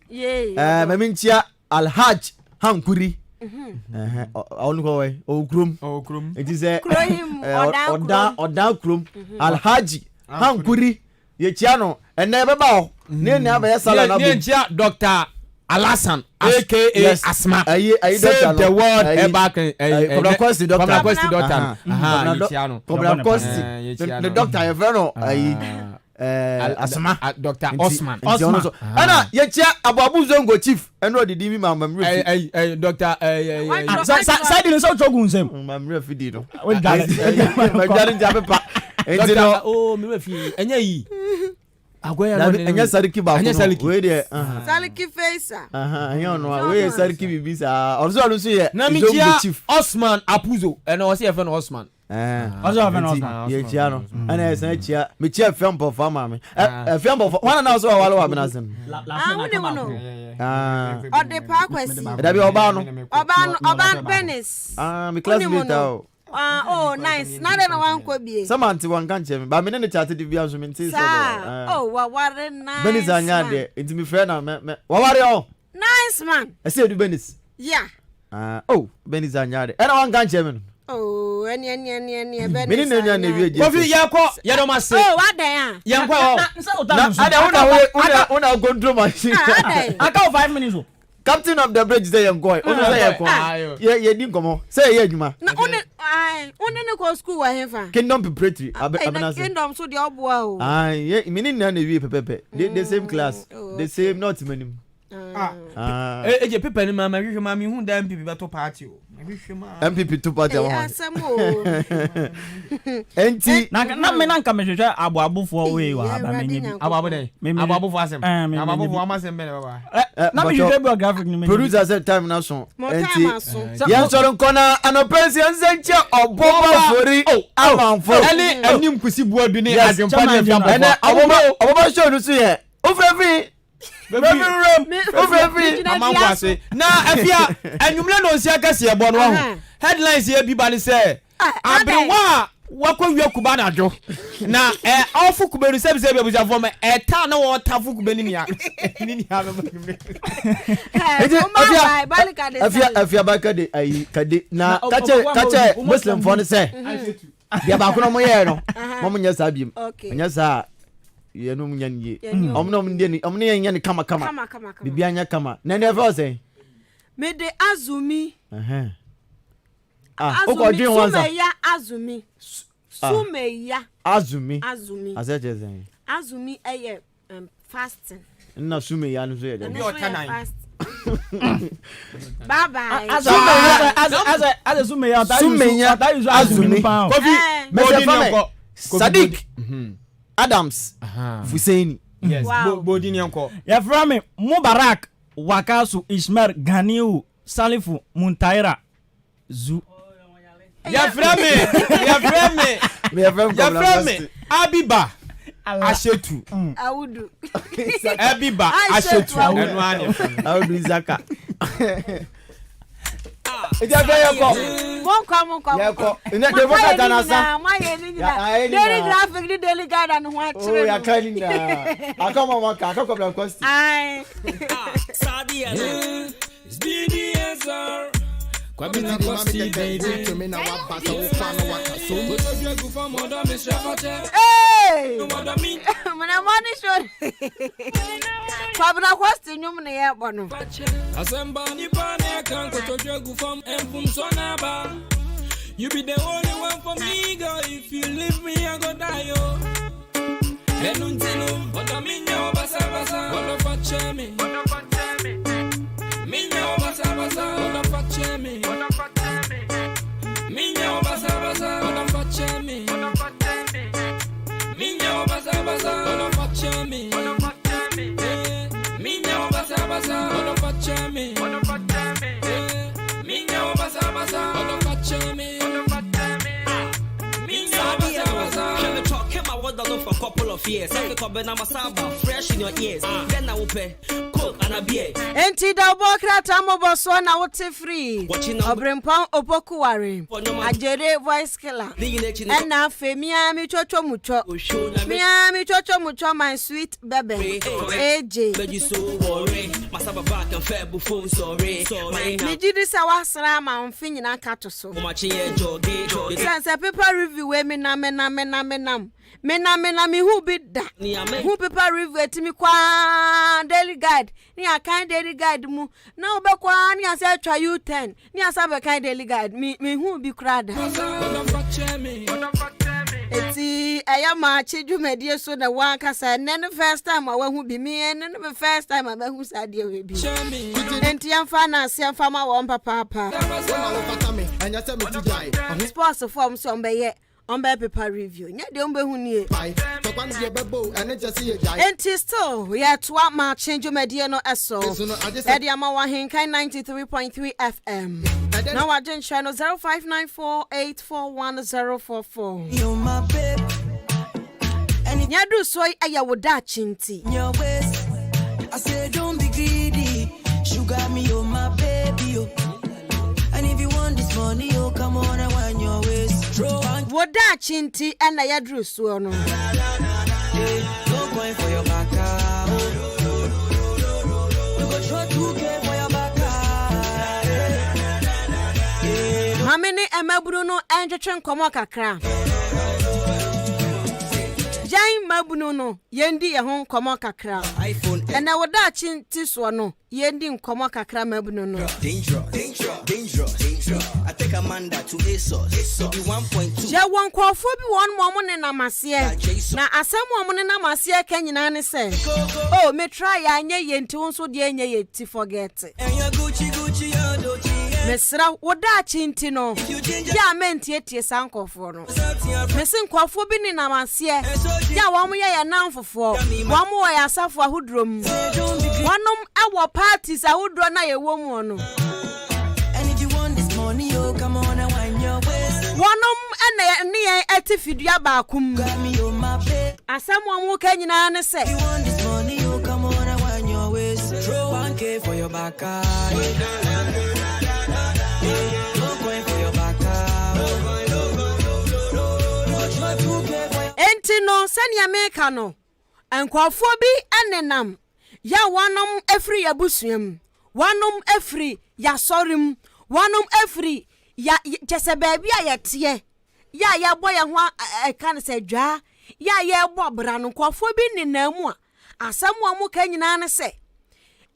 S12: Mami ntia Alhaj Hankuri. Onu ko we okrum it is oda krum Alhaji Hankuri ye chia no ene be ba o ne ne aba sala na
S6: ne chia Dr. Alasan aka Asma
S12: ayi
S6: doctor the word e back
S12: Kobrakosti doctor
S6: the
S12: doctor e fe no ayi
S6: Asma Dr. Osman
S12: ana ye chia ababu zongo chief eno odidi mi mamre
S6: Dr.
S13: Side ni so chogun nsem
S12: mamre fidi no
S13: we gale
S12: magari njabe pa
S6: Dr. oh me fi enya yi agoya no
S12: enya sariki ba we de
S1: Sariki facer
S12: enya no we sariki bibisa orzo so ye
S6: na mi chief Osman Apuzo eno se e fe no Osman
S13: Ozo fe no Osman
S12: ye chia no ana esa chia me chia Afia Ampofowaa ma me Afia Ampofowaa wana na so wale wa benasen
S1: Ode pa kwesi
S12: da bi oba no
S1: penis
S12: me classmate
S1: oh nice na de na wan kwa bie
S12: Samanti wan kan che me ba me ne chat de bia so me nti so
S1: oh waware nice
S12: Benis anya de nti me friend na me waware o
S1: nice man
S12: I say do Benis
S1: yeah
S12: oh Benis anya de era wan kan che me
S1: oh eni Benis
S12: me ni nya na wie je
S6: Kofi yakọ ye do ma se
S1: oh wadan
S6: yan kwa o
S12: una control machine
S13: aka 5 minutes o
S12: captain of the bridge say yan boy onu say yan kwa ye di nkomo say ye adwuma
S1: na one ne ko school wa hefa
S12: Kingdom Preparatory abena
S1: Kingdom so de oboa o
S12: ye me ni na wie pepepe the same class the same not manim
S6: eje pepe ni mama hwehwe mama hu da MPP beto party o hwehwe ma
S12: MPP to party wa
S1: asamo
S12: enti
S13: na me na nka me hwehwe aboabofo we wa aba menye
S6: ababo den ababofo asem ababofo amasem be baba
S13: na me hwehwe biographic ni menye
S12: producer set time na so enti yan so nkona anopensi enzenche oboba fori amanfo
S6: anim kusi buadu ni adempa ni Afia
S12: ene oboba show no so ye ofrefi
S6: Amangwase na Afia enwumle no nsia kase ebo no ho headlines ye bi ba ni se abrewa wakwa kuba na jo na ofu kuberu se bi abuja fo me ta na wo tafu kubeni ni ya
S12: Afia bakade ayi kade na kache Muslim fo ni se dia ba ko no mo ye no mo nya sa biem nya sa yenu munyanye omno yenya kama bibia nya kama na ne fa say
S1: me de azumi
S12: okojin wanza
S1: sumeya azumi
S12: azumi azecheze
S1: Azumi eye fasting.
S12: Na sume ya no so ye.
S6: Obi otanan.
S1: Bye bye.
S13: As sume ya azumi.
S12: Kofi. Sadiq. Adams. Fusaini.
S6: Yes.
S1: Wow.
S6: Bodi ni anko.
S13: Ya frame Mubarak Wakasu Ismail Ganiu Salifu Muntaira Zu.
S6: Ya frame Abiba Ashetu.
S1: Awudu.
S6: Abiba Ashetu. Enu ani.
S12: Awudu Izaka.
S1: Monko.
S12: Yeko. Ina de voka tanasa.
S1: Daily graphic the daily guide and what.
S12: Oh, ya kani na. Akoma waka, akoma question.
S1: Ai.
S9: Sadia. It's BDSR. Kwabina kosti baby to me na wa pasa wo fa no waka so mo to dwe gu fa mo do me shafate
S1: Hey!
S9: mo do me
S1: Mana money show. Kwabina kosti nyum ne ye bono.
S9: Asemba ni pa ne kan ko to dwe gu fam empum so na ba. You be the only one for me, girl. If you leave me, I go die, yo. Enuntinu, oda minyo basa basa, oda fache me. Minyo basa basa, oda fache me. Minyo basa basa, oda fache me. Minyo basa basa, oda fache me. Minyo basa basa, oda fache me. Minyo basa basa, oda fache me. For a couple of years, I pick up a masaba fresh in your ears. Then I will pay coke and a beer.
S1: Enti da obokra tamo boso na wote free. Obrempon opokuware. Ajere voice killer. And na fe miami chocho mucho. Miami chocho mucho my sweet baby. AJ.
S9: But you so worry. Masaba back and fair before sorry.
S1: Mijidi sa wasra ma mfi nyina kato so. Sense paper review we me na me who be da who paper review etimi kwa daily guide ni akan daily guide mu na obekwa ni ase atwa U10 ni asa be kan daily guide me who be crowd eti ayama chidwumedie so na wan kasa nen first time awa hu bi me nen the first time aba hu sadie we bi enti amfa na ase amfa ma won papa sports form so mbeye Ombe paper review. Nya de ombe hu nie. Enti still we are to ma change media no eso. Edi ama wa hinkai 93.3 FM. Now our gen channel 0594841044.
S9: You my babe.
S1: Nya do soy aya woda chinti.
S9: Your waist. I say don't be greedy. Sugar me, you're my baby. Oh. And if you want this money, oh come on, I want your waist.
S1: Woda chinti ena ya dru so no.
S9: No going for your back. You go try to get for your back.
S1: Mamene emaburu no enjetwe nkomo kakra. Jain mabunu no yendi ye ho nkomo kakra. Ena woda chinti so no yendi nkomo kakra mabunu no.
S9: Danger. I take a man that to ASOS. So be 1.2.
S1: Ja won kwofo bi won mo ne namase. Na asemu mo ne namase ka nyina ne se. Oh, me try ya anye ye nti won de anye ye ti forget.
S9: And your Gucci your Doji.
S1: Mesra woda chinti no. Ya menti etie sankofo no. Mesin kwofo bi ne namase. Ya won ye namfofo. Won mo ya asafo ahudrom. Wonom awo parties ahudro na ye wo mu no.
S9: Come on and wind your waist.
S1: Wonom ene ne etifidua baakum. Asamu amu ka nyina ne se.
S9: You want this money, you come on and wind your waist. Throw 1K for your back. Go going for your back.
S1: Enti no sania meka no. Enkwafo bi enenam. Ya wonom efri yabusuam. Wonom efri ya sorim. Wonom efri ya jese baby ayetie ya boy ho kan se dwa ya bo bra no kwafo bi ni na mu a asamu amu ka nyina ne se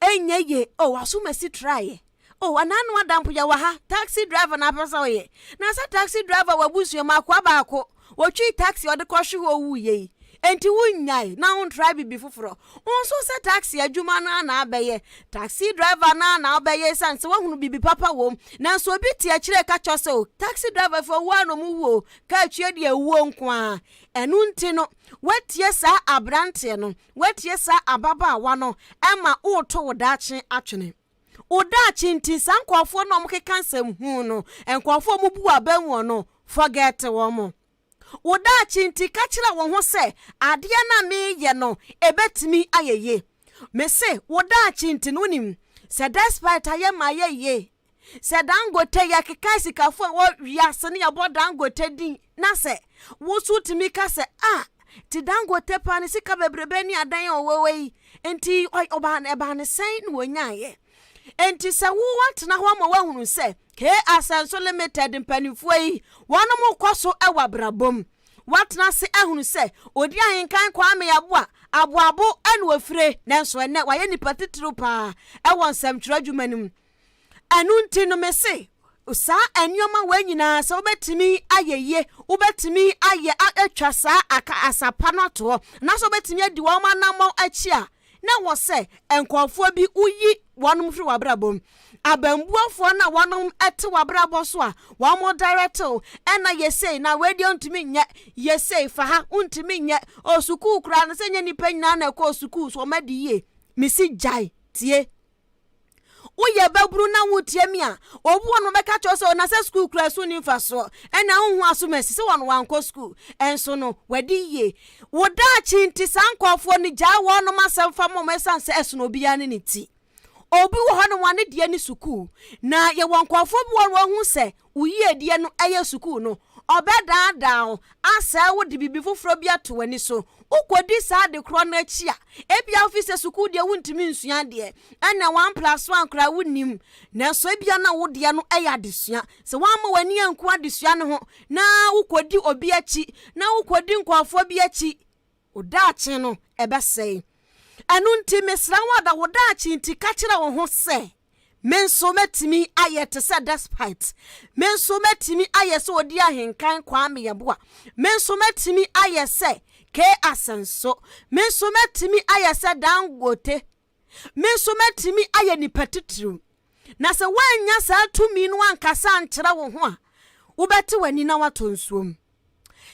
S1: enye ye o asumasi try o ananu adampo ya wa ha taxi driver na pesa oye na sa taxi driver wabusu ma kwa baako wotwi taxi ode kohwe ho wu ye enti wunyai na on try bibi foforo onso se taxi adwuma na abeye taxi driver na obeye sanse wahunu bibi papa wom na so obi tie kire ka chose o taxi driver for one mu wo ka tue de awuo nko a enu nti no wetie sa abrante no wetie sa ababa awa no ema uto wodache atwene odachi nti sankwafo no mkeka nsem hu no enkwafo mu bu abamu no forget wo mo odachi nti ka kira wo ho se ade na me ye no ebetimi ayeye me se odachi nti no nim se despite aye ma ye se Dangote ya keka sikafo wo wiase ne ya boda Dangote din na se wo su timi ka se ti Dangote pa ne sika bebrebe ni adan owewe enti oba ne sen no nyaye enti se wo watna ho ma wahunu se ke asenso limited mpanifo yi wono mo kwaso ewa brabom watna se ahunu se odi ahenkan kwa me yaboa aboabo anu afire nanso ene waye nipa titru pa ewo nsem tweradwumanim anu nti no me se sa anyoma wanyina se obetimi ayeye obetimi aye atwa sa aka asapa no to na so obetimi adi wo manamo achi a na wo se enkwafo bi uyi wonom firi wabrabom abambuafo na wonom ete wabrabo so a wo mo director ena yesei na wedi ontimi nya yesei fa ha ontimi nya osuku kura na senye nipa nyina na ko osuku so madiye misi jai tie uye baburu na wutie mi a obu no beka cho so na se school kura so ni fa so ena hu aso mesi se won wanko school enso no wedi ye woda chi nti sankofo ni ja wono masem fa mo mesanse eso no bia ne ti obi wo ho no wane die ni school na ye wonkofo bi wo hu se uye die no eye school no obeda down asa wo de bibi foforo bia to wani so ukodi sa de kro na chi a ebia office school de wuntimi nsua de ena 1+1 kra wunim na so ebia na wo de no eya desua se wan ma wani anku adesua no ho na ukodi obi achi na ukodi nkwafo bi achi odachi no ebesei anu nti mesra wada wodachi nti ka kira wo ho se menso metimi ayete se despite menso metimi ayese odi ahenkan kwa me yeboa menso metimi ayese ke asenso menso metimi ayese Dangote menso metimi aye ni petitru na se wanya sa tumi no ankasa ankyera wo ho a wobeti wani na watonsuom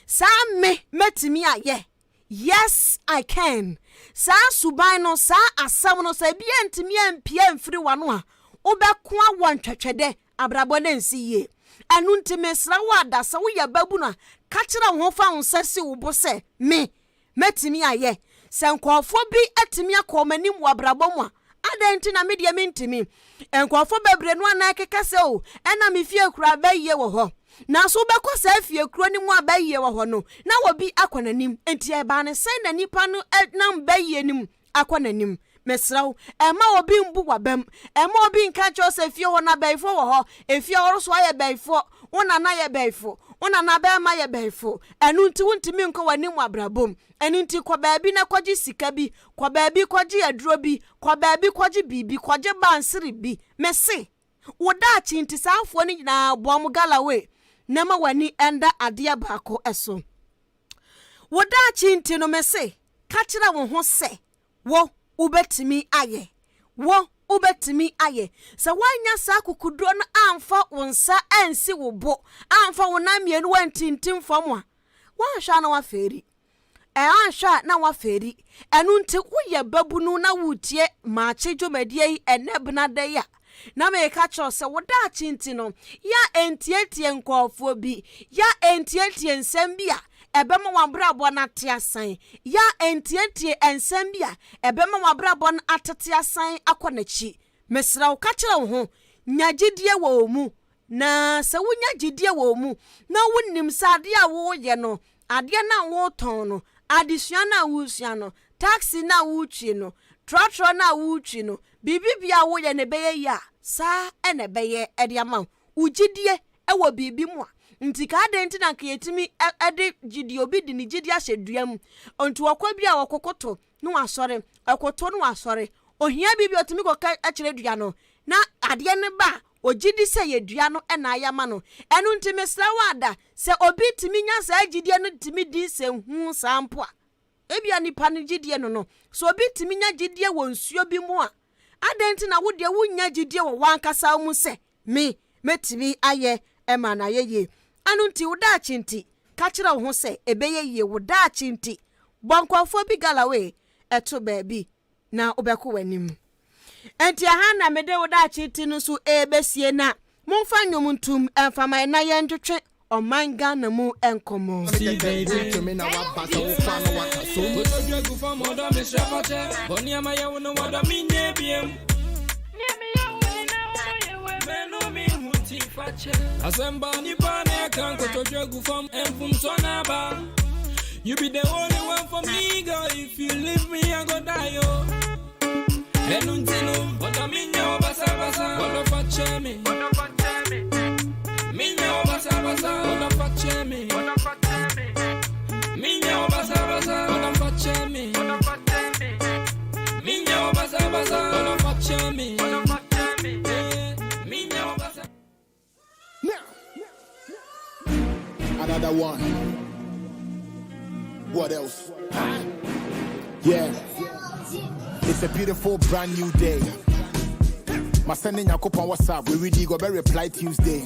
S1: sa me metimi aye yes I can sa suban no sa asam no sa bia ntimi ampia mfiri wano a obekwa won twetwede abrabo na nsiye anu ntimesra wada sa wo ya babu na ka kira ho fa onsasi wo bo se me metimi aye se nkofo bi atimi akomanim wo abrabo mu a adenti na media mentimi enkofo bebre no ana keka se o ena me fie kura baye wo ho na so beko sa fie kuro ni mu abaye wo ho no na wo bi akonanim enti e ba ne se na nipa no nam baye nim akonanim mesraw ema obi mbu wabam ema obi nka cho se fie ho na baifo wo ho efie oroso aye baifo wona na ye baifo wona na ba ma ye baifo enu nti wuntimi nko wani mu abrabom enu nti kwa baabi na kwaji sika bi kwa baabi kwaji aduro bi kwa baabi kwaji bibi kwaji bansiri bi mese wodachi nti saafo ni na boam galawe nama wani enda ade baako eso wodachi nti no mese ka kira wo ho se wo ubetimi aye wo ubetimi aye sa wanya sa kukudro na amfa wonsa ansi wo bo amfa wona mienu wantintim famwa wanhwa na waferi anhwa na waferi enu nti woye babunu na wutie Maakye dwumadie enebna de ya na me ka cho se woda chinti no ya entietie nkofo bi ya entietie nsem bia ebema wabrabo na teasan ya entietie ensem bia ebema wabrabo na ateteasan akonachi mesra wo ka kira wo ho nyagidie wo mu na se wonya gidie wo mu na wonnim sade a wo ye no ade na wo ton no adesua na wo sua no taxi na wo twi no trotro na wo twi no bibibia wo ye ne beye ya sa ene beye ediama ugidie ewo bibi mu a nti ka denti na kayetimi ede gidi obi di ni gidi ahyeduam ontu wakwa bia wakokoto no wasore akoto no wasore ohia bibi otimi koka akire dua no na ade ne ba ogidi se yedua no ena ayama no enu nti mesra wada se obi timi nya sa gidi no timi di se hu sampo a ebia nipa ne gidie no so obi timi nya gidie wɔ nsuo bi mu a adenti na wo de wo nya gidie wɔ wankasa mu se me metimi aye ema na yeye anu nti wo da chinti ka kira wo ho se ebeye ye wo da chinti bonkofo bi galawe eto baabi na obeko wanim enti aha na mede wo da chinti no so ebesie na momfa nyomuntum emfama na yendwetwe omanga na mu enkomo
S9: You be the only one for me, girl. If you leave me, I go die, yo. Enuntinu, what I mean, yo, basa, what the fuck, me, Minyo basa, what the fuck, me, Minyo basa, what the fuck, me, Minyo basa, what the fuck, me, Minyo basa.
S4: Another one. What else? Yeah. It's a beautiful brand new day. My sending your couple on WhatsApp. We really go very reply Tuesday.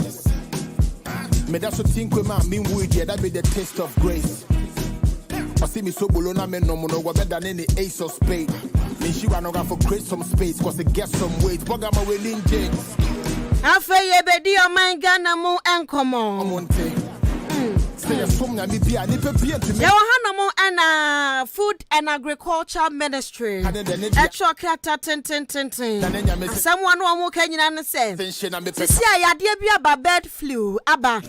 S4: Me that's what think we man mean with you. That be the taste of grace. I see me so bolona me no mono go better than any ace of spade. Me she run over for create some space cause it gets some weight. Bug am away Lin James.
S1: Afia ye bedi o manga na mu enkomo. And Food and Agriculture Ministry. Someone who can say, bird flu, Abba,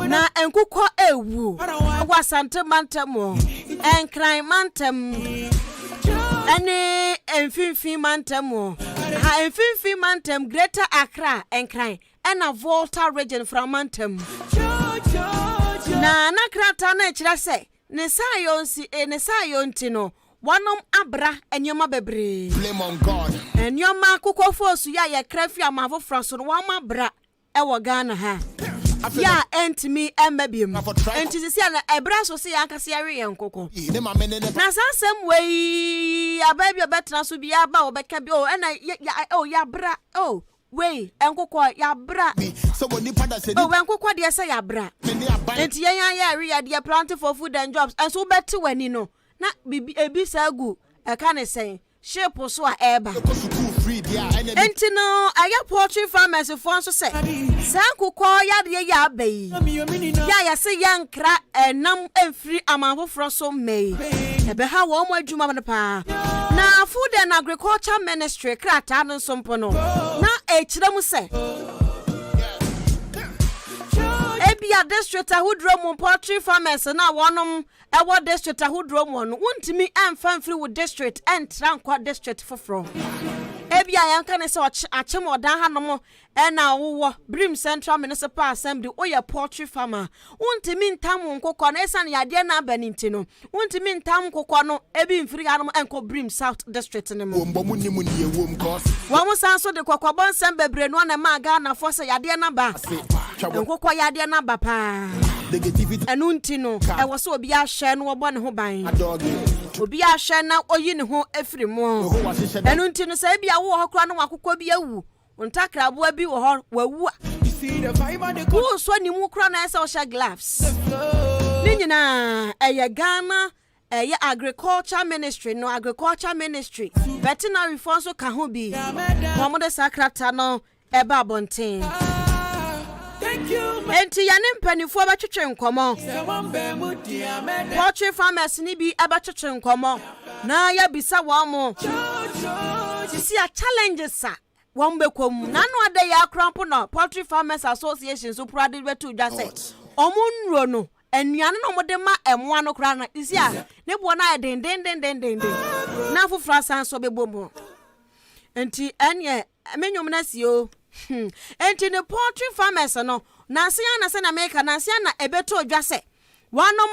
S1: na and kuko ewu, was Santa Mantamo, and crime mantem, and Fifi Mantamo, and Fifi Mantem, Greater Accra, and cry, and a Volta region from Mantem. Na krata na chira se ne sayo ntino wanom abra enyoma bebre
S4: blame on God
S1: enyoma kokofo su ya krafi amafo fraso no wama bra ewo Ghana ha ya entimi embabiem entisi na ebra so se yankase yawe yenkoko na sansem wei ababi obetna so bia ba obeka bi o na ya bra o wey enkoko ya bra
S4: so when nipa say
S1: oh enkoko de say ya bra enti yan ya de plant for food and jobs and so better wani no na bibi ebisa gu e ka ne sen shape so a eba enti no aya poultry farmers for so say sankoko ya de ya abai ya say yankra enam emfiri amanfo fro so mei ebe ha wo mo adwuma no pa na Food and Agriculture Ministry krata no sompo no na echirem se ebia district ahudrom poultry farmers na wonom ewo district ahudrom no wontimi amfamfiri wo district entrankwa district foforo ebia yanka ne se achem odan hanom na wo Brim Central Municipal Assembly oya poultry farmer wontimi ntam nkokọ na esan yade na abaninti no wontimi ntam nkokọ no ebi mfiri hanom enko Brim South district ne mo
S4: wombomu nimu ne yewom cause
S1: wo sanso de kokobon sem bebre no na ma ga na force yade na ba nkokọ yade na ba pa enunti no e wo so obi ahye no obo ne ho ban obi ahye na oyi ne ho efiri mo enunti no se bia wo hokora no akokọ bi awu ontakra bo abi wo ho wawu wo so ni mu kra na ese o sha gloves ni nyina eye Ghana eye Agriculture Ministry no Agriculture Ministry veterinary for so ka ho bi mo de sakrata no eba bonten enti ya ne mpanifo abetwetwe nkomo poultry farmers ni bi abetwetwe nkomo na ya bisa wa mo sisi a challenges a wombekom na no ade ya krampo no Poultry Farmers Association so prade betu dwa se omunro no anuane no mode ma emwa no kra na isi a ne bo na den na fofra san so bebomo enti enye menwom na sio enti ne Poultry Farmers no na se na make na se na ebetu dwa se wanom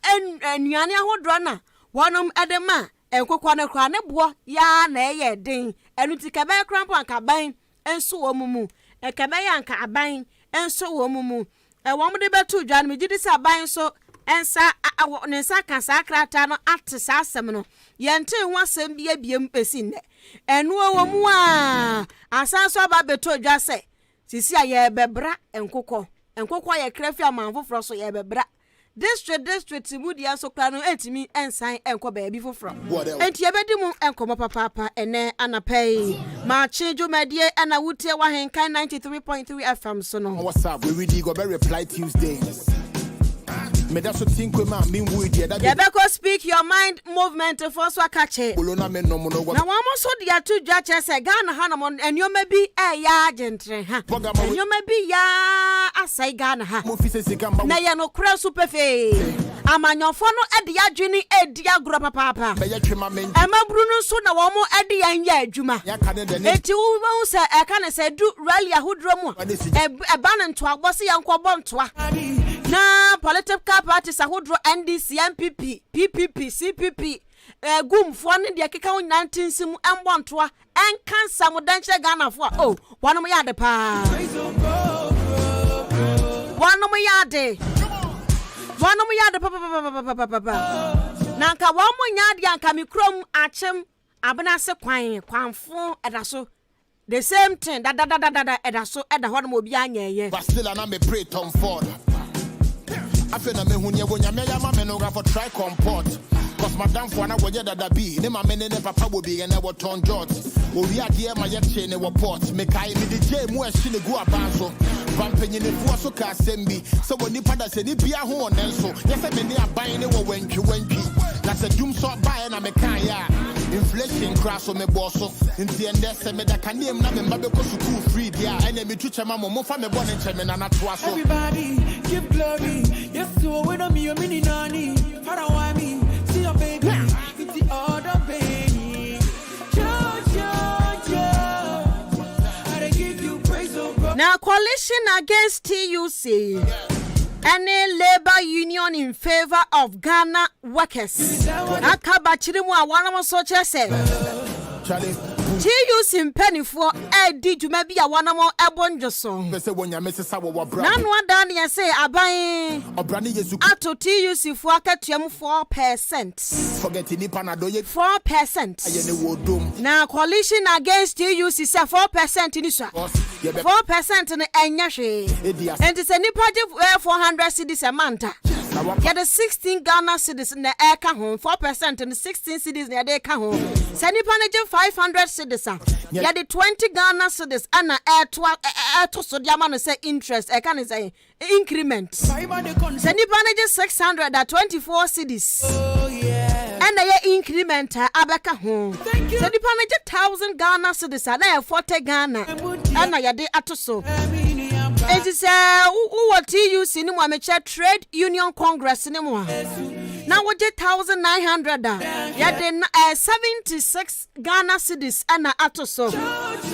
S1: anuane ahodro na wanom edema enkokwa ne kra ne bo ya na eye den enuti ka be krampo anka ban enso wo mumu ka be ya anka aban enso wo mumu wo mde betu dwan me gidi sa ban so ensa ne nsa ka sakrata no ate sa asem no yente ho asem bia biem pesi ne enu owo mu a asanso aba beto dwa se sisi aye bebra enkokọ ye krafi amanfo fro so ye bebra district mudia so kra no entimi ensan enko baabi foforo enti yebedi mu enkomo papa ene anapai Maakye dwumadie ana wutie wa henkan 93.3 FM so no.
S4: What's up? We really go be reply Tuesdays. Me that's what think we man mean we there.
S1: Yebeko speak your mind movement for so akache.
S4: Bolona me no no.
S1: Na wamo so dia tu dwache se Ghana ha no enyoma bi ya gentre ha. Enyoma bi ya asai Ghana ha. Na ye no kra super fe. Amanyofo no ede adwini edi agro papa. Emabru no so na wamo ede anya adwuma. Eti wo se eka ne se du rally ahodro mu. Eba ne nto agbose yankobọ ntoa. Na political parties ahodro NDC, MPP, PPP, CPP, gumfo ne de keka 19 sim embontoa enkansa modanche Ghana fo oh wonom yade pa wonom yade papa na nka womo nyade anka mikrom achem abena se kwanfo edaso the same thing da edaso eda ho no obi anyeye
S4: but still na me pray Tom Ford Afia na me hunye wonya me ya ma me no ga for try comport cause madam for na woye dada bi ne ma me ne papa wo bi na wo ton jot owi ade ma ye che ne wo port me kai me de je mu ahyi ne gu abanso pampanyi ne fu so ka sembi so woni pada se ni bia ho onenso ye se me ne aban ne wo wantwi na se dum so ba na me kan ya inflation crash on me bosso inti ende se me da kanem na me mba ko school free dia ene me tuche ma mo fa me bon nche me na toa so
S9: everybody give glory yes so when me your mini nani far away me see your baby it's the other baby I give you praise oh God.
S1: Now coalition against TUC any labor union in favor of Ghana workers. Akaba chirimu awana so chese. TUC penny for edi dwuma bi awana mo ebonjo so. Nanu adan ye say aban. Ato TUC for akatuam 4%.
S4: Forget nipa na doye
S1: 4%. Na coalition against TUC say 4% ni so. 4% ne enya hwe. Enti se nipa je 400 cedis a month. Get the 16 Ghana cedis na eka ho 4% and 16 cedis na de ka ho. Se nipa ne je 500 cedis a. Get the 20 Ghana cedis ana to so dia man say interest e can say increment. Se nipa ne je 600 at 24 cedis. Oh yeah. And ye increment abeka ho. Se nipa ne je 1000 Ghana cedis na 40 Ghana. Ana ya de atoso. It is what TUC ni mo meche trade union congress ni mo. Now what 1900 ya de 76 Ghana cedis ana atoso.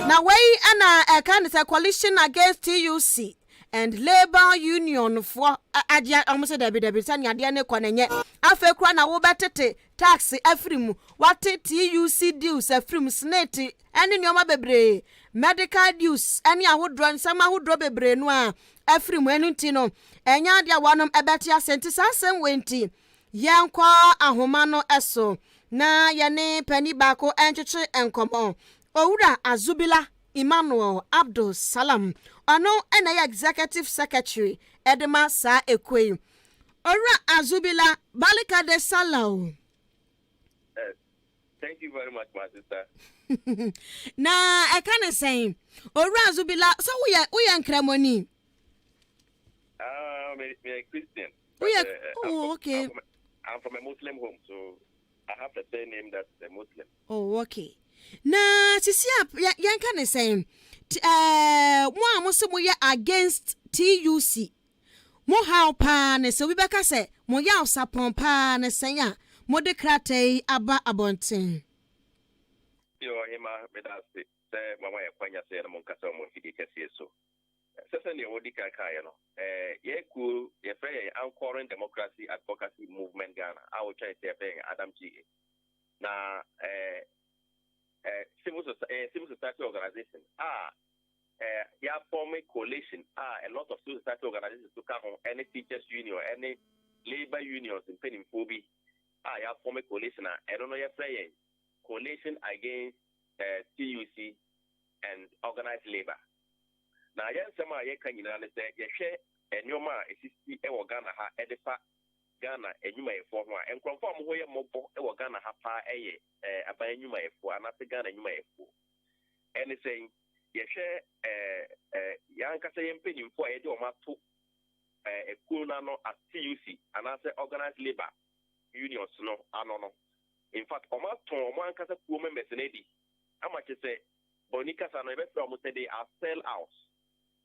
S1: Now we ana kind of coalition against TUC and labor union for adia almost debi san ya de ne kwanenye afa kura na wo betete tax afrimu what TUC dues afrimu snete ene nyoma bebre medical dues ene ahodro nsama ahodro bebre no a afrimu enu ti no enya dia wanom ebeti asenti sasem wenti yanko ahoma no eso na yene pani bako encheche enkomo owura azubila Emmanuel Abdul Salam ono ena executive secretary edema sa ekwe owura azubila balika de Salau.
S14: Thank you very much, my sister.
S1: Na I can say owura azubila so we nkramoni
S14: Me a Christian.
S1: Oh, okay.
S14: I'm from a Muslim home, so I have the same name that's a Muslim.
S1: Oh, okay. Na sisi yan kan say mo amoso mo ye against TUC. Mo how pa ne se we beka say mo ya usapon pa ne senya mo de kratai aba abonten.
S14: Yo hima me da say mama ya kwanya say na mo kasa mo hidi kese so. Sasa ni odi kaka no ye ku ye fe anchoring democracy advocacy movement Ghana I will try to say Adam G na civil society organization ya form a coalition a lot of civil society organizations to come on any teachers union any labor unions in Penimfobi. I have formed a coalition. I don't know your saying coalition against TUC and organized labor. Now, yes, some are can you understand? You share and your man is Ghana ha edifa Ghana and you may form and conform where mobile Ghana ha pa a by you may for another Ghana you may for anything. You share Yanka saying penny for a doma to a cool nano at TUC and as organized labor unions no, I don't know. In fact, Oma to one casa woman messenady. How much you say? Bonicas and almost say they are sell out.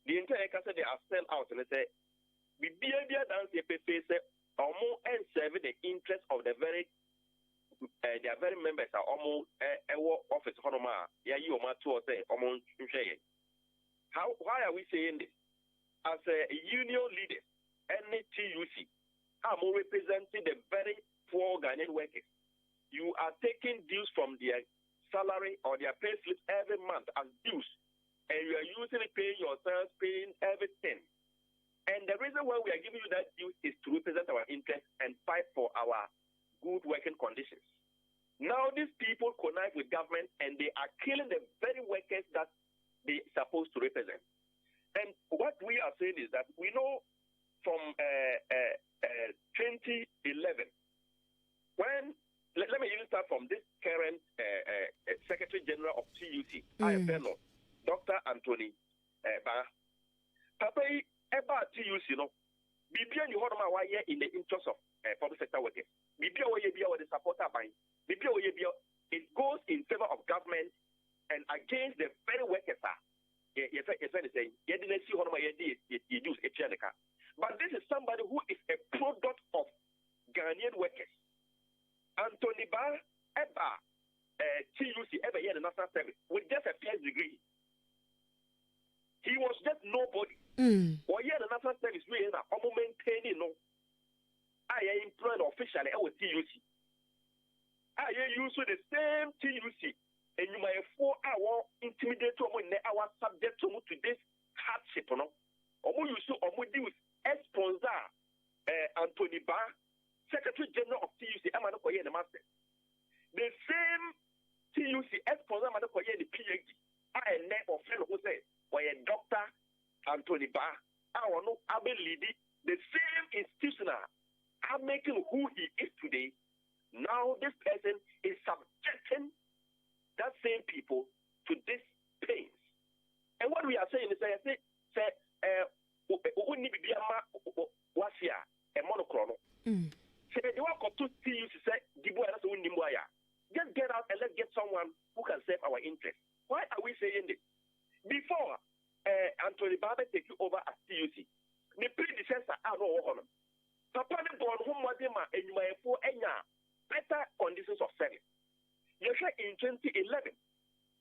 S14: The entire casa they are sell out and they say, we be dance the face almost and serve the interest of the very their very members are almost a office honoma. Yeah, you are two or say almost how why are we saying this? As a union leader, any TUC, I'm representing the very poor Ghanaian workers. You are taking dues from their salary or their pay slips every month as dues, and you are usually paying yourselves, paying everything. And the reason why we are giving you that dues is to represent our interests and fight for our good working conditions. Now these people connive with government and they are killing the very workers that they are supposed to represent. And what we are saying is that we know from 2011, when let me even start from this current Secretary General of TUC, IFNO, Dr. Anthony Ba. Papa, about TUC, you know, BPN you heard my in the interest of public sector workers. BPN with the supporter by BPN it goes in favor of government and against the very workers. But this is somebody who is a product of Ghanaian workers. Anthony Ba, TUC, ever here in the national service, with just a first degree. He was just nobody. Or here in the national service, we are maintaining no. I am employed officially with TUC. I use the same TUC, and you might 4 hour intimidate when they are subject to this hardship. No, or you so or deal with sponsor Anthony Ba. Secretary General of TUC, Amano Koye the master. The same TUC sponsor Amano Koye the PhD. I am of friend who said, "Why a doctor Anthony Ba? I want no ability." The same institutional are making who he is today. Now this person is subjecting that same people to this pains. And what we are saying is, say, only be was here a monochrono. They want to TUC say, just get out and let's get someone who can save our interests. Why are we saying this? Before Anthony Barber take you over as TUC, the predecessor are no one. Papa ne born whom Wadima and you may for better conditions of service. You in 2011,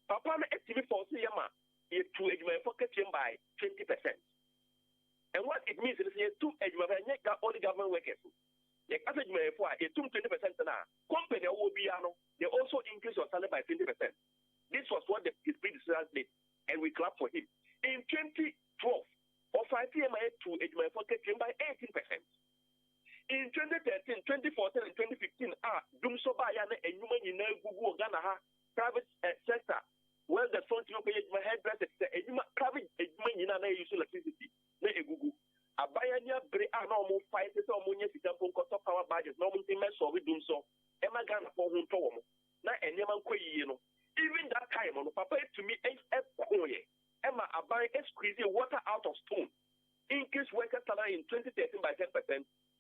S14: Papa ne TV for Siyama is to educate him by 20%. And what it means is to educate only government workers. The average may for a 20% now. Company will be they also increase your salary by 20%. This was what his predecessors did, and we clap for him. In 2012, or 5 PMI to educate him by 18%. In 2013, 2014, and 2015, Dumso Bayana and Human in Google Ghana private sector, where the front of my hairdresser, private in electricity, Google. A bayania bre normal fighters or munya sitampo koto power budget normal thing so we do so Emma Ghana for whom to na enema you know even that time on papa to me Emma abai squeezing water out of stone increase worker salary in 2013 by 10%,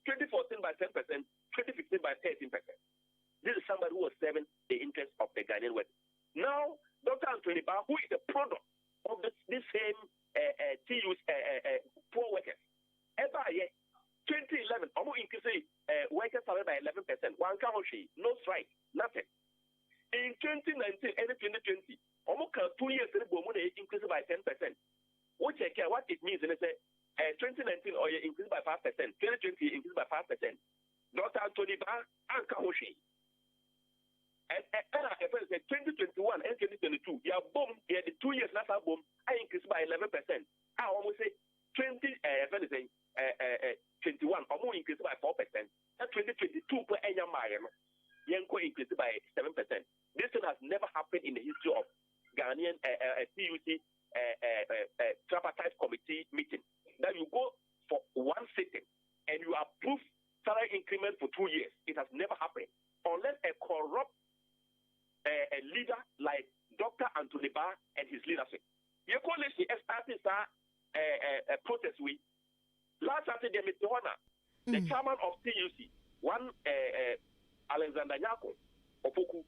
S14: 2014 by 10%, 2015 by 13%. This is somebody who was serving the interest of the Ghanaian workers. Now Dr. Anthony Ba, who is a product of this same TU's poor workers. Ever 2011, almost increase workers salary by 11%. One country, no strike, nothing. In 2019 and 2020, almost 2 years increase by 10%. Which what it means is 2019 or increase by 5%, 2020 increase by 5%. Dr. Anthony Ba and Kahoshi. And 2021 and 2022, yeah, boom, yeah, the 2 years last boom, I increased by 11%. I almost say 20, 2021, almost increased by 4%. And 2022, increased by 7%. This thing has never happened in the history of Ghanaian TUC tripartite committee meeting. That you go for one sitting and you approve salary increment for 2 years. It has never happened unless a corrupt a leader like Dr. Anthony Barr and his leadership. You call this started a protest week. Last Saturday, Mr. Horner, the chairman of TUC, one Alexander Nyako, Opoku,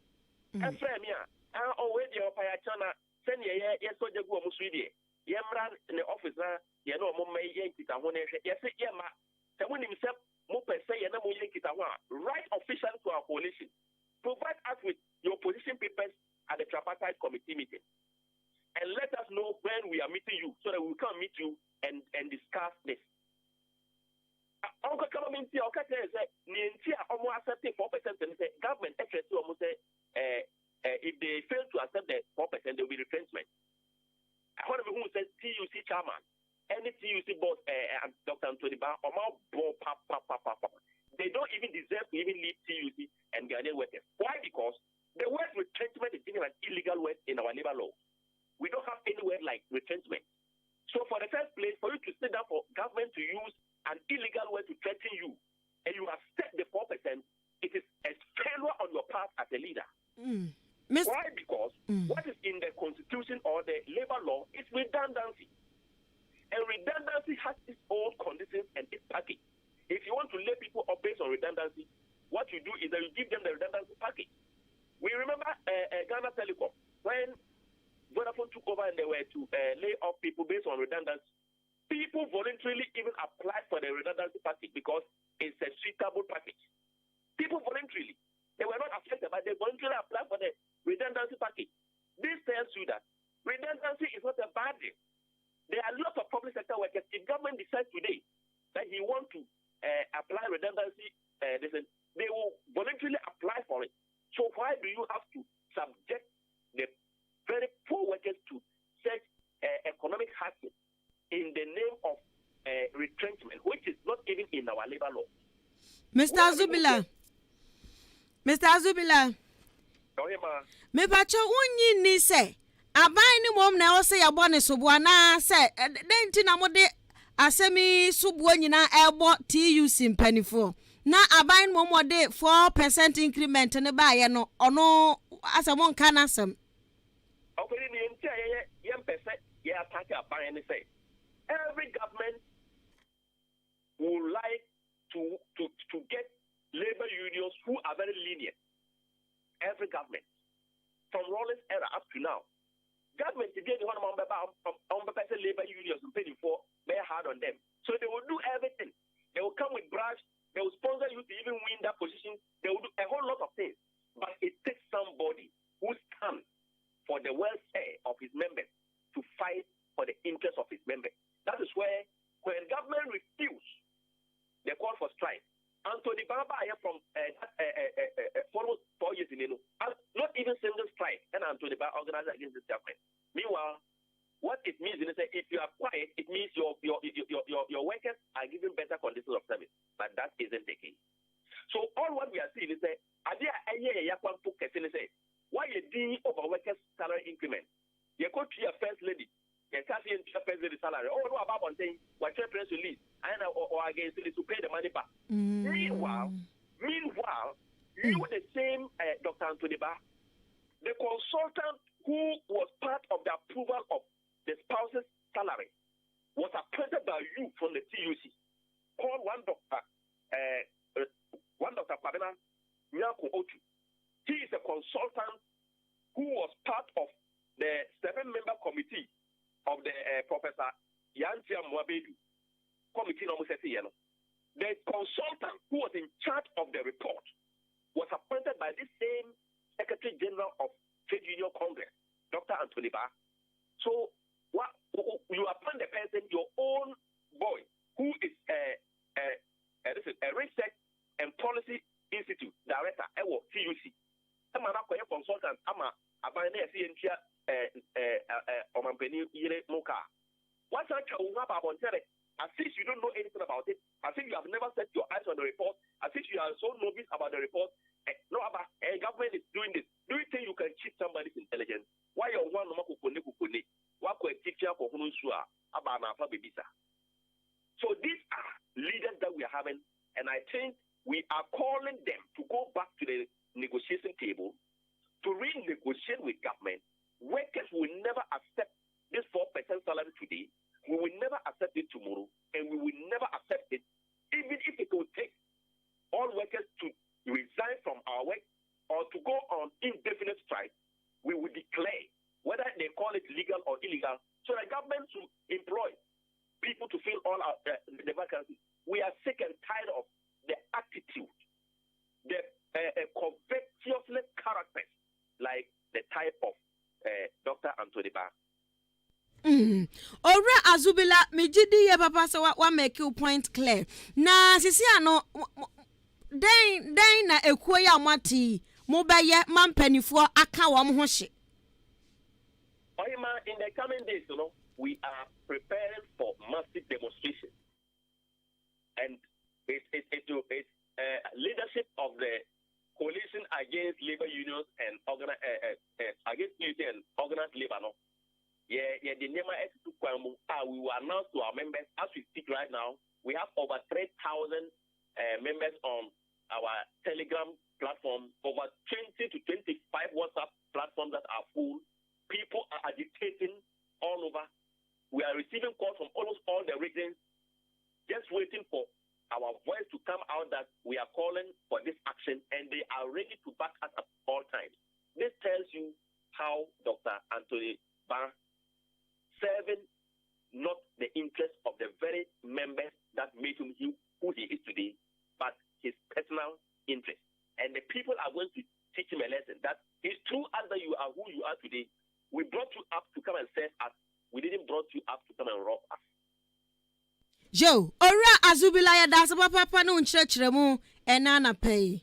S14: and Fremia, and already of Payachana, send ye, yes, so you go Muswidi, Yamran in the office now, you know, Mummy Yankita, yes, Yama, someone himself, Mupe say, and Yankitawa, right officially to our coalition. Provide us with your position papers at the tripartite committee meeting. And let us know when we are meeting you so that we can meet you and discuss this. Uncle Government, okay, say, Nintia almost accepting 4% and say government actually almost say if they fail to accept the 4%, there will be retrenchment. I want to be who says TUC chairman, any TUC boss, Dr. Anthony Barr, they don't even deserve to even lead TUC and Ghanaian workers. Why? Because the word retrenchment is even an illegal word in our labor law. We don't have any word like retrenchment. So for the first place, for you to sit down for government to use an illegal word to threaten you, and you accept the 4%, it is a failure on your part as a leader. Why? Because what is in the constitution or the labor law is redundancy. And redundancy has its own conditions and its package. If you want to lay people up based on redundancy, what you do is that you give them the redundancy package. We remember Ghana Telecom, when Vodafone took over and they were to lay off people based on redundancy. People voluntarily even applied for the redundancy package because it's a suitable package. People voluntarily. They were not affected, but they voluntarily applied for the redundancy package. This tells you that redundancy is not a bad thing. There are lots of public sector workers. If government decides today that he wants to apply redundancy, they will voluntarily apply for it. So why do you have to subject the very poor workers to such economic hardship in the name of retrenchment, which is not even in our labor law?
S1: Mr. Azubila. Me pacho unyi ni se aban ni mom na o se yabo ne sobo na se denti na mode asemi subo nyina ebo TUC mpanifo na aban mom mode 4% increment ne ba ye no ono asemo nka na asem.
S14: Okay, the entire young person, attack a ban and say every government would like to get labor unions who are very lenient. Every government, from Rawlings era up to now, government again one of labor unions and paying for very hard on them. So they will do everything. They will come with brush. They will sponsor you to even win that position. They will do a whole lot of things. But it takes somebody who stands for the welfare of his members to fight for the interests of his members. That is where, when government refuse, they call for strike. Anthony Baba from almost 4 years in not even single strike, and Anthony Baba organized against this government. Meanwhile, what it means is that if you are quiet, it means your workers are given better conditions of service. But that isn't the case. So all what we are seeing is that why you doing over workers' salary increment? You go to your first lady, you can't see your first lady salary. Oh, no, about one thing, what your press release, and or against it to pay the money back. Meanwhile, you the same Dr. Anthony Barr, the consultant who was part of the approval of the spouse's salary, was appointed by you from the TUC. Called one Dr. Kwabena Nyako Otu. He is a consultant who was part of the 7-member committee of the Professor Yantia Mwabedu committee. The consultant who was in charge of the report was appointed by this same Secretary General of Trade Union Congress, Dr. Anthony Barr. So what you appoint the person, your own boy, who is a research and policy institute director at TUC. I'm a consultant. I'm a binary Omampeni Yere Moka. What's that? as if you don't know anything about it, as if you have never set your eyes on the report, as if you are so novice about the report. No, about government is doing this. Do you think you can cheat somebody's intelligence? Why you one no kukune? Why could a teacher for Hunusua about na babisa? So these are leaders that we are having, and I think we are calling them to go back to the negotiation table to renegotiate with government. Workers will never accept this 4% salary today. We will never accept it tomorrow, and we will never accept it, even if it will take all workers to resign from our work or to go on indefinite strike. We will declare whether they call it legal or illegal, so the government should employ people to fill all our, the vacancies. We are sick and tired of the attitude, the covetousness characters, like the type of Dr. Anthony Barr.
S1: Ora Azubila mijidi ye papa se wa make you point clear. Na sisi ano den na ekuo ya mati mo beye mampanifo aka wa mo ho hye.
S14: In the coming days, we are preparing for massive demonstration, and it's leadership of the coalition against labor unions and against unity and organized labor. The NEMA we will announce to our members as we speak right now. We have over 3,000 members on our Telegram platform, over 20 to 25 WhatsApp platforms that are full. People are agitating all over. We are receiving calls from almost all the regions, just waiting for our voice to come out that we are calling for this action, and they are ready to back us at all times. This tells you how Dr. Anthony Barr serving not the interest of the very members that made him who he is today, but his personal interest. And the people are going to teach him a lesson that it's true as that you are who you are today. We brought you up to come and serve us. We didn't brought you up to come and rob us.
S1: Joe, ora Azubila ya da papa no nchirechire mu enana pay.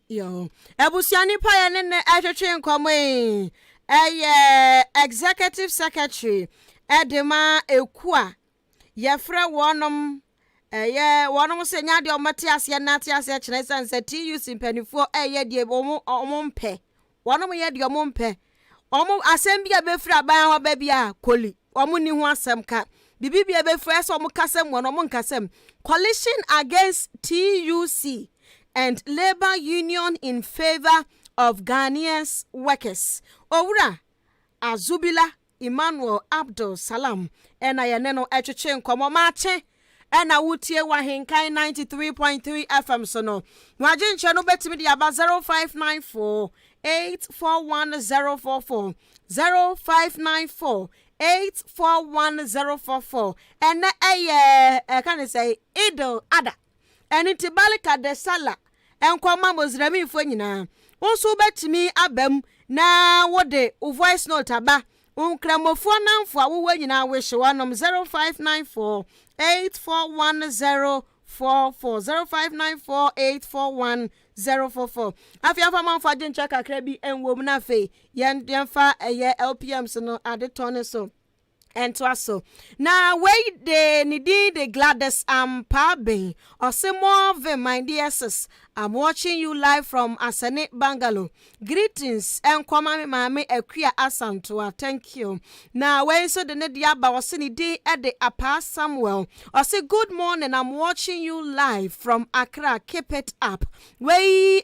S1: Yo, ebusiani pa ya ne ehwehwe nkomo executive secretary Edema Ekua yefre wonom wonom se nya de omate ase na ate ase kire sense TUC mpanifo de omompe wonom ye de omompe omo asem bia befra ban ho ba bia koli omo ni ho asem ka bibi bia befra so omo kasem wonom nkasem coalition against TUC and labor union in favor of Ghanaians workers. Owura Azubila Emmanuel Abdul Salam ena yeneno etwetwe nkomo Maakye ena wutie wa henkan 93.3 FM so no waje nche no betimi dia ba 0594 841044 0594 841044 ena can I say idol ada eni tibalika de sala enkoma mozrami fo nyina wonso betimi abam na wode voice note aba unkramofo namfo awo nyina wehye wanom 0594 841044 0594 841044 Afia Ampofowaa agencha kakra bi enwom na fe yemfa LPM so no adetone so Entwaso. Now, wait the nidi the Gladys Pabe or some more of my dear sis. I'm watching you live from Asane, Bangalore. Greetings and kwama mame Afia Asantua. Thank you. Now, when so the Nediaba was di at the Apa Samuel. I say good morning. I'm watching you live from Accra. Keep it up. Way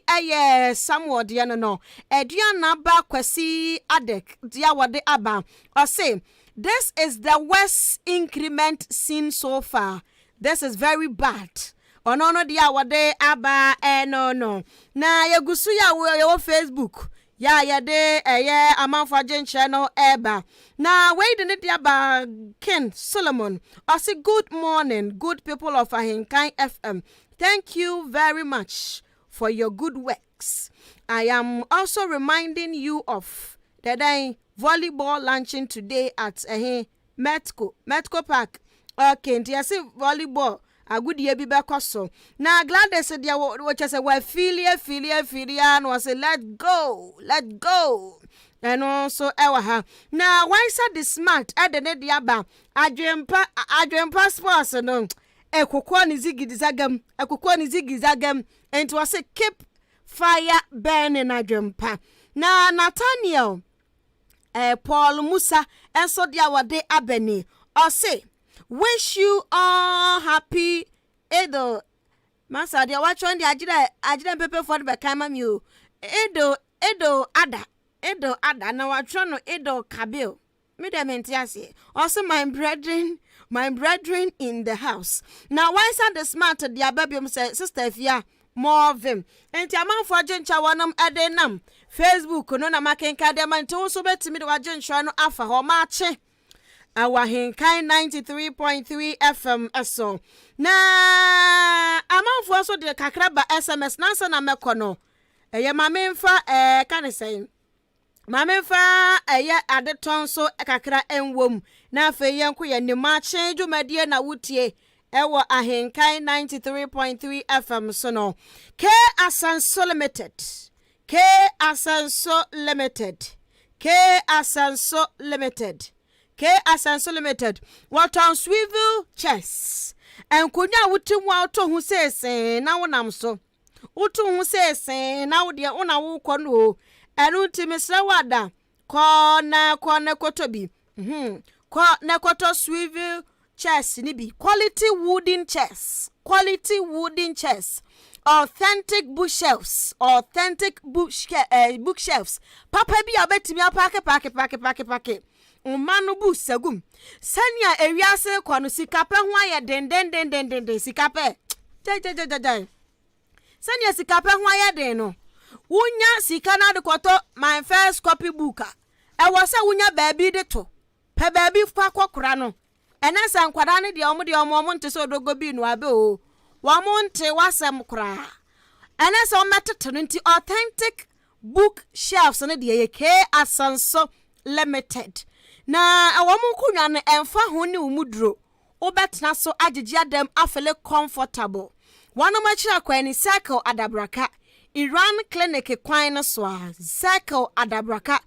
S1: Samuel Diana Ediana ba kwesi adek diawade aba. I say this is the worst increment seen so far. This is very bad. Onono dia wade aba no. Na yegusu ya wo Facebook. Ya de Ampofowaa Gen channel eba. Na we de dia ba Ken Solomon. I say good morning, good people of Ahinkan FM. Thank you very much for your good works. I am also reminding you of the day volleyball launching today at Metco Park. Okay, nti I say volleyball agudie bi bekoso. Na Gladys dia wo say we filia no say let's go. ɛno nso ɛwɔ ha na wansa the smart ɛde ne de aba adwempa sports no ekokɔ ne zigizagam enti wɔ keep fire burning adwempa na Nathaniel Paul Musa enso dia wode abani ɔse wish you all happy Edo masa dia watchon dia agire pepe for the kama mi o Edo ada na watchon no Edo kabil me dem entiase ɔse my brethren in the house now why is the smart dia babium say sister Afia more of them enti amanfo agencha wonam edenam Facebook no na makenka de man to so betimi de wagencha no afa ho Maakye our Hinkai 93.3 FM eso na amanfo so de kakraba SMS nansa na mekono eye mamemfa kan say mamemfa eye adeton so kakra enwom na afa yenko ye ni Maakye dwumadie na wutie ewo Ahinkai 93.3 FM so no K Asanso Limited what on swivel chess and kunya wutim wa to hu sese na wonam so wutu hu sese na wo de una wo kono enu timisra wada ko na kotobi ko na koto swivel chess ni bi quality wooden chess authentic bookshelves papa bi abetimi apake umanu bu sagum sania ewiase kwano sikape ho aye den sikape jai sania sikape ho aye den no wunya sika na de koto my first copy book e wo se wunya baabi de to pe baabi fa kokora no enasa nkwada ne de omo nte so dogo bi no abe o wamonte wasem kra enasa o metete no nti authentic bookshelves ne de ye K Asanso Limited na awomu kunwa no emfa ho ne umudro obetna so agege adam afele comfortable wano machira kwani circle adabraka Iran clinic kwan no so circle adabraka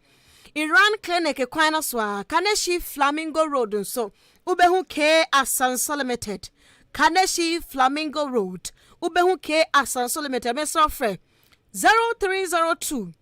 S1: Iran clinic kwan no so Kaneshi Flamingo Road nso ubehu K Asanso Limited Kaneshi Flamingo Road ubehu K Asanso Limited mesro frɛ 0302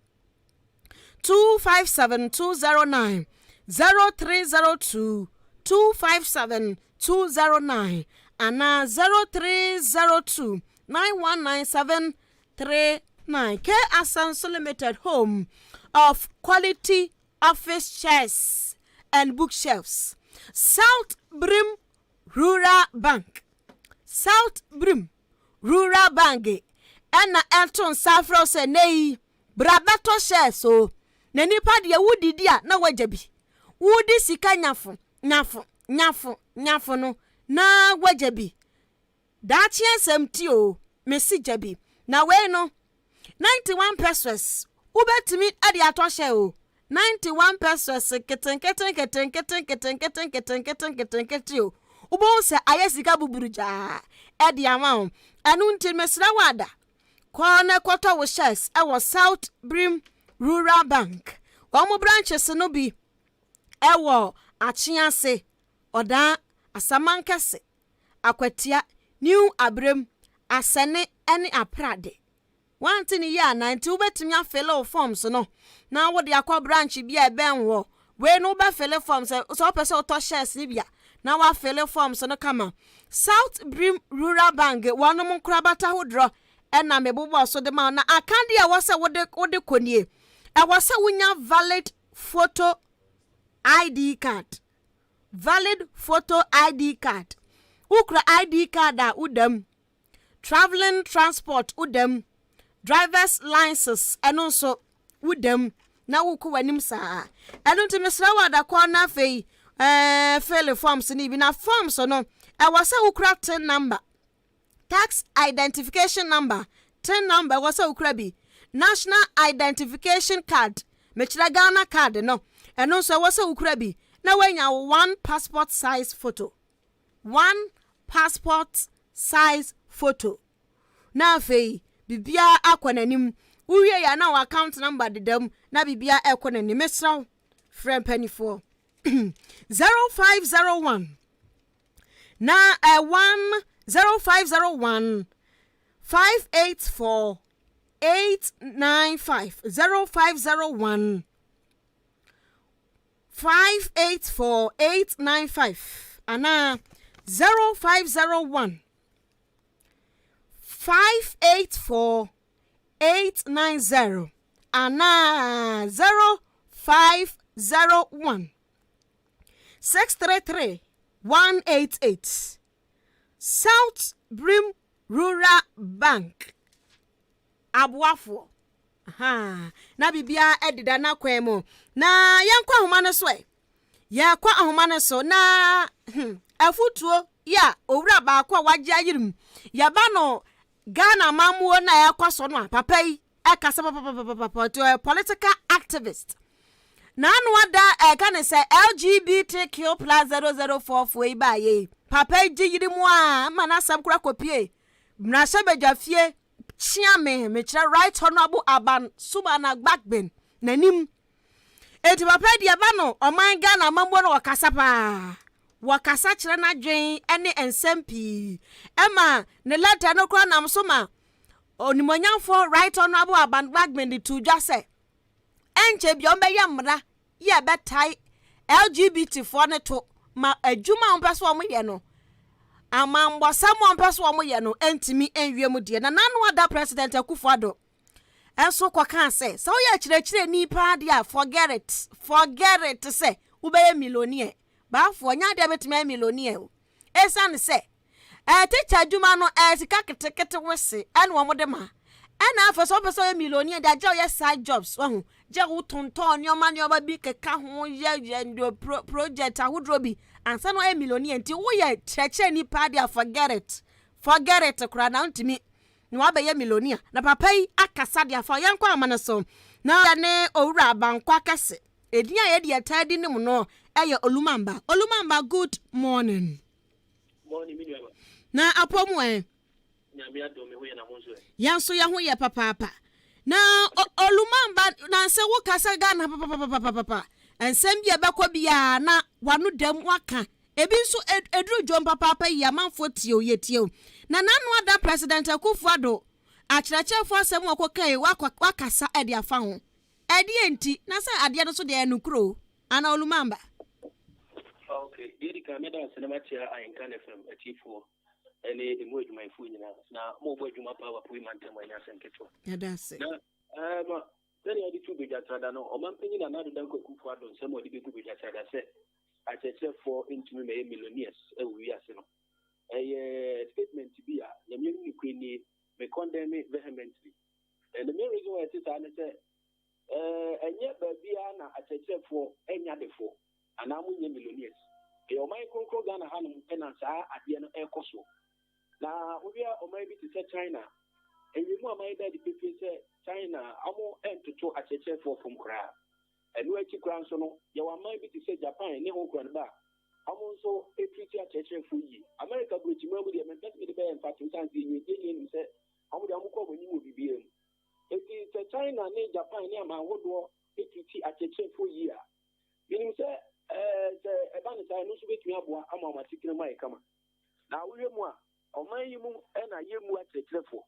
S1: 257 209 0302 257 209 ana 0302 919739 K Asanso Limited home of quality office chairs and bookshelves. South Brim Rural Bank ena Elton Safro se nei brabeto shares so na nipa de wudidi a na wajabi wudi sika nyafo no na wajabi dachi ensem ti o mesi jabi na we no 91 pesos ubetimi ade ato share o 91 pesos keten o ubo se ayesika buburuja ade ama anu nti mesra wada kwana kwata wo shares e wo South Brim Rural Bank omo branches no bi ewo Achiase oda Asamankase Akwatia New Abrem Asene ene Aprade wanti ni ya na nti ubetimi afele forms no na wo de akwa branch bi e ben wo we no ba fele forms so person auto shares ni bia na wa fele forms no kama South Brim Rural Bank wano mo krabata hodro ena mebobo so de ma na akande e wose wode konie e wose wunya valid photo ID card ukra ID card a udam traveling transport udam driver's license eno so udam na wuko wanim saa eno ntimesra wada kwa na fei fill forms ni bi na forms no e wose ukra tin number tax identification number tin number wose ukra bi national identification card mechira Ghana card no eno so wose ukra bi na wenya one passport size photo na fei bibia akwananim uye ya na account number dedam na bibia ekɔ na ni mesraw friend penny for 0501 na 0501 584 895 0501 584 895 ana 0501 584 890 ana 0501 633 188 South Brim Rural Bank Abuafo na bibia edida na kwemo na yankwa ahoma no so yakwa ahoma no so na afutuo ya owura ba kwa waje ayirim yaba no Ghana mamuo na yakwa so no papa yi akasa papa to political activist na anu ada kan say LGBTQ+ 004 iba ye papa ji yirimu a mana sam kura kopie na sebejafie chiame mekyerɛ right honorable aban subana backben nanim eti papa dia ba no oman Ghana mambo no wakasa pa wakasa kyerɛ na dwen ene ensmp ema ne letter no kora nam so ma onimonyamfo right honorable aban backben de to dwa sɛ enche bi ombɛyɛ mmra ye betai LGBT for ne to ma adwuma ompɛso omoyɛ no amambo samo ampeso omoye no entimi enwiemu de na nanu ada president Akufo-Addo enso kwaka say so ye kyerɛkyerɛ ni pa de forget it say ubeye millionaire ba fo nya de betime millionaire esan say teacher adwuma no sika ketekete wese ene wo de ma ena afo so person ye millionaire da je ye side jobs wahu je wo tonton nyoma nyoma bi keka ho ye project ahodro bi ansa no ye millionaire nti wo ye cheche ni pa dia forget it kura na ntimi ni wa be ye millionaire na papa yi akasa dia fa yankwa amane so na ne owura abankwa kese edinya ye dia tadi nim no eye olumamba good morning mi na apomu nyame adome ho ye na monso yanso ye ho ye papa na olumamba na se wo kasa Ghana papa ensem bia bekọ bia na wanu dam waka ebi nso eduru jom papa yi amanfo tie o na nanu ada president Akufo-Addo akyerɛkyerɛfo asɛm wakokai wakasa ede afa ho ede enti na sɛ ade no so de enukro ana olumamba
S14: okay yedi ka meda sinema tia ayenkan FM atifo ene emu adwuma ifu nyina na mo bo adwuma pa wa poima ntem anya senketo
S1: yadase
S14: na ma then adi tu beja trada no o man penyi na na do dan Akufo-Addo nsɛm odi beku beja trada sɛ akyerɛkyerɛfo ntumi me millionaires ewi ase no statement bi a nyame ni kwini me condemn it vehemently and the main reason why it is say enye babia na akyerɛkyerɛfo enya defo ana mu nye millionaires o man konkro Ghana hanum ena saa ade no ekoso na obia o man bi te say China enyi mu aman da di pepe say China amo entoto akyerɛkyerɛfo fom kra enu achi kra nso no ye wa man bi te say Japan ne ho kra ba amo nso etriti akyerɛkyerɛfo yi America brochi mu amu de men best be be mfa to san di ye ni say amo de amukọ mo ni mo bibie mu eti te China ne Japan ne ama hodo etriti akyerɛkyerɛfo yi a binim say eba ne sai no so betumi aboa ama ma tikire mai kama na wohwe mu a oman yi mu na ye mu akyerɛkyerɛfo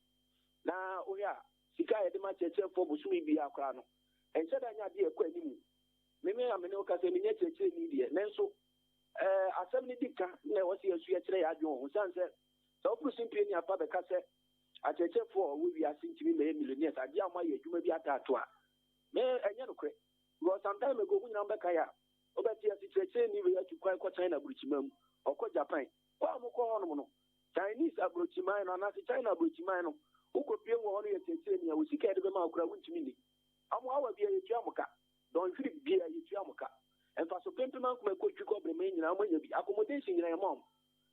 S14: na wohwe a sika ye de ma akyerɛkyerɛfo bosumi bi akra no ense da nya de ekwa animu meme amene o kasa menye akyerɛkyerɛ ni de nanso asɛm ne dika na wo se asu akyerɛ ya adwo ho sanse so opusin pie ni apa be kasa akyerɛkyerɛfo wo wi asintimi me millionaires ade ama ye adwuma bi atato a me enye no kre go sometime ago mu nyina be kaya obeti akyerɛkyerɛ ni we atu kwai kwa China bruchimam okọ Japan kwa mo ko hono no Chinese abrochimai no na China abrochimai no ukopie wo hono ye akyerɛkyerɛ ni a wo sika de be ma akura wuntimi ni amo awa bia ye tua muka don firi bia ye tua muka emfa so pempema kuma ko twiko breme nyina mo nya bi accommodation nyina mom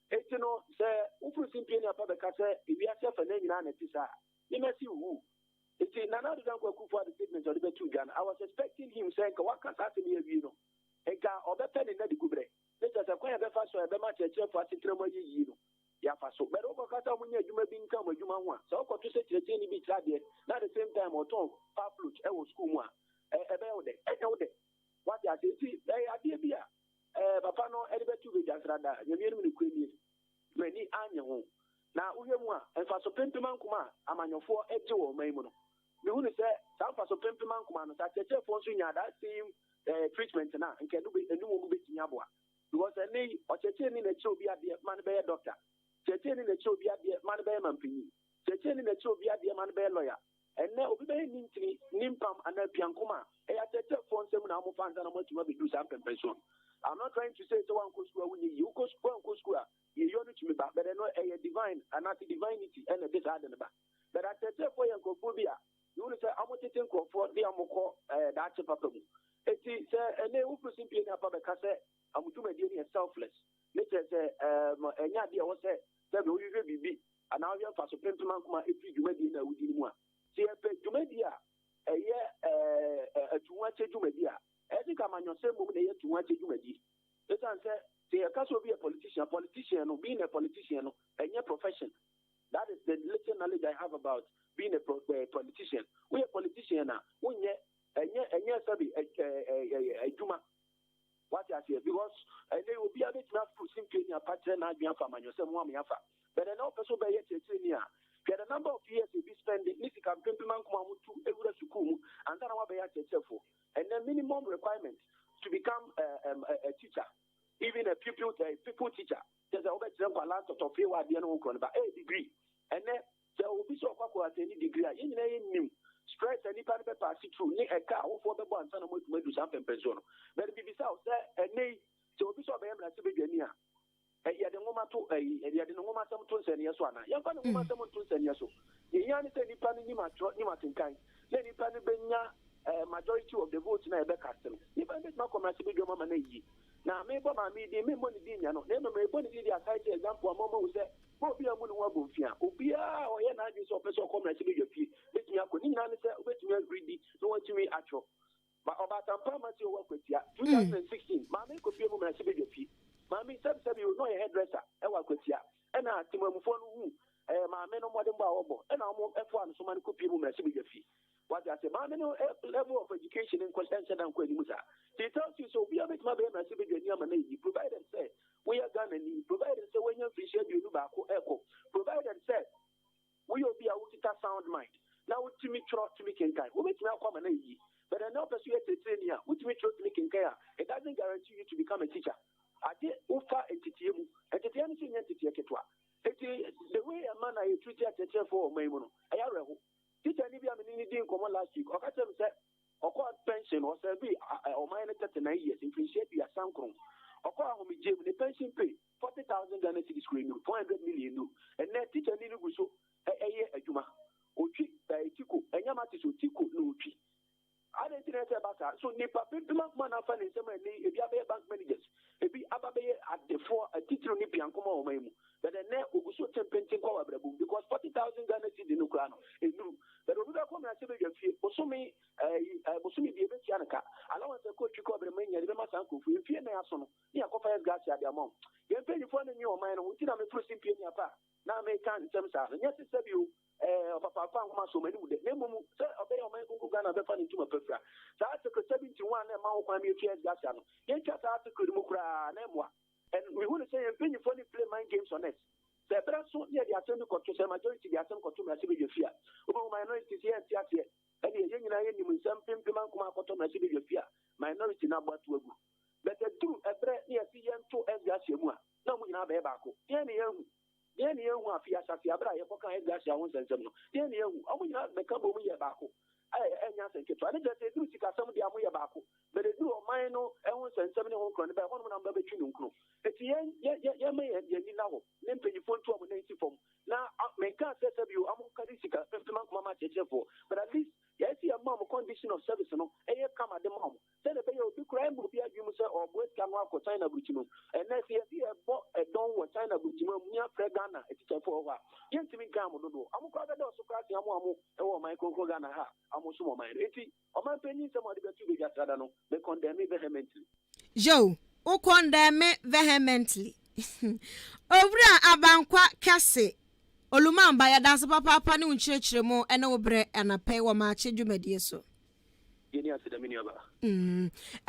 S14: eti no se ufuru simpie ni apa be ka se ewi ase fa na nyina na tisa ni mesi wu eti na na do dan kwa kufu the statement of the betu Ghana I was expecting him saying ka waka sa se ni awi no ega obepe ni na di gubre ne se kwa ya be fa so e be ma cheche fo asetremo yi no
S15: yafa so but over kata munya adwuma bi nka mo adwuma ho a so ko to se kyerɛkyerɛ ni bi trade na at the same time oton flute e wo school mu a ebe wo de what ya say see ade bi a papa no e be tu be jasrada nyame no ni kwani mani anya ho na uhwe mu a emfa so pempema nkoma amanyofo ete wo man mu no me hu ne se sa mfa so pempema nkoma no sa kyerɛkyerɛfo nso nya that same treatment na nke no be enu mo be tinya boa because any ọchịchị ni na-eche obi adịe manụ beye dọkịta cheche ni na-eche obi adịe manụ beye mampinyi cheche ni na-eche obi adịe manụ beye lọya ene obi beye ni ntiri ni mpam ana piankoma ya cheche fo nsem na amụ fanza na motuma be do some pension. I'm not trying to say so one go school when you go school you know to me back but no a divine and not divinity and a bit hard in the back but I cheche fo yan ko phobia you know say amote tin ko for the amoko that papa mu eti say ene wo simply na papa ka say amutuma die ni selfless nature say enya dia wo say be wo ywe bibi ana wo fa so pentuma kuma efi dwumadi na wudi mu a se e pe dwumadi a eye atuwa che dwumadi a e di ka manyose mum na ye tuwa che dwumadi e san say se ka so be a politician no being a politician no enya profession. That is the little knowledge I have about being a politician. We a politician na unye enya sabi adwuma. What I say because they will be able to have simply in a pattern and be a farmer, yourself, one yafa. But an officer by yet, get a number of years to be spending, Nisica, Pimpman, to every school, and then I'll be at for. And the minimum requirement to become a teacher, even a pupil teacher. There's a lot of few idea no but a degree. And then there will be so at any degree. In new. Stress any part of the pass through a car for the one son of do something pension. But if you say a nay, so be so by a civilian. And yet the woman to a yet the woman some tools and yes one. You find a woman some tools and yes. The young is any planning you might kind. Then you plan majority of the votes in a back castle. You find it not come as a big woman. Now, maybe my media, may money dinner, no, never may money the side example, a moment who said, what be a moon wabble fear, Ubia or Yan Agis or Peso Commerce to your fee. Let me have Kunin answer, wait me greedy, no one to me actual. But about some pharmacy work with you, 2016, Mammy could be a woman as a big fee. Mammy said, you know a hairdresser, I work with you, and I think I'm for who, my men on modern Bobo, and I'm F1, so man could be a woman as a big fee. What I say, my level of education and question and Musa. They tell you so we are with my baby as a big provided say we are gonna need provided say when you fish you do back echo provided say we will be a sound mind. Now to me trot to me can kind we make now come and but I know persuade the trainer which me trot to me can care it doesn't guarantee you to become a teacher. I did offer entity entity ketwa. It is the way a man I treat a teacher for my mono. I are teacher ni bi am ni din komo last week o ka tell me say Oka pension or say or minor 39 years, appreciate your sancrum. Oka home gym, the pension pay 40,000 Ghana city screen, 400 million, and net teacher Ninu Guso, a year a Juma, Ochi, Tiku, and Yamati Tiku, Nuchi. I didn't say about that. So, Nipa Pimpman, I find in some if you have bank managers, if you have at the four, a teacher Nipi and Como Memu, but the net will so tempting because 40,000 Ghana city no crown is new. But we don't come and say, Bosumi, Bosumi, the Evanka, allow us to coach you cover the money and the Masanku, if you are son, you are coffee gas at the amount. You're paying for the new man, we did not make first in Piapa. Now, make time in terms of, and yes, it's you. Papa so many would name obey on my Ghana be funny to my prefer. So Article 71 and Mao Kwame Pierce Gassano. Yes, Article Mukra Nemwa. And we want to say a penny funny play mind games on it. The person near the assembly control majority the assembly control Masibi fear. Oh, minorities here, here. And the young in some Pimpman Kuma Cotton Masibi fear. Minority number 2. But the two a bread near CM 2 as Gassimua. No, we have a bacco. Then you want Afia Ampofowaa, you can't gas your own sense. Then you have the couple of years back. I answer to I just say, do some of the Amuya back. But they do a minor, I want 70 home crony by one number between you. At the end, you may have any now. Then pay you 4 to a native form. Now, I can't say you, I'm Kadisika, 50 months, Mamma for. But at least, yes, see a mom condition of service, no, and you come at the mom. Then the pay of crime will be a Jumusa or West Camera for China Buchino. And then see a don what China Buchino, near Fregana, a teacher for a while. Yes, to me, Gamu, I'm a crowd also crashing Amu, or my Gana, I'm also my 80. Or my penny, somebody that you be just, I don't know, they condemn me vehemently.
S1: Joe, who condemn me vehemently? Obra abankwa kase olumamba ya dance papa ne unchirechire mo ene obre anape wo Maakye dwumadie so.
S15: Yeni asidamini aba.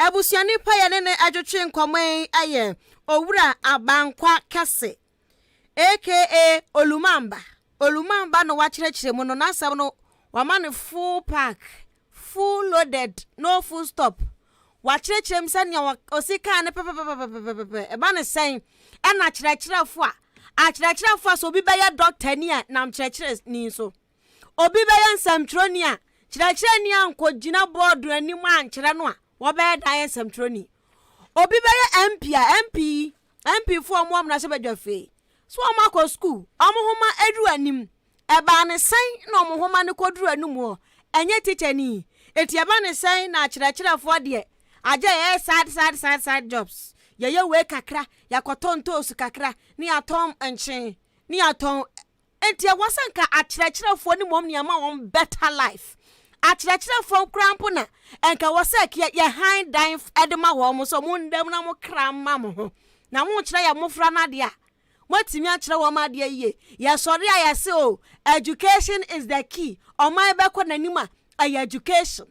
S1: Ebusuani pa ya ne adwotwe nkomai aye owura abankwa kase aka olumamba no wachirechire mo no nasam no wamane full pack full loaded no full stop wachirechire msania osika ne pepepepepepe eba ne sen ana chirechirefo a so obi beya doctor ni a nam chirechire ni so obi beya nsamtroni a chirechire ni ankogina board anim ankyere no a wo beya dan nsamtroni obi beya MP fo mo amna se bedwafe so amako school amohoma edu anim eba ne sen na omohoma ne koduru anum ho enye teacher ni eti eba ne sen na chirechirefo de aje sad jobs ye we kakra yakoton tosu kakra ni atom enche ni atom enti wasanka achirechirefo ni mom ni ama won better life achirechirefo krampo na enka wasek ye hind dan edema wo mo so mo ndam na mo kramma mo ho na mo kire ya mofra na de a matimi akire wo ma de ye ye sori a ye se o education is the key o my be ko nanima education.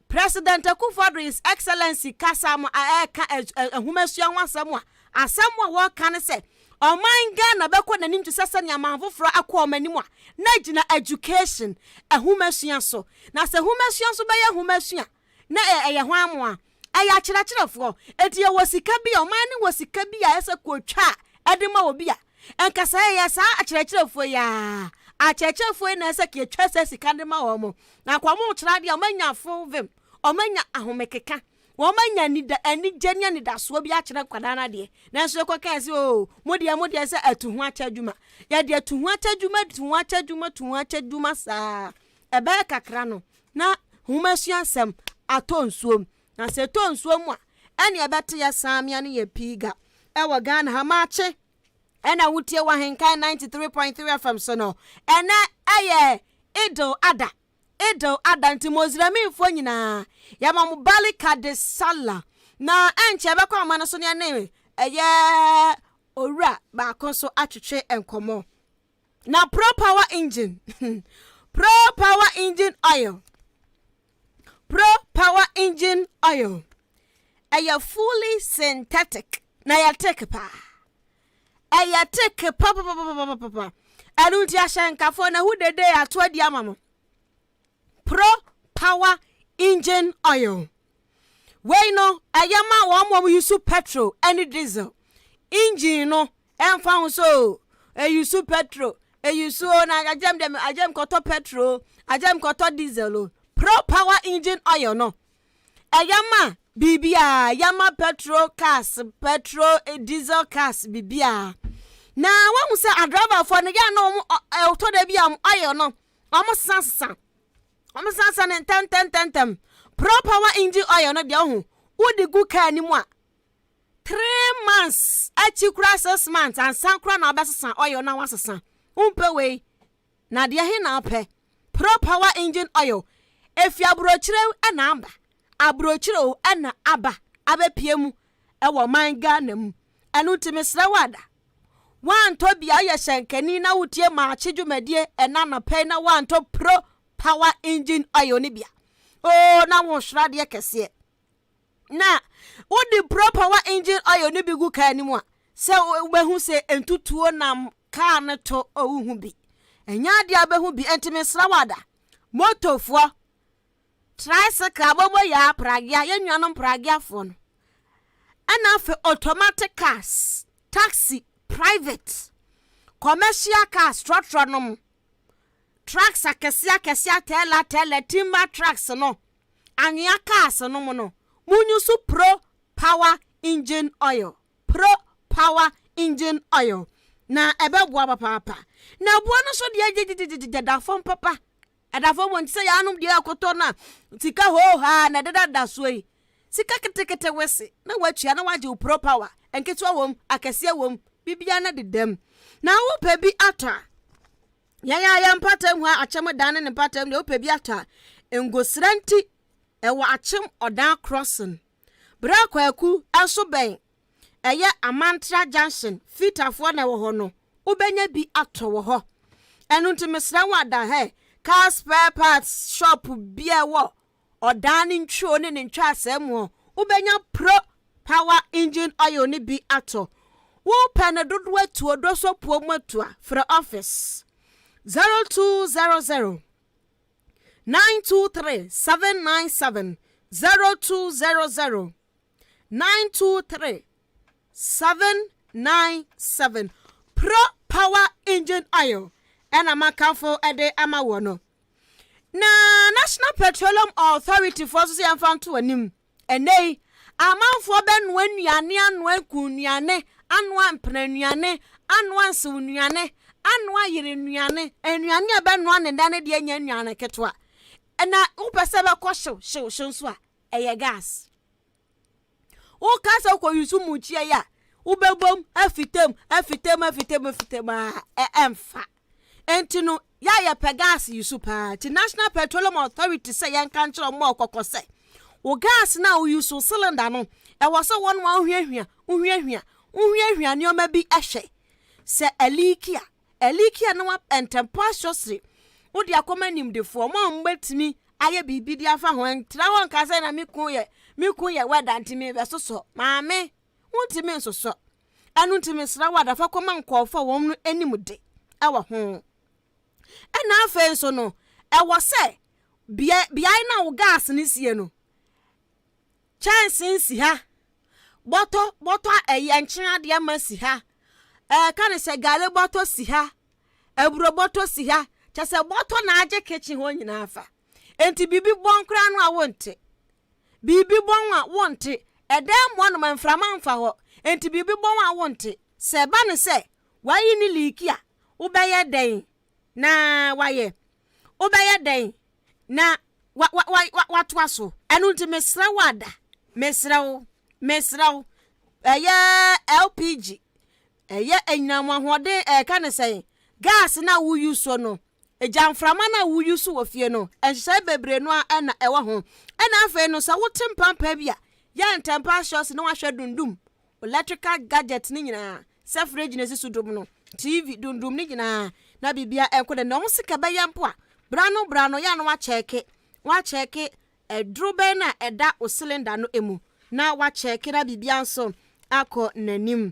S1: President Akufo-Addo His Excellency Kasam Ahumesua wasam a wo kan se oman Ghana be ko nanim to sese ne amanfoforo akọ omanimwa na gina education ahumesua so na se humesua so be ye humesua na ye ho amoa aya kirachirefo eti ye wosika bi oman ne wosika bi a ese ko twa edema obi a enkasa ye sa akirachirefo ya achechefo na ese ke twa se sika ndema wo mo na kwa mo kira dia omanya fo vim omanya ahomekeka womanya ni genya ni daso bi akire kwada na de na so kwaka se o modi se atuhu achadwuma ya de atuhu achadwuma sa ebe kakra no na humasua sem atonsuom na se tonsuom a ene ebete ya samia ne ye piga ewo Ghana ha Maakye ena wutie wa henkan 93.3 FM so no ena aye idol ada nti mozrami mfo nyina ya mamubalika de sala na enche be kwa mana so ne ne eye owura ba konso atwetwe enkomo na pro power engine oil eye fully synthetic na ya take pa eye take pa anu ti ahyenkafo na hu dede ato adi amamo Pro Power Engine Oil. We no ayama wo mo use petrol and diesel. Engine no enfa so use petrol, use na ajem koto petrol, ajem koto diesel. Pro Power Engine Oil no. Ayama bibia, ayama petrol cars, petrol diesel cars bibia. Na wa mu say a driver for no ya no to de bia oil no. Omo sansan and 10 Pro Power Engine Oil no de ho udi gu ka ni mu a 3 months achikura 6 months and sankura na obesesan oil na wasesan umpe we na de he na ope Pro Power Engine Oil efi abrochire na amba abrochire na aba abepiemu ewo man Ghana mu enu timisre wada wan to bia ye hyenkani na wutie Maakye dwumadie ena na pe na wan to Pro Power Engine Oil ni bia oh na wo hwra de kese na odi Pro Power Engine Oil ni bigu ka ni mu a se obehu se entutuo nam car ne to owu bi enya de abehu bi entimesra wada motofo tricycle bobo ya pragia ye nuanom pragia fo no ana fe automatic cars taxi private commercial cars structure no trucks akesia tela timber trucks no anya cars no mo no munyusu Pro Power Engine Oil na ebegwa papa na buo no so de da fom papa adafo mo ntse ya anum de akoto na sika ho ha na dada so yi sika ketekete wese na watua na waje Pro Power enketua wom akesia wom bibia na dedam na wo pa bi ata ya mpatam ha achem dan ne mpatam de wo pa bi ata engosranti ewa achem odan crossing bra kwaku aso ben eye Amantra Junction fitafo na wo ho no ubenya bi ato wo ho enu nti mesra wada he car spare parts shop bia wo odani ntwo ne ntwa asem ho ubenya pro power engine oil ni bi ato wo pene dodo atu odoso puomatua for office 0200 923 797 0200 923 797 pro power engine oil and amakafo ede amawono na National Petroleum Authority for so amfanto anim enei amanfo benwa nuane anwa kunuane anwa mpnanuane anwa nsunuane anwa yire nuane enuane abenwa ne dane de anya nuane ketwa na upese be ko hyew so a eye gas o kasa ko yusu muchie ya ubebom afitem emfa entino ya pe gas yusu pa ti National Petroleum Authority say yan kan kire mo okokose o gas na o yusu cylinder no e wo so won wa ohwiahwia ne o ma bi ehwe se elikia na wa entempousely wo dia komanim defo mo mbetimi aye bibi dia fa ho entra ho nkasa na mikun ye weda ntimi be soso maame wontimi nsoso anu ntimi sra wada fa koma nkofo wo no animde ewo ho ena afa so no ewo se bia na wo gas ni sie no chance si ha boto eyanchen ade ma si ha kan se gale boto si ha eburo boto si ha chase boto na age kitchen ho nyina afa enti bibi bonkra no awonte bibi bonwa wonte edem mo no manframa mfa ho enti bibi bonwa awonte se ba ne se wayi ni liki a ubeye den na waye ubeye den na watwa so enu nti mesra wada mesrawo LPG enyam ahode kan se gas na wo use no ejamframa na wo use wo fie no enhye bebre no na ewo ho na afa no sa wotem pampa bia ya ntempa shows no wahwe dundum electrical gadget ni nyina se fridge na sisu dum no TV dundum ni nyina na bibia enkode no musika be yampo a brano ya no wa cheke edrube na eda o cylinder no emu na wa cheke na bibia nso akọ nanim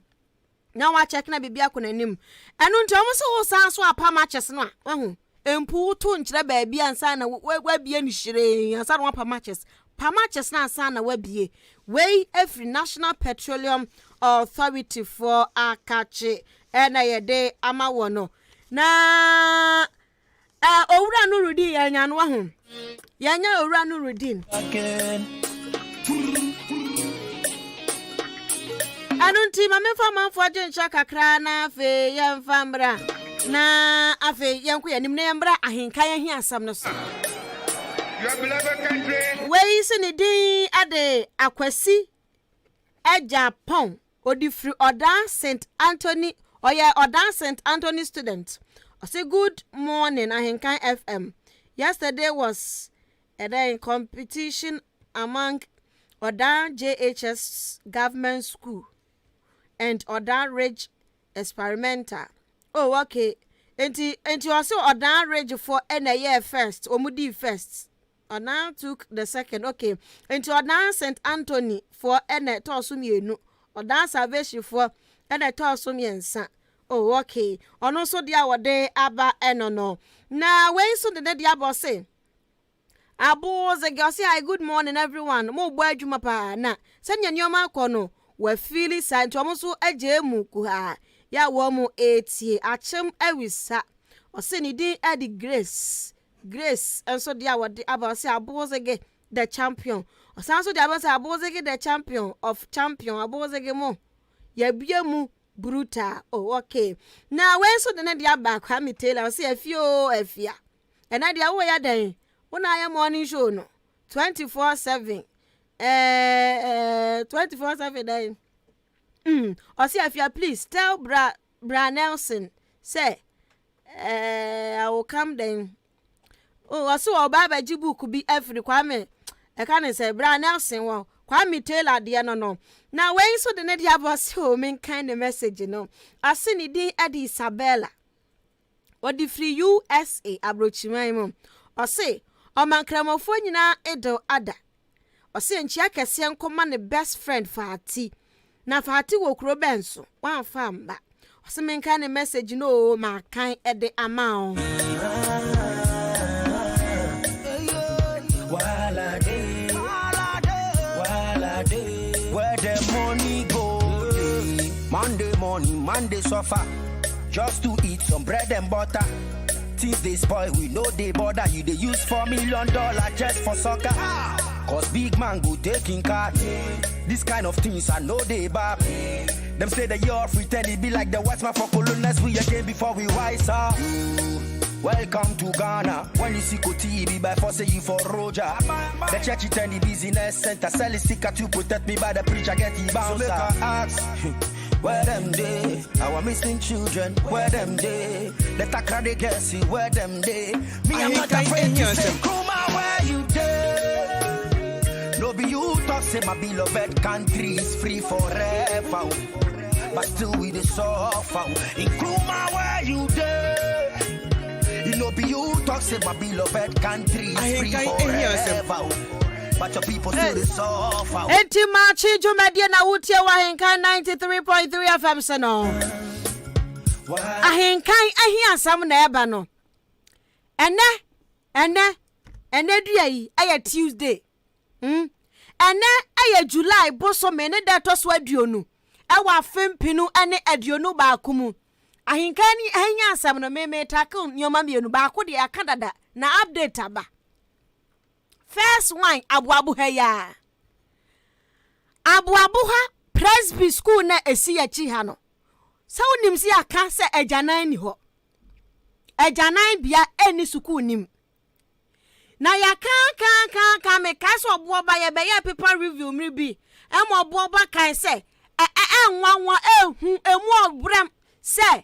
S1: na wa cheke na bibia akọ nanim enu nti omo se wo san so apa matches no a wahu empu to nkyere ba bia nsa na wa bia ni hire ansa no apa matches na ansa na wa bie we every National Petroleum Authority for akache na yede amawo no na owura no rudi yanya no wahu yanya owura no rudin anunti mamemfa manfo agencha kakra na afe yemfa mbra na afe yenko yanim na yembra ahenkan ahi asam no so your beloved country we sini din ade akwasi Japan odifri odan St Anthony odan St Anthony student I say good morning ahenkan FM. Yesterday was a competition among Odan JHS government school and Odan Ridge experimental. Oh, okay. And also Odan Ridge for NAA first, Omudi first. Odan took the second. Okay. And Odan St Anthony for NA Tosumienu. Odan Salvation for NA Tosumiensa. Oh, okay. Ono so dia wode aba enono. Na we so de dia boss say. Abo ze girl say hi good morning everyone. Mo bo adwuma pa na. Sanya nyoma akono. We feel say nto mo so agye mu ku ha. Ya wo mo etie achem awisa. O se ni din edi Grace. Enso dia wode aba say abo ze ge the champion. O san so dia aba say abo ze ge the champion of champion. Abo ze ge mo. Ya bia mu brutal. Oh, okay. Now when so the dia back Kwame Taylor say Afia. And I dia wo ya den. Una ya morning show no. 24/7. 24/7 then. O say Afia please tell Bra Nelson say I will come then. Oh, so o baba jibu could be every Kwame. I can't say Bra Nelson Kwame Taylor de no na when so the net ya boss home in kind of message no asini din edi Isabella odi free USA abrochimai mum ose omankramofo nyina edo ada ose nchia kese nkoma ne best friend Fati na Fati wo kro benso wan famba ose men kind of message no ma kan ede amao
S16: where the money go. Monday morning, Monday suffer. Just to eat some bread and butter. Things they spoil, we know they bother. You they use $4 million just for soccer. Cause big man go taking card. This kind of things I know they bad. Them say that you're free, tell it be like the watchman for colonels. We again before we wise up. Welcome to Ghana. When you see TV by force you for Roger. The church it and the business center. Sell it sticker to protect me by the preacher get the bouncer. So make her ask, where them day? Our missing children, where them day? Let a crowd they guess you, where them day? Me I'm not afraid to say, Kuma, where you day? No be you talk say my beloved country is free forever. But still we the suffer. In Kuma, where you day? You know, be you talk say my beloved country is free forever. But your people still the suffer.
S1: Enti Maakye Jumadie na wutie wa henkan 93.3 FM seno. Ahenkan ahia sam na eba no. Ene dua yi aya Tuesday. Ene aya July boso me ne da to so aduonu. Ewa fempinu ene aduonu ba akumu. Ahinkani ahenya asam no me tackle nyoma mienu ba ko de akadada na update aba. First one abuabu heya. Abuabu ha Presby school na esi ya chi ha no. Sa unim si aka se ejanan ni ho. Ejanan bia eni school nim. Na ya kan me kai so obo ba ye be ye paper review mi bi. E mo obo ba kai se nwanwa ehu emu obrem se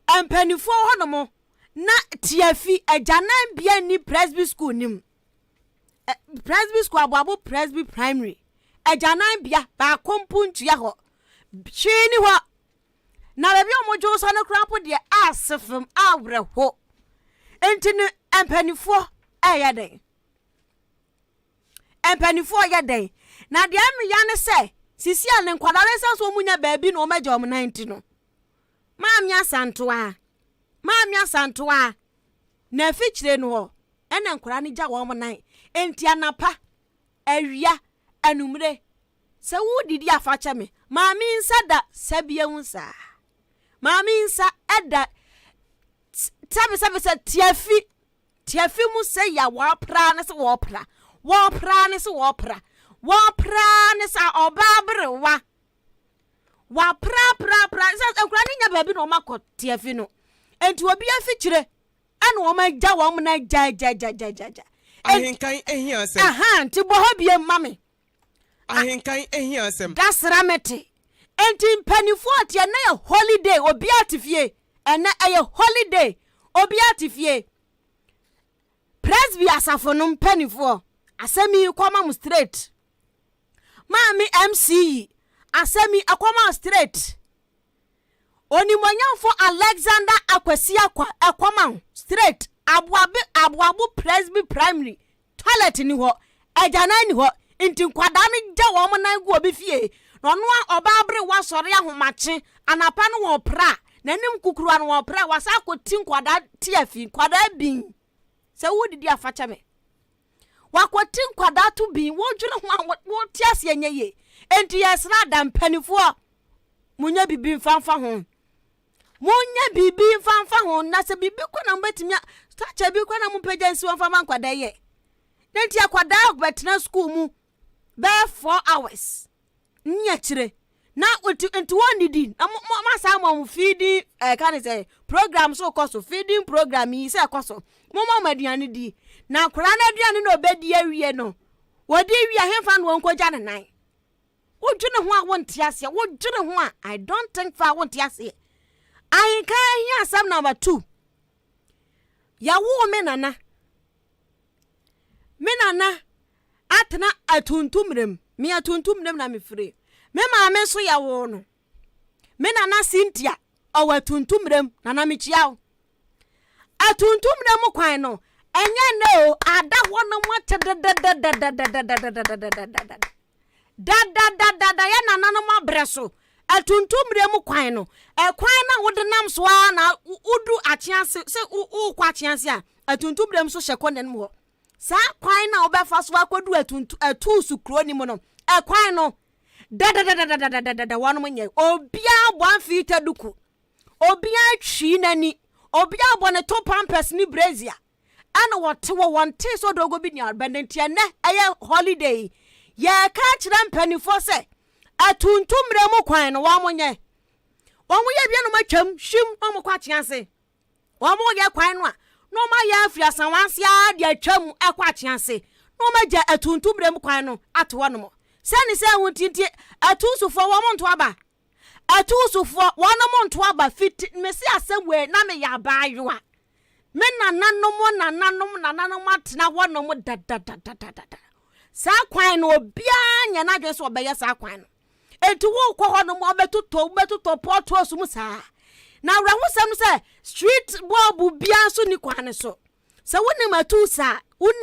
S1: empanifo honomo na tiafi ejanan bia ni Presby school nim. Presby school abuabu Presby primary ejanan bia ba kompuntu ya ho chini ho na bebi omojo so no krapo de asefem awre ho entini empanifo eyeden na de am ya ne se sisi ane nkwadare senso munya baabi no omaja om 90 no maami asantoa na fichire no ho ene nkora ne gya wo mo nan enti anapa awia anumre se wudidi afache me maami nsa da sabia hunsa maami nsa eda sabe tiafi mu se ya wa pra ne se wo pra ne sa obabrewa wa pra se nkora ne nya baabi no makọ tiafi no enti obi afichire ane wo ma gya wo mo na ja ahenkan ehiasem aha nti bo ha bie mame ahenkan ehiasem dasramete enti mpanifo atia na ya holiday obi atifie ena eye holiday obi atifie Presby asafo no mpanifo asemi kwama mu straight mami MC asemi akwama straight oni monyamfo Alexander Akwasi akwama straight abuabu Presby primary toilet ni ho ejana ni ho inti kwada ni gya wo mo nan go obi fie no no obabre wa sore ahomache anapa no wo pra nanim kukuru an wo pra wasa akotin kwada tiafi kwada bin se wudidi afacha me wakotin kwada to bin wo dwere ho wo tiase enye enti yesra da mpanifo munya bibi mfanfa ho na se bibi kwana mbetimia stacha bi kwana mpejansi wonfa mankwada ye nenti akwada betena school mu be 4 hours nya kire na enti wonidi ma sa mo feeding can say program so cost feeding program yi se cost mo maduane di na kura na aduane no obedi awie no wodi wi ahemfa no wonkogya ne nan wodwene ho a wontiase wodwene ho a I don't think fa wontiase I can hear some number 2. Ya wo menana atena atuntumrem me atuntumrem na me free me maame so ya wo no me na Cynthia o atuntumrem na me chiawo atuntumrem kwan no enye no ada ho no mote da ya na no mabreso atuntumrem kwan no kwan na wode nam so na udu achiase se kwa achiase a atuntumrem so hyekonen mo sa kwan na obefa so akodu atusu kroni mo no kwan no da wanu munye obia boanfita duku obia twi nani obia bone to pampers ni brazia ana wote wo wonte so dogo bi ni arbendentia ne eye holiday ye ka kire mpanifo se atuntumre mu kwan no wa munye bia no matwam shim no mo kwa chiase wa mo ye kwan no a no ma ya Afia sanwanse a de atwam akwa chiase no ma ja atuntumre mu kwan no atwo no mo sani se huntinti atusufo wo monto aba atusufo wono monto aba fit mesi asebwe na me ya baayoa me nananom atena wono mo da sa kwan no obia nya na dwe so obeye sa kwan no enti wo kwo hono mo betuto porto asum sa na rahusam se street bob bia so ni kwan so se woni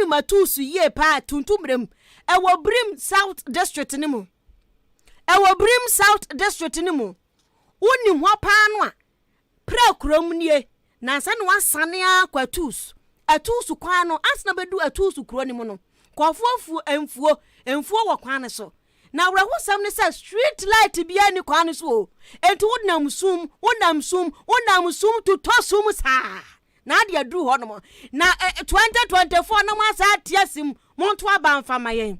S1: matusu ye pa tuntumrem ewo Brim South District ni mu woni ho pa no a pra krom nie na nsa no wasane akwa atusu kwan no asna bedu atusu kro ni mu no kofofu emfuo wo kwan so na wrahusam ne say street light bia ni kwan so enti wonam sum to tosum sa na dia dru ho no na 2024 na ma sa tiasim monto abanfa mayen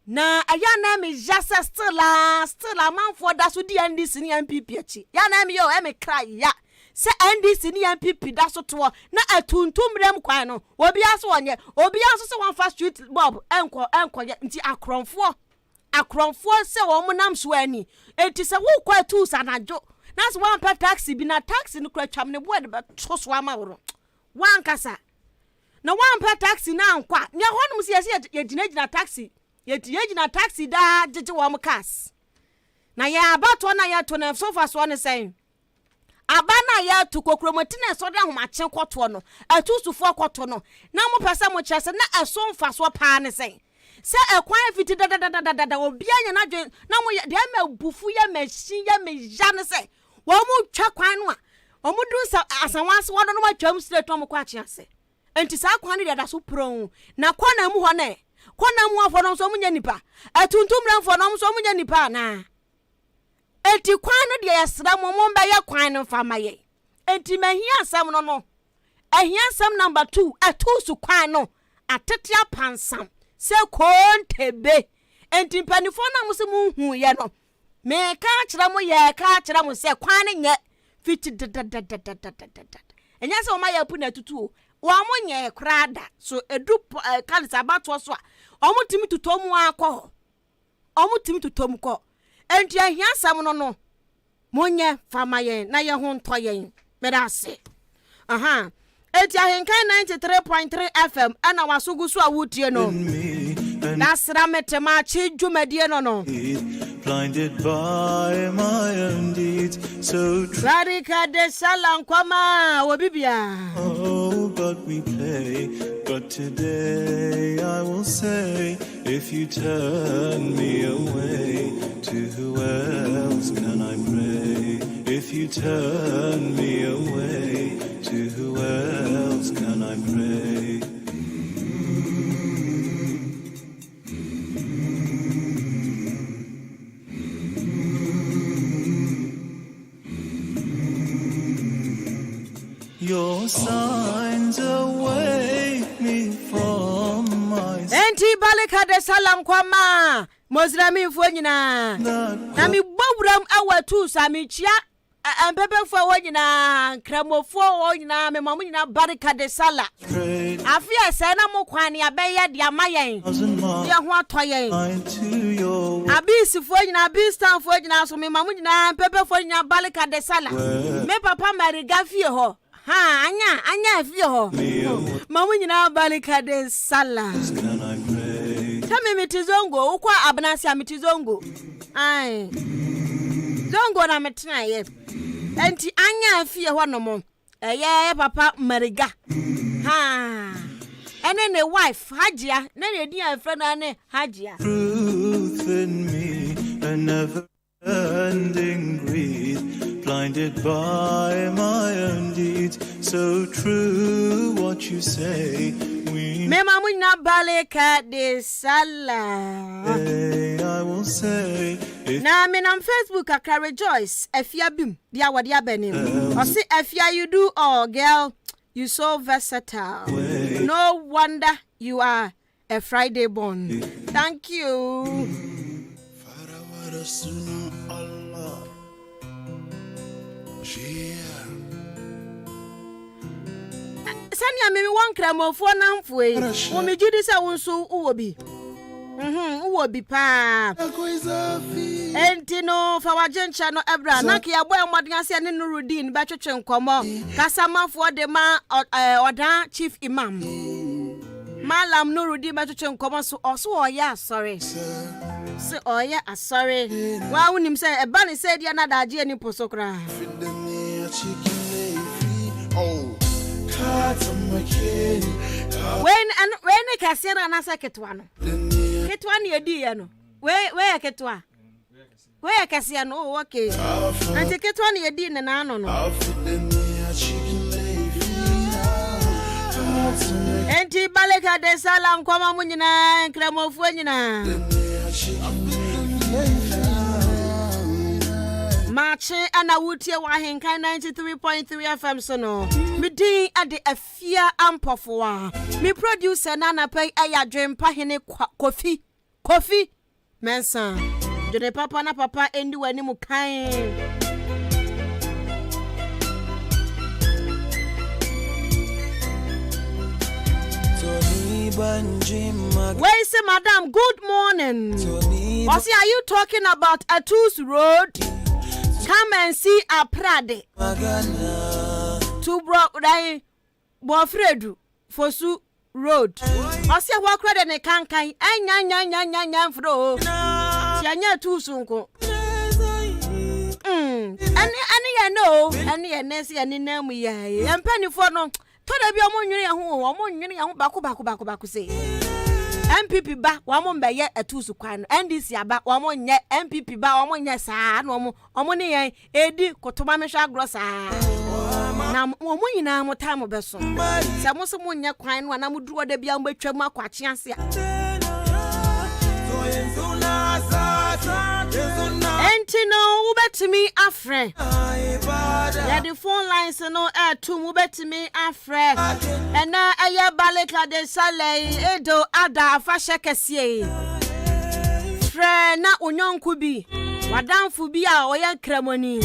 S1: na aya na me jasa still man for da so di NDC ni MPP achi ya na me yo me cry ya se NDC ni MPP da so to na atuntumrem kwan no obi aso onye obi aso se wan fa street bob enko nti akronfo se wo munam so ani enti se wo kwa tu sanajo na so wan pa taxi bi na taxi no kwa twam ne bo de be to so ama woro wan kasa na wan pa taxi na nkwa ne honum se ye gina taxi ye gina taxi da jeje wo mkas na ya abato na ya to na sofa so ne sen abana ya to kokromoti na so da homache kwoto no atusufo kwoto no na mo pesa mo chese na esomfa so pa ne sen se ekwan fiti da obi anya na dwen na mo de ma bufu ya machine ya meja ne se wo mo twa kwan no a wo mo du asanwanse wo no ma twam straight mo kwa chiase enti sa kwan ne da so pro na kwana mu ho ne kwana mu afo no so mo nya nipa atuntumra mfo no so mo nya nipa na enti kwan no de yesra mo mba ye kwan no fa maye enti mahia asam no ahia asam number 2 atusu kwan no atetia pansam se kontebe enti panifo na mo se mu hu ye no me ka kira mo ye ka kira mo se kwan ne nye fiti enya se o ma ya pu na tutu wa mo nye krada so edu kalisa bato so a o mo timi tutomu akọ o mo timi tutomu ko enti ahia sam no mo nye fama ye na ye ho nto ye medase aha enti ahenkan 93.3 FM ana wasugu so awutie no nasra metema chi dwumadie no
S17: blinded by my own deeds, so
S1: Radika de Salan Kwama Wabibia.
S17: Oh, but we play. But today I will say, if you turn me away, to who else can I pray? If you turn me away, to who else can I pray? Your signs awake me from my
S1: Enti balika de Salam Kwama Moslami fo nyina na mi bowram awatu samichia empebe fo wo nyina kramofo wo nyina me mamu nyina barika de sala afia se na mo kwan ya be ye de amayen ye ho atoyen abisi fo nyina bistan fo nyina so me mamu nyina empebe fo nyina barika de sala me papa mariga fie ho ha anya fie ho mamu nyina barika de sala.
S17: Can I pray?
S1: Tami mitizongo ukwa abnasi ya mitizongo. Ai. Zongo na metina ye. Enti anya Afia hɔ no mo. Eye papa Mariga. Ha. Ene ne wife Hajia. Ne di afra na ne Hajia.
S17: Truth in me, a never-ending greed, blinded by my own deeds. So true what you say.
S1: Me mamunya baleka de sala.
S17: I will say.
S1: Na me on Facebook I rejoice. Afia bim dia wade abenim. O say Afia you do all girl. You so versatile. No wonder you are a Friday born. Thank you. Sanya me one kramofo namfo e. Wo me gidi se wo nso wo bi. Wo bi pa. Enti no fa wajencha no ebra na ke yabo emodin ase ne Nurudin ba twetwe nkomo. Kasamafo de ma odan chief imam. Malam Nurudin ba twetwe nkomo so oso oya sorry. Se oya asori. Wa wonim se eba ne se dia na daje ani posokra.
S3: Oh.
S1: When Cassiana Nasa Ketuano. Ketuan ye no. Where Ketua? Where Cassiano? Oh, okay. And take Ketuan ye din and I don't know. Enti Baleka de Salam Kwama Munina and Cremo Fuenina. Maakye ana wutie wa henkan 93.3 FM so no. Me din ade Afia Ampofowaa. Me producer Nana Pay aya dwempa hene Kofi Mensa. Jode papa na papa endi wani mu kan. Where is madam? Good morning. Osi, are you talking about Atus Road? Come and see a Prade. To Bro Bofredu Fosu Road. Osi walk red and a cankai. Anya fro. Tianya too sunko. Any know, any Nancy and in them we and penny for no. Toda bi omonwene ho baku say. MPP ba wamon be ye atusu kwan NDC aba wamon nye MPP ba wamon nye saa no omone yen edi kotoma mehwa grossa na omo nyina mo time be so se mo so mo nye kwan no na mo duro da bia mo betwam akwache ase Entino ubetimi afre ya the phone lines no to ubetimi afre ena aya baleka de sale edo ada afashe kesie fre na onyonku bi wadamfu bi a oya kremoni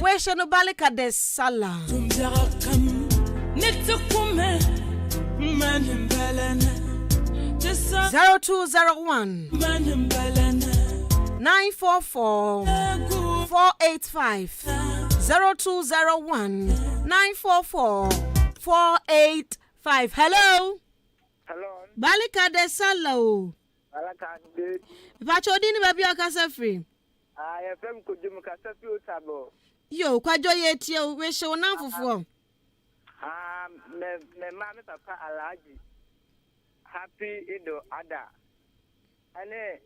S1: we she no baleka de sala nitukume manembelene 0201 944 485 0201 944 485. Hello. Balika de Salo.
S18: Balaka de.
S1: Pachodini baby akasa free.
S18: I FM kujum kasa free tabo.
S1: Yo, kwajo yeti o we show na fufu.
S18: Me mama papa Alaji. Happy Ido Ada. Ane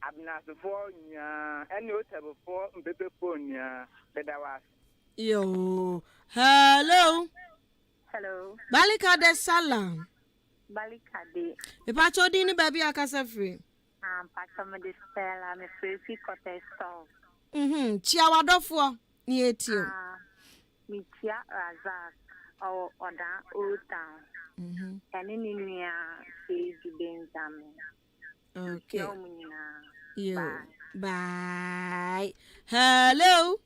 S18: abnasufo nya ene otebufo mpepefo nya bedawas.
S1: Yo. Hello.
S19: Hello.
S1: Balika de Salam.
S19: Balika de.
S1: Me pachodini baby akasa free.
S19: Pacho me de Stella me free contestant.
S1: Chia wadofo ni etio.
S19: Mi chia Razak o oda Old Ene ni nua Sage Benjamin.
S1: Okay. Yo. Bye. Hello.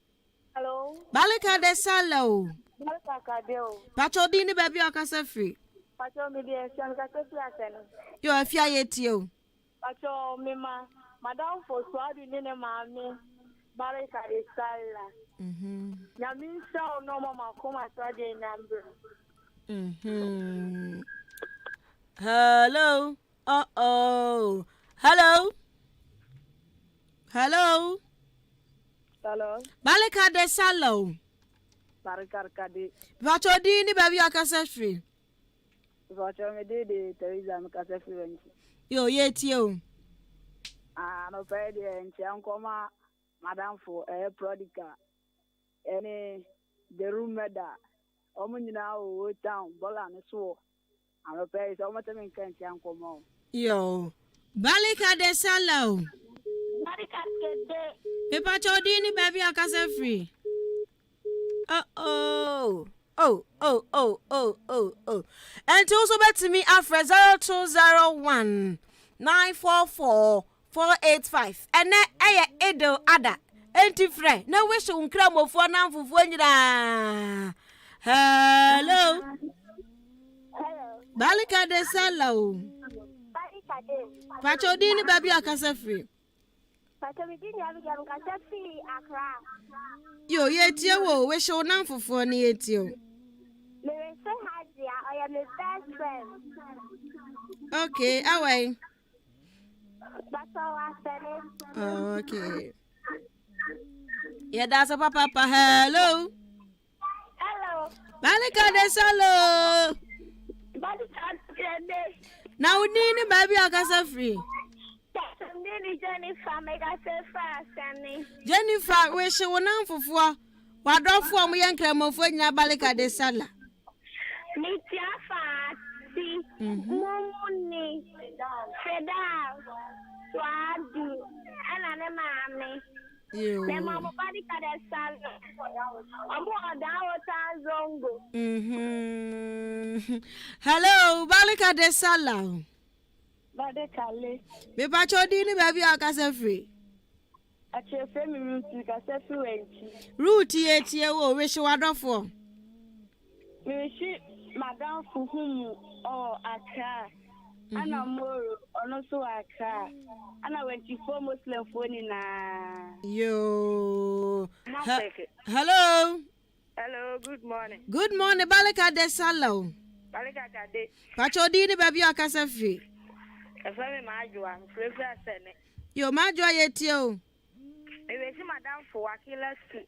S19: Hello.
S1: Balika de Salo.
S19: Balika de o.
S1: Pachodini baby akasa free.
S19: Pacho me de Sian kasa free asen.
S1: Yo afia yetio.
S19: Pacho me madam for swadi nene mame. Balika de Sala. Yamin sa no mama koma swadi number.
S1: Hello. Uh-oh. Hello. Hello.
S19: Hello.
S1: Balika de Salo.
S19: Barikade.
S1: Vacho di ni baby akasa free.
S19: Vacho me de Teresa me kasa free.
S1: Yo yetio.
S19: No pay de nchi ankoma madam for prodigal. Any the room meda. Omo nyina o town bola ne so. No pay so omo teme nkan nchi ankoma.
S1: Yo. Balika de Salo.
S19: Barikade.
S1: Me pacho di ni baby akasa free. Oh. And also bet to me after 0201 944 485. And then Edo Ada. Enti frɛ na wish unkra mofo na mfofo nyira. Hello. Balika de Salo.
S19: Balika de.
S1: Pacho di ni baby akasa free.
S19: Pacho mi di ni abigam kasa free Accra.
S1: Yo yetie wo wish na mfofo ni yetio.
S19: Me say Hadia, I am your best friend.
S1: Okay, away.
S19: That's all I said.
S1: Oh, okay. Yeah, that's a papa. Hello.
S19: Hello.
S1: Balika de Salo.
S19: Balika de.
S1: Now we need baby akasa free. Jennifer, we she wona mfofo. Wadofo mo yankramofo nyina Balika de Sala.
S19: Nitiafa si mumuni feda wadu ana ne maame ne mama Balika de Sala omo odawo tanzongo
S1: Hello Balika de Sala.
S19: Badekale
S1: Me pacho di ni baby akasa free.
S19: Ache femi route kasa fluency
S1: Route etie wo we she wadofo.
S19: Me shi Madam Fuhumu or Accra. Ana Moro or also Accra. Ana 24 Muslim phone na.
S1: Yo.
S19: Hello.
S20: Hello, good morning.
S1: Good morning, Balika de Salo.
S20: Balika de.
S1: Pacho di ni baby akasa free.
S20: Efemi majwa, mfrefa sene.
S1: Yo majwa yetie o.
S20: Ewe si Madam Fuwakila ski.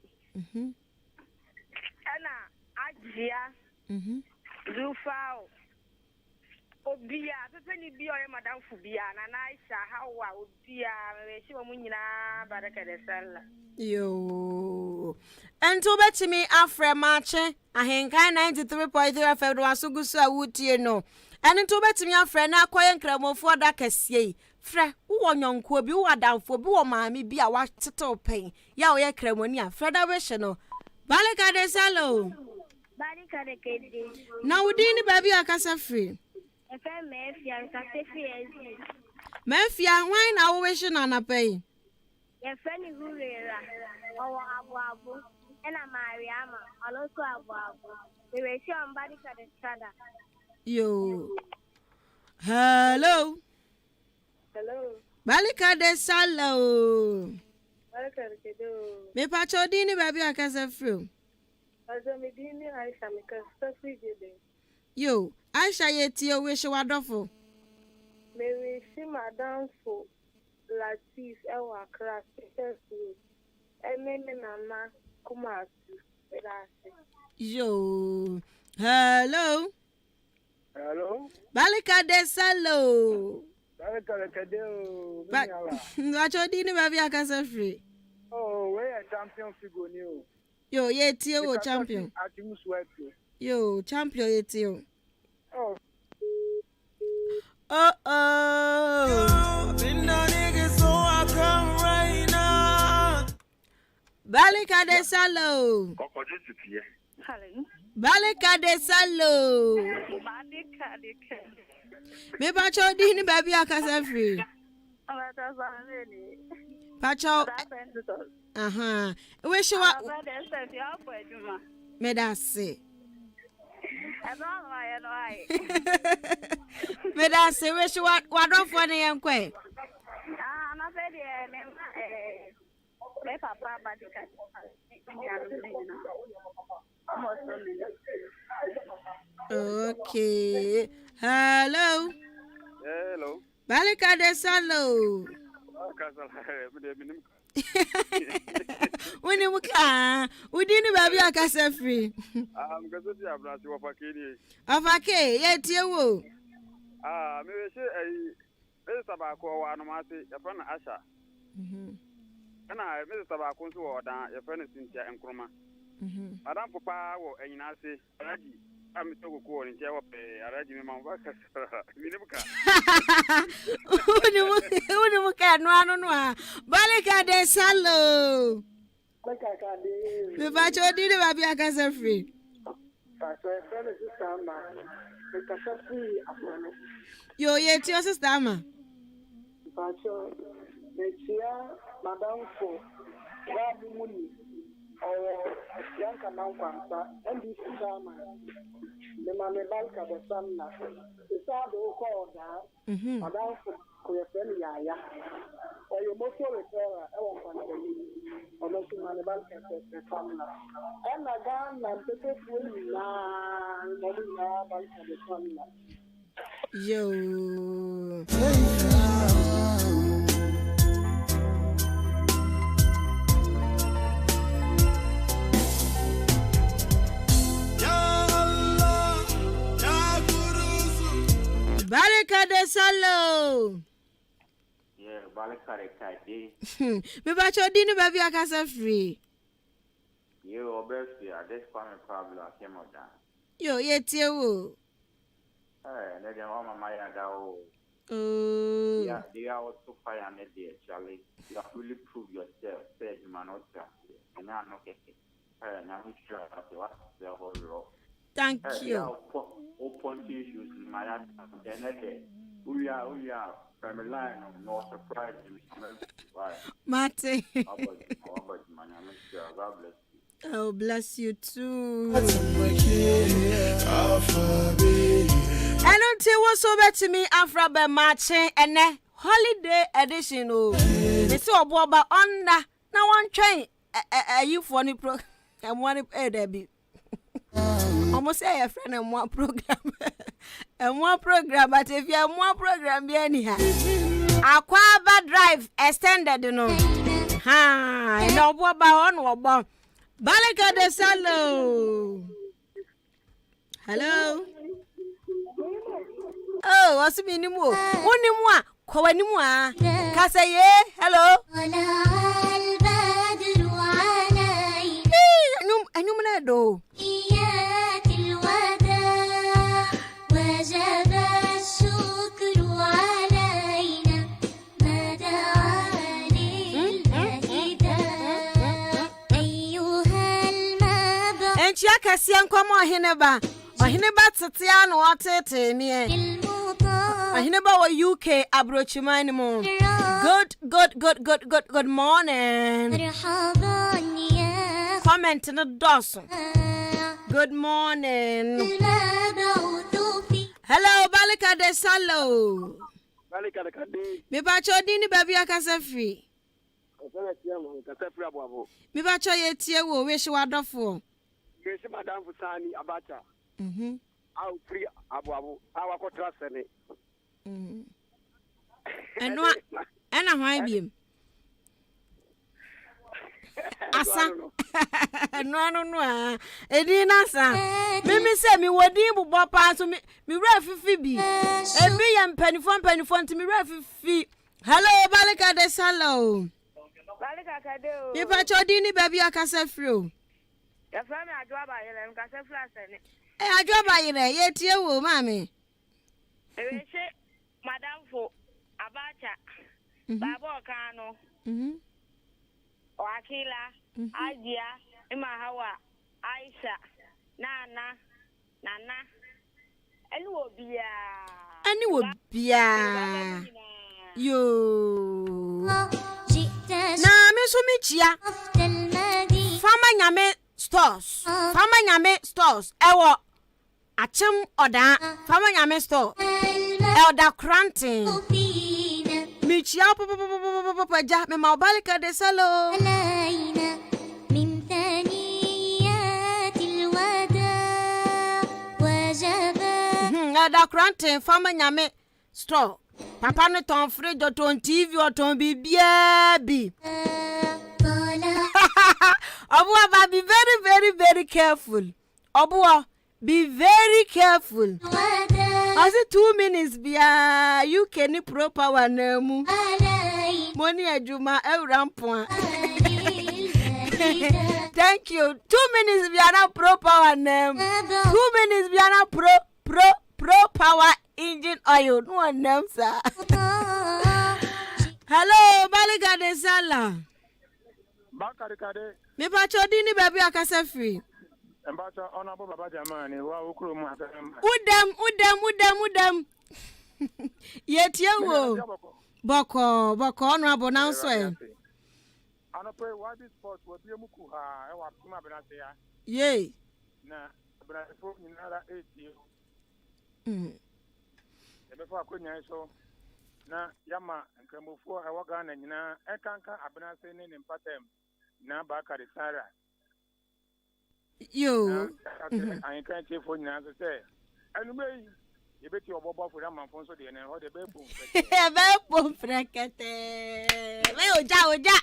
S20: Ana ajia. Zufao. Obia, pepe ni bi oye Madam Fubia na Aisha Hawa obia we si mo nyina Baraka de Sala.
S1: Yo. Ento betimi afre Maakye ahenkan 93.3 FM do asugusu awutie no. Ento betimi afre na akoye nkramofo da kasie. Fre wo nyonko bi wo adamfo bi wo maami bi a wa tetew pen. Ya wo ye kramoni a fre da we hye no. Balika de Salo.
S19: Balika de Kedi.
S1: Na udini baby akasa free.
S19: Efe Mefia kasa free.
S1: Mefia why na wo hye na na pay.
S19: Efe ni Hurera. Owo abu. Ena Mariama. Also abu. We were sure on Balika de Sala.
S1: Yo. Hello.
S20: Hello.
S1: Balika de Salo.
S20: Balika de Kedo.
S1: Me pacho dini baby akasa free.
S20: Azo me dini Aisha me kasa free de.
S1: Yo, Aisha yeti o we she wadofo.
S20: Me we si Madam for Latif ewa Accra State Road. Emene nana Kumasi.
S1: Yo. Hello.
S21: Hello.
S1: Balika de Salo.
S21: Balika de Kedo.
S1: Pacho dini baby akasa free.
S21: Oh, we are champion figure new.
S1: Yo, yeti o champion. Yo, champion yeti o.
S21: Oh.
S1: Balika de Salo. Balika de Salo. Me pacho dini baby akasa free. Pacho. We show up. Me da se. Me da se we show up. Wadofo ne yenkwe.
S19: Na fe de me papa Balika.
S1: Okay. Hello.
S21: Hello.
S1: Balika de Salo. When you can, we didn't baby a casa free.
S2: I'm going to see a brother of a kid.
S1: Of a K, yet you.
S2: Maybe say a tobacco and Marty, a friend Asha. And I visit tobacco to order a friend Cynthia and Croma. Madame Papa or any Nasi, Raji. I'm so cool in Java, a regiment of workers.
S1: Who can run on Balika de Salo? The Bacho did a baby a casa free. Yo, yet your sister, Madame
S21: for Money or Yanka Nampanta, and this summer. The Mamma Balka, the son, the sad old call that, Madame for Koyafenia, or your motor repairer, or making Mamma Balka, the family. And again, I'm taking fully now, Balka, the family.
S1: Yo. Balika de Salo.
S22: Yeah, Balika de Kadi.
S1: Me bacho dinu baby a casa free.
S22: You obviously at this point problem came out down.
S1: Yo, yet you.
S22: Hey, they want my dao.
S1: Oh.
S22: They are also fire and they actually. You have really prove yourself. Said you man not and I'm not getting. And I'm sure that you are the whole row.
S1: Thank you.
S22: Open issues in my life. We are from a line of no surprise.
S1: Mate. Oh, bless you too. And until what's over to me, Afra by Maakye and holiday edition. Oh, it's all about on now one train. You funny pro and one Debbie. Almost say a friend and one program. And one program, but if you have one program, be anyhow. Aquaba Drive extended, you know. Ha, no, what about on what Balika de Salo. Hello. Oh, what's the minimum? Only more. Kowanimwa. Kasaye. Hello. Anumado. Chiaka sian kwamo hineba ohineba tetea no watete ne ohineba wa UK abrochimani mo good morning comment no dos good morning hello Balika de Salo
S2: Balika de Kadi
S1: me ba chodini baby akasa free me ba cho yetie wo we hwe wadofo
S2: Madam Fusani Abacha. I'll free Abu our contrasene.
S1: And what? And a high beam. Asa. No. Edina sa. Mimi say me wodi bu bopa so me refifi bi. Ebi yam penifon to me refifi. Hello Balika de Salo.
S21: Balika Kade.
S1: Me pa chodini baby akasa free.
S21: Your family are job by you, and Cassa Flash.
S1: I job by you, yet you, mammy.
S21: Madame for Abacha, Babo Kano, or Akila, Adia, Imahawa, Aisha, Nana, and will be
S1: you. Na Miss Michia, Fama Yame. Stores. Fama Nyame stores. Ewo Achim Oda. Fama Nyame store. Elda Cranting. Michia Papa me Balika de Salo. Elda Cranting. Fama Nyame store. Papa no ton fridge or ton TV or ton baby. Obua, be very, very, very careful. Obua, be very careful. I said 2 minutes bia you can pro power nemu. Money ajuma rampo. Thank you. 2 minutes bia na pro power name. 2 minutes bia na pro power engine oil. No one name sir. Hello, Balika de Sala.
S7: Bakari Kade.
S1: Me pa chodini baby akasa free.
S7: Embacha honorable Baba Jamani wa ukuru mu akam.
S1: Udam. Yetie wo. Boko honorable now so.
S7: Anope what is sport wo bi muku ha e wa tuma benate ya.
S1: Yey.
S7: Na benate ni nara 8 ebe fa akonya so na yama nkramofo e waga na nyina e kanka abenase ne ne mpatem na Bakari Sara.
S1: Yo.
S7: I can't say for now to say. And may you bet your bob for them and so the and how the baby.
S1: Bebo frekete. Leo ja.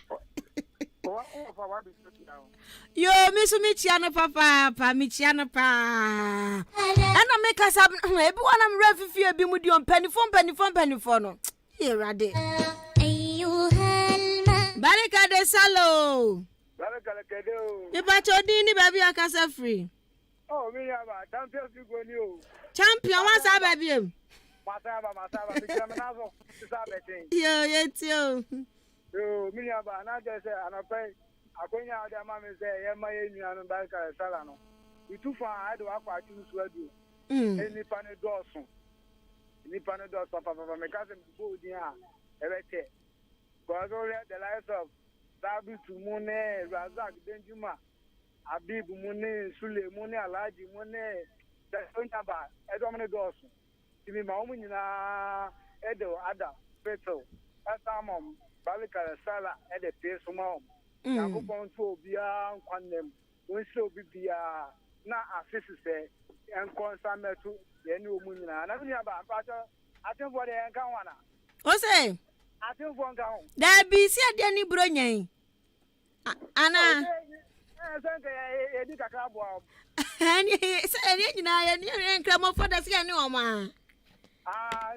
S1: Yo, Miss Michiana Papa, Michiana Pa. And I make us up everyone I'm ready for you be with you on penny phone. Here I did. Barika de Salo. You bought your dinner, baby, I can say free.
S7: Oh, me have a champion to go new.
S1: Champion, what's up, baby?
S7: Masaba,
S1: Yo, it's you.
S7: Yo, me have another say, and I pay. I go out there, mammy say, yeah, my Indian and Balka Salano. You too far, I do have to choose what you. Any panel dorsum. Any panel dorsum, Papa, my cousin, go there, everything. Because the lives of Sabi to Mone, Razak, Benjuma, Abib Mone, Sule Mone, Alaji Mone, Taba, Edomine Dawson. To me, my woman, Edo, Ada, Peto, Asamum, Balika, Sala, Ede, Pesumum. Nakupon to Bia, Quanem, Winslow Bibia, na assist, and consummate to the new moon. And I don't have a pastor. I think what I encounter.
S1: What's it?
S7: I think one down.
S1: There be said any brony. Anna. And he said, you come up for the scanner, ma.
S7: Ah,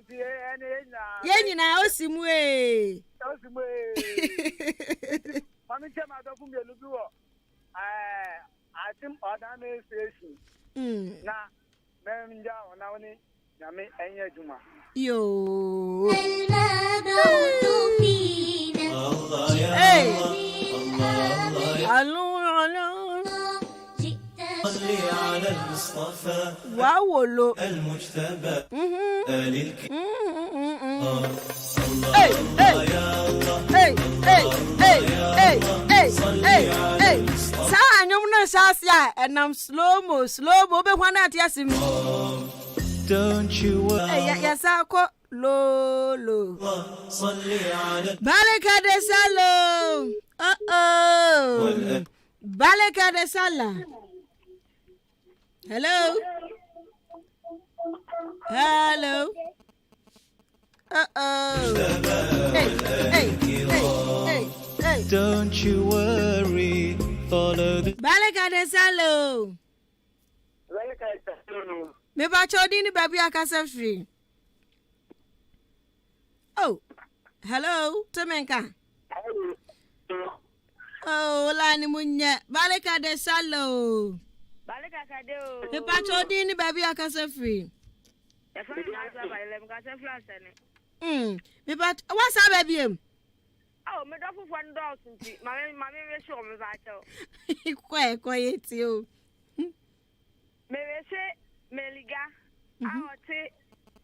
S1: Yen, I see way.
S7: Mammy, I don't know. I think other station. Now, Mary down now, Yami, and Yajuma.
S1: Yo.
S17: Hey.
S1: Hello. Wow, look. Hey. Sasia, and I'm slow mo, but one at yasim.
S17: Don't you worry.
S1: Yes, I'll call Lolo. Balika de Salo. Balika de Sala. Hello. Hey.
S17: Don't you worry. Follow the
S1: Balika de Salo. Me ba chodini baby akasa free. Oh. Hello, Temenka. Oh, lani munya. Balika de Salo.
S20: Balika kadeo.
S1: Me ba chodini baby akasa free. Me ba what's up baby?
S20: Oh, me do for one dog since mommy we show me that.
S1: Quiet you.
S20: Me say Meliga, I would say,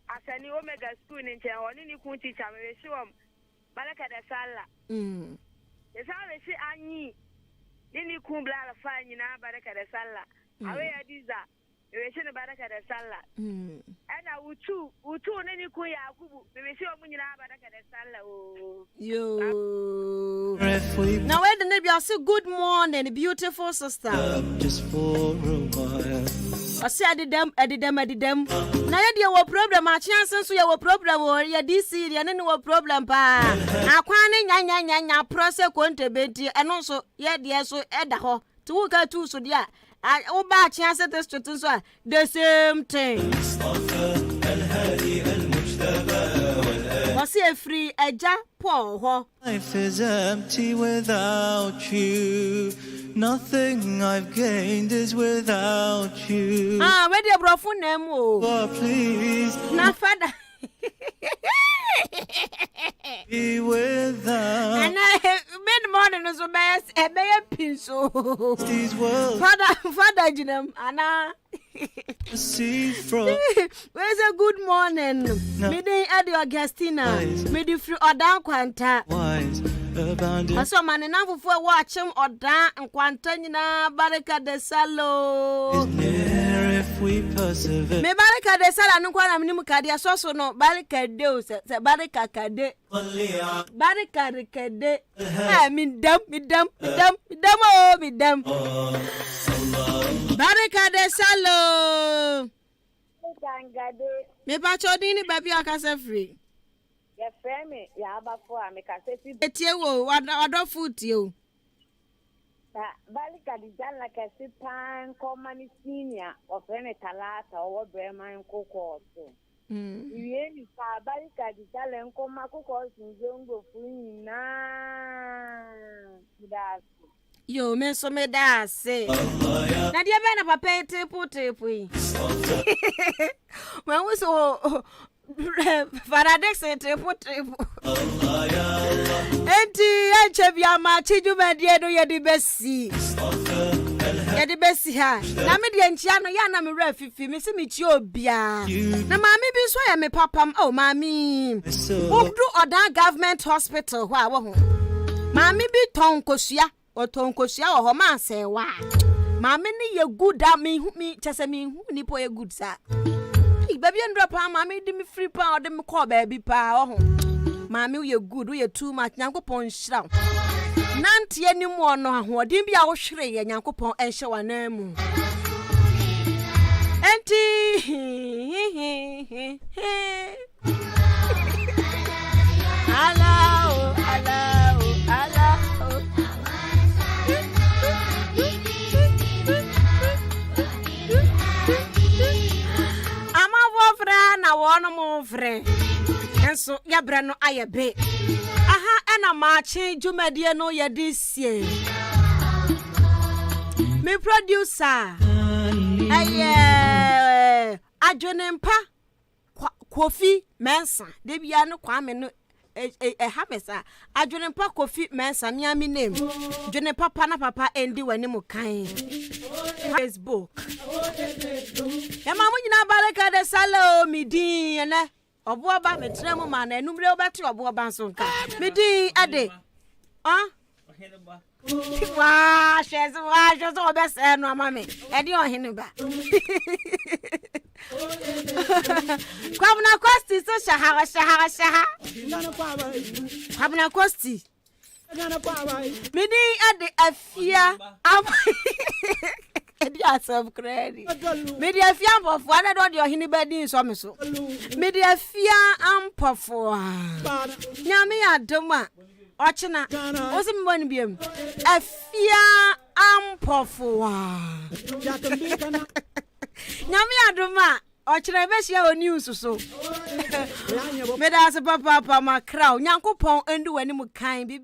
S20: as any Omega school in town, or any cool teacher, may show him Balaka de Sala. Yes, I will say, Annie, any cool blood of fine in our Balaka de Sala. Away at this, we should have Balaka de Sala. And I would two, any queer, we may show me in our Balaka de Sala.
S1: You now, wait the neighbor, say good morning, beautiful sister.
S17: just for a while.
S1: ɔse adedam na ye de wo problem a chance so ye wo problem o ye DC ye ne wo problem pa akwan ne nya prose kontebenti eno so ye de so eda ho to wo ka tu so de a wo ba chance test so a the same thing ɔse free eja po ho.
S17: Life is empty without you. Nothing I've gained is without you.
S1: Where the brofo name o?
S17: Oh, please.
S1: Na father.
S17: Be without.
S1: And mid morning is best a bear pinso.
S17: These words.
S1: Father Jinam Anna.
S17: See from.
S1: Where's a good morning? Midday at your Gastina. Midi free or down quanta.
S17: Wise.
S1: Aso man enough for watch him or down and quantana baraka de salo.
S17: If we persevere.
S1: Me baraka de sala no kwa na minimu kadia so no baraka de se baraka kade. Baraka kade. Me dam baraka de salo. Me ba chodini baby akase free.
S8: Your friend, ya abafo a me ka se fi
S1: etie wo wado foot yo
S8: na balika di jana ka se pan ko mani senior o friend talata o breman kokko so iye ni ka balika di jale nko makoko sinjongo funi na kidasi
S1: yo me so me da se na dia be na papa tepu yi ma wo so Faradex tepu enti enche bia ma chijuma die no ye di besi ha na me de enchia no ya na me ra fifi me se me chi obia na maami bi so ya me papam oh maami odu oda government hospital ho a wo ho maami bi tonkosua wo ho ma se wa maami ni ye good a me chese me hu ni po ye good sa baby and drop mommy di me free pa or dem call baby pa oh mommy we good we too much nyankopon hira nanti anim ono ahoden bia wo hwere ye nyankopon enhye wanamu enti ala na wono mo vre enso ya bre no ayebe aha ena Maakye dwumadie no ye disie me producer adwenempa Kofi Mensa de bia no kwame no habesa adwenempa Kofi Mensa mi ami name dwenempa papa endi wani mu kan Facebook ya mamu nyina baraka de salo midin ene oboba metremu ma na enumre obati oboba nso nka midin ade wa shezo obese no amame ede ohene ba kwabna kosti so shaha kwabna kosti midin ade Afia Media subscribe. Media Afia Ampofowaa na do de ohini badi so me so. Media Afia Ampofowaa. Nyame adom a ochina. Osi me boni biem. Afia Ampofowaa. Nyame adom a ochina be hia o news so. Meda se papa ma crowd. Nyankopon endu wani mu kan bibi.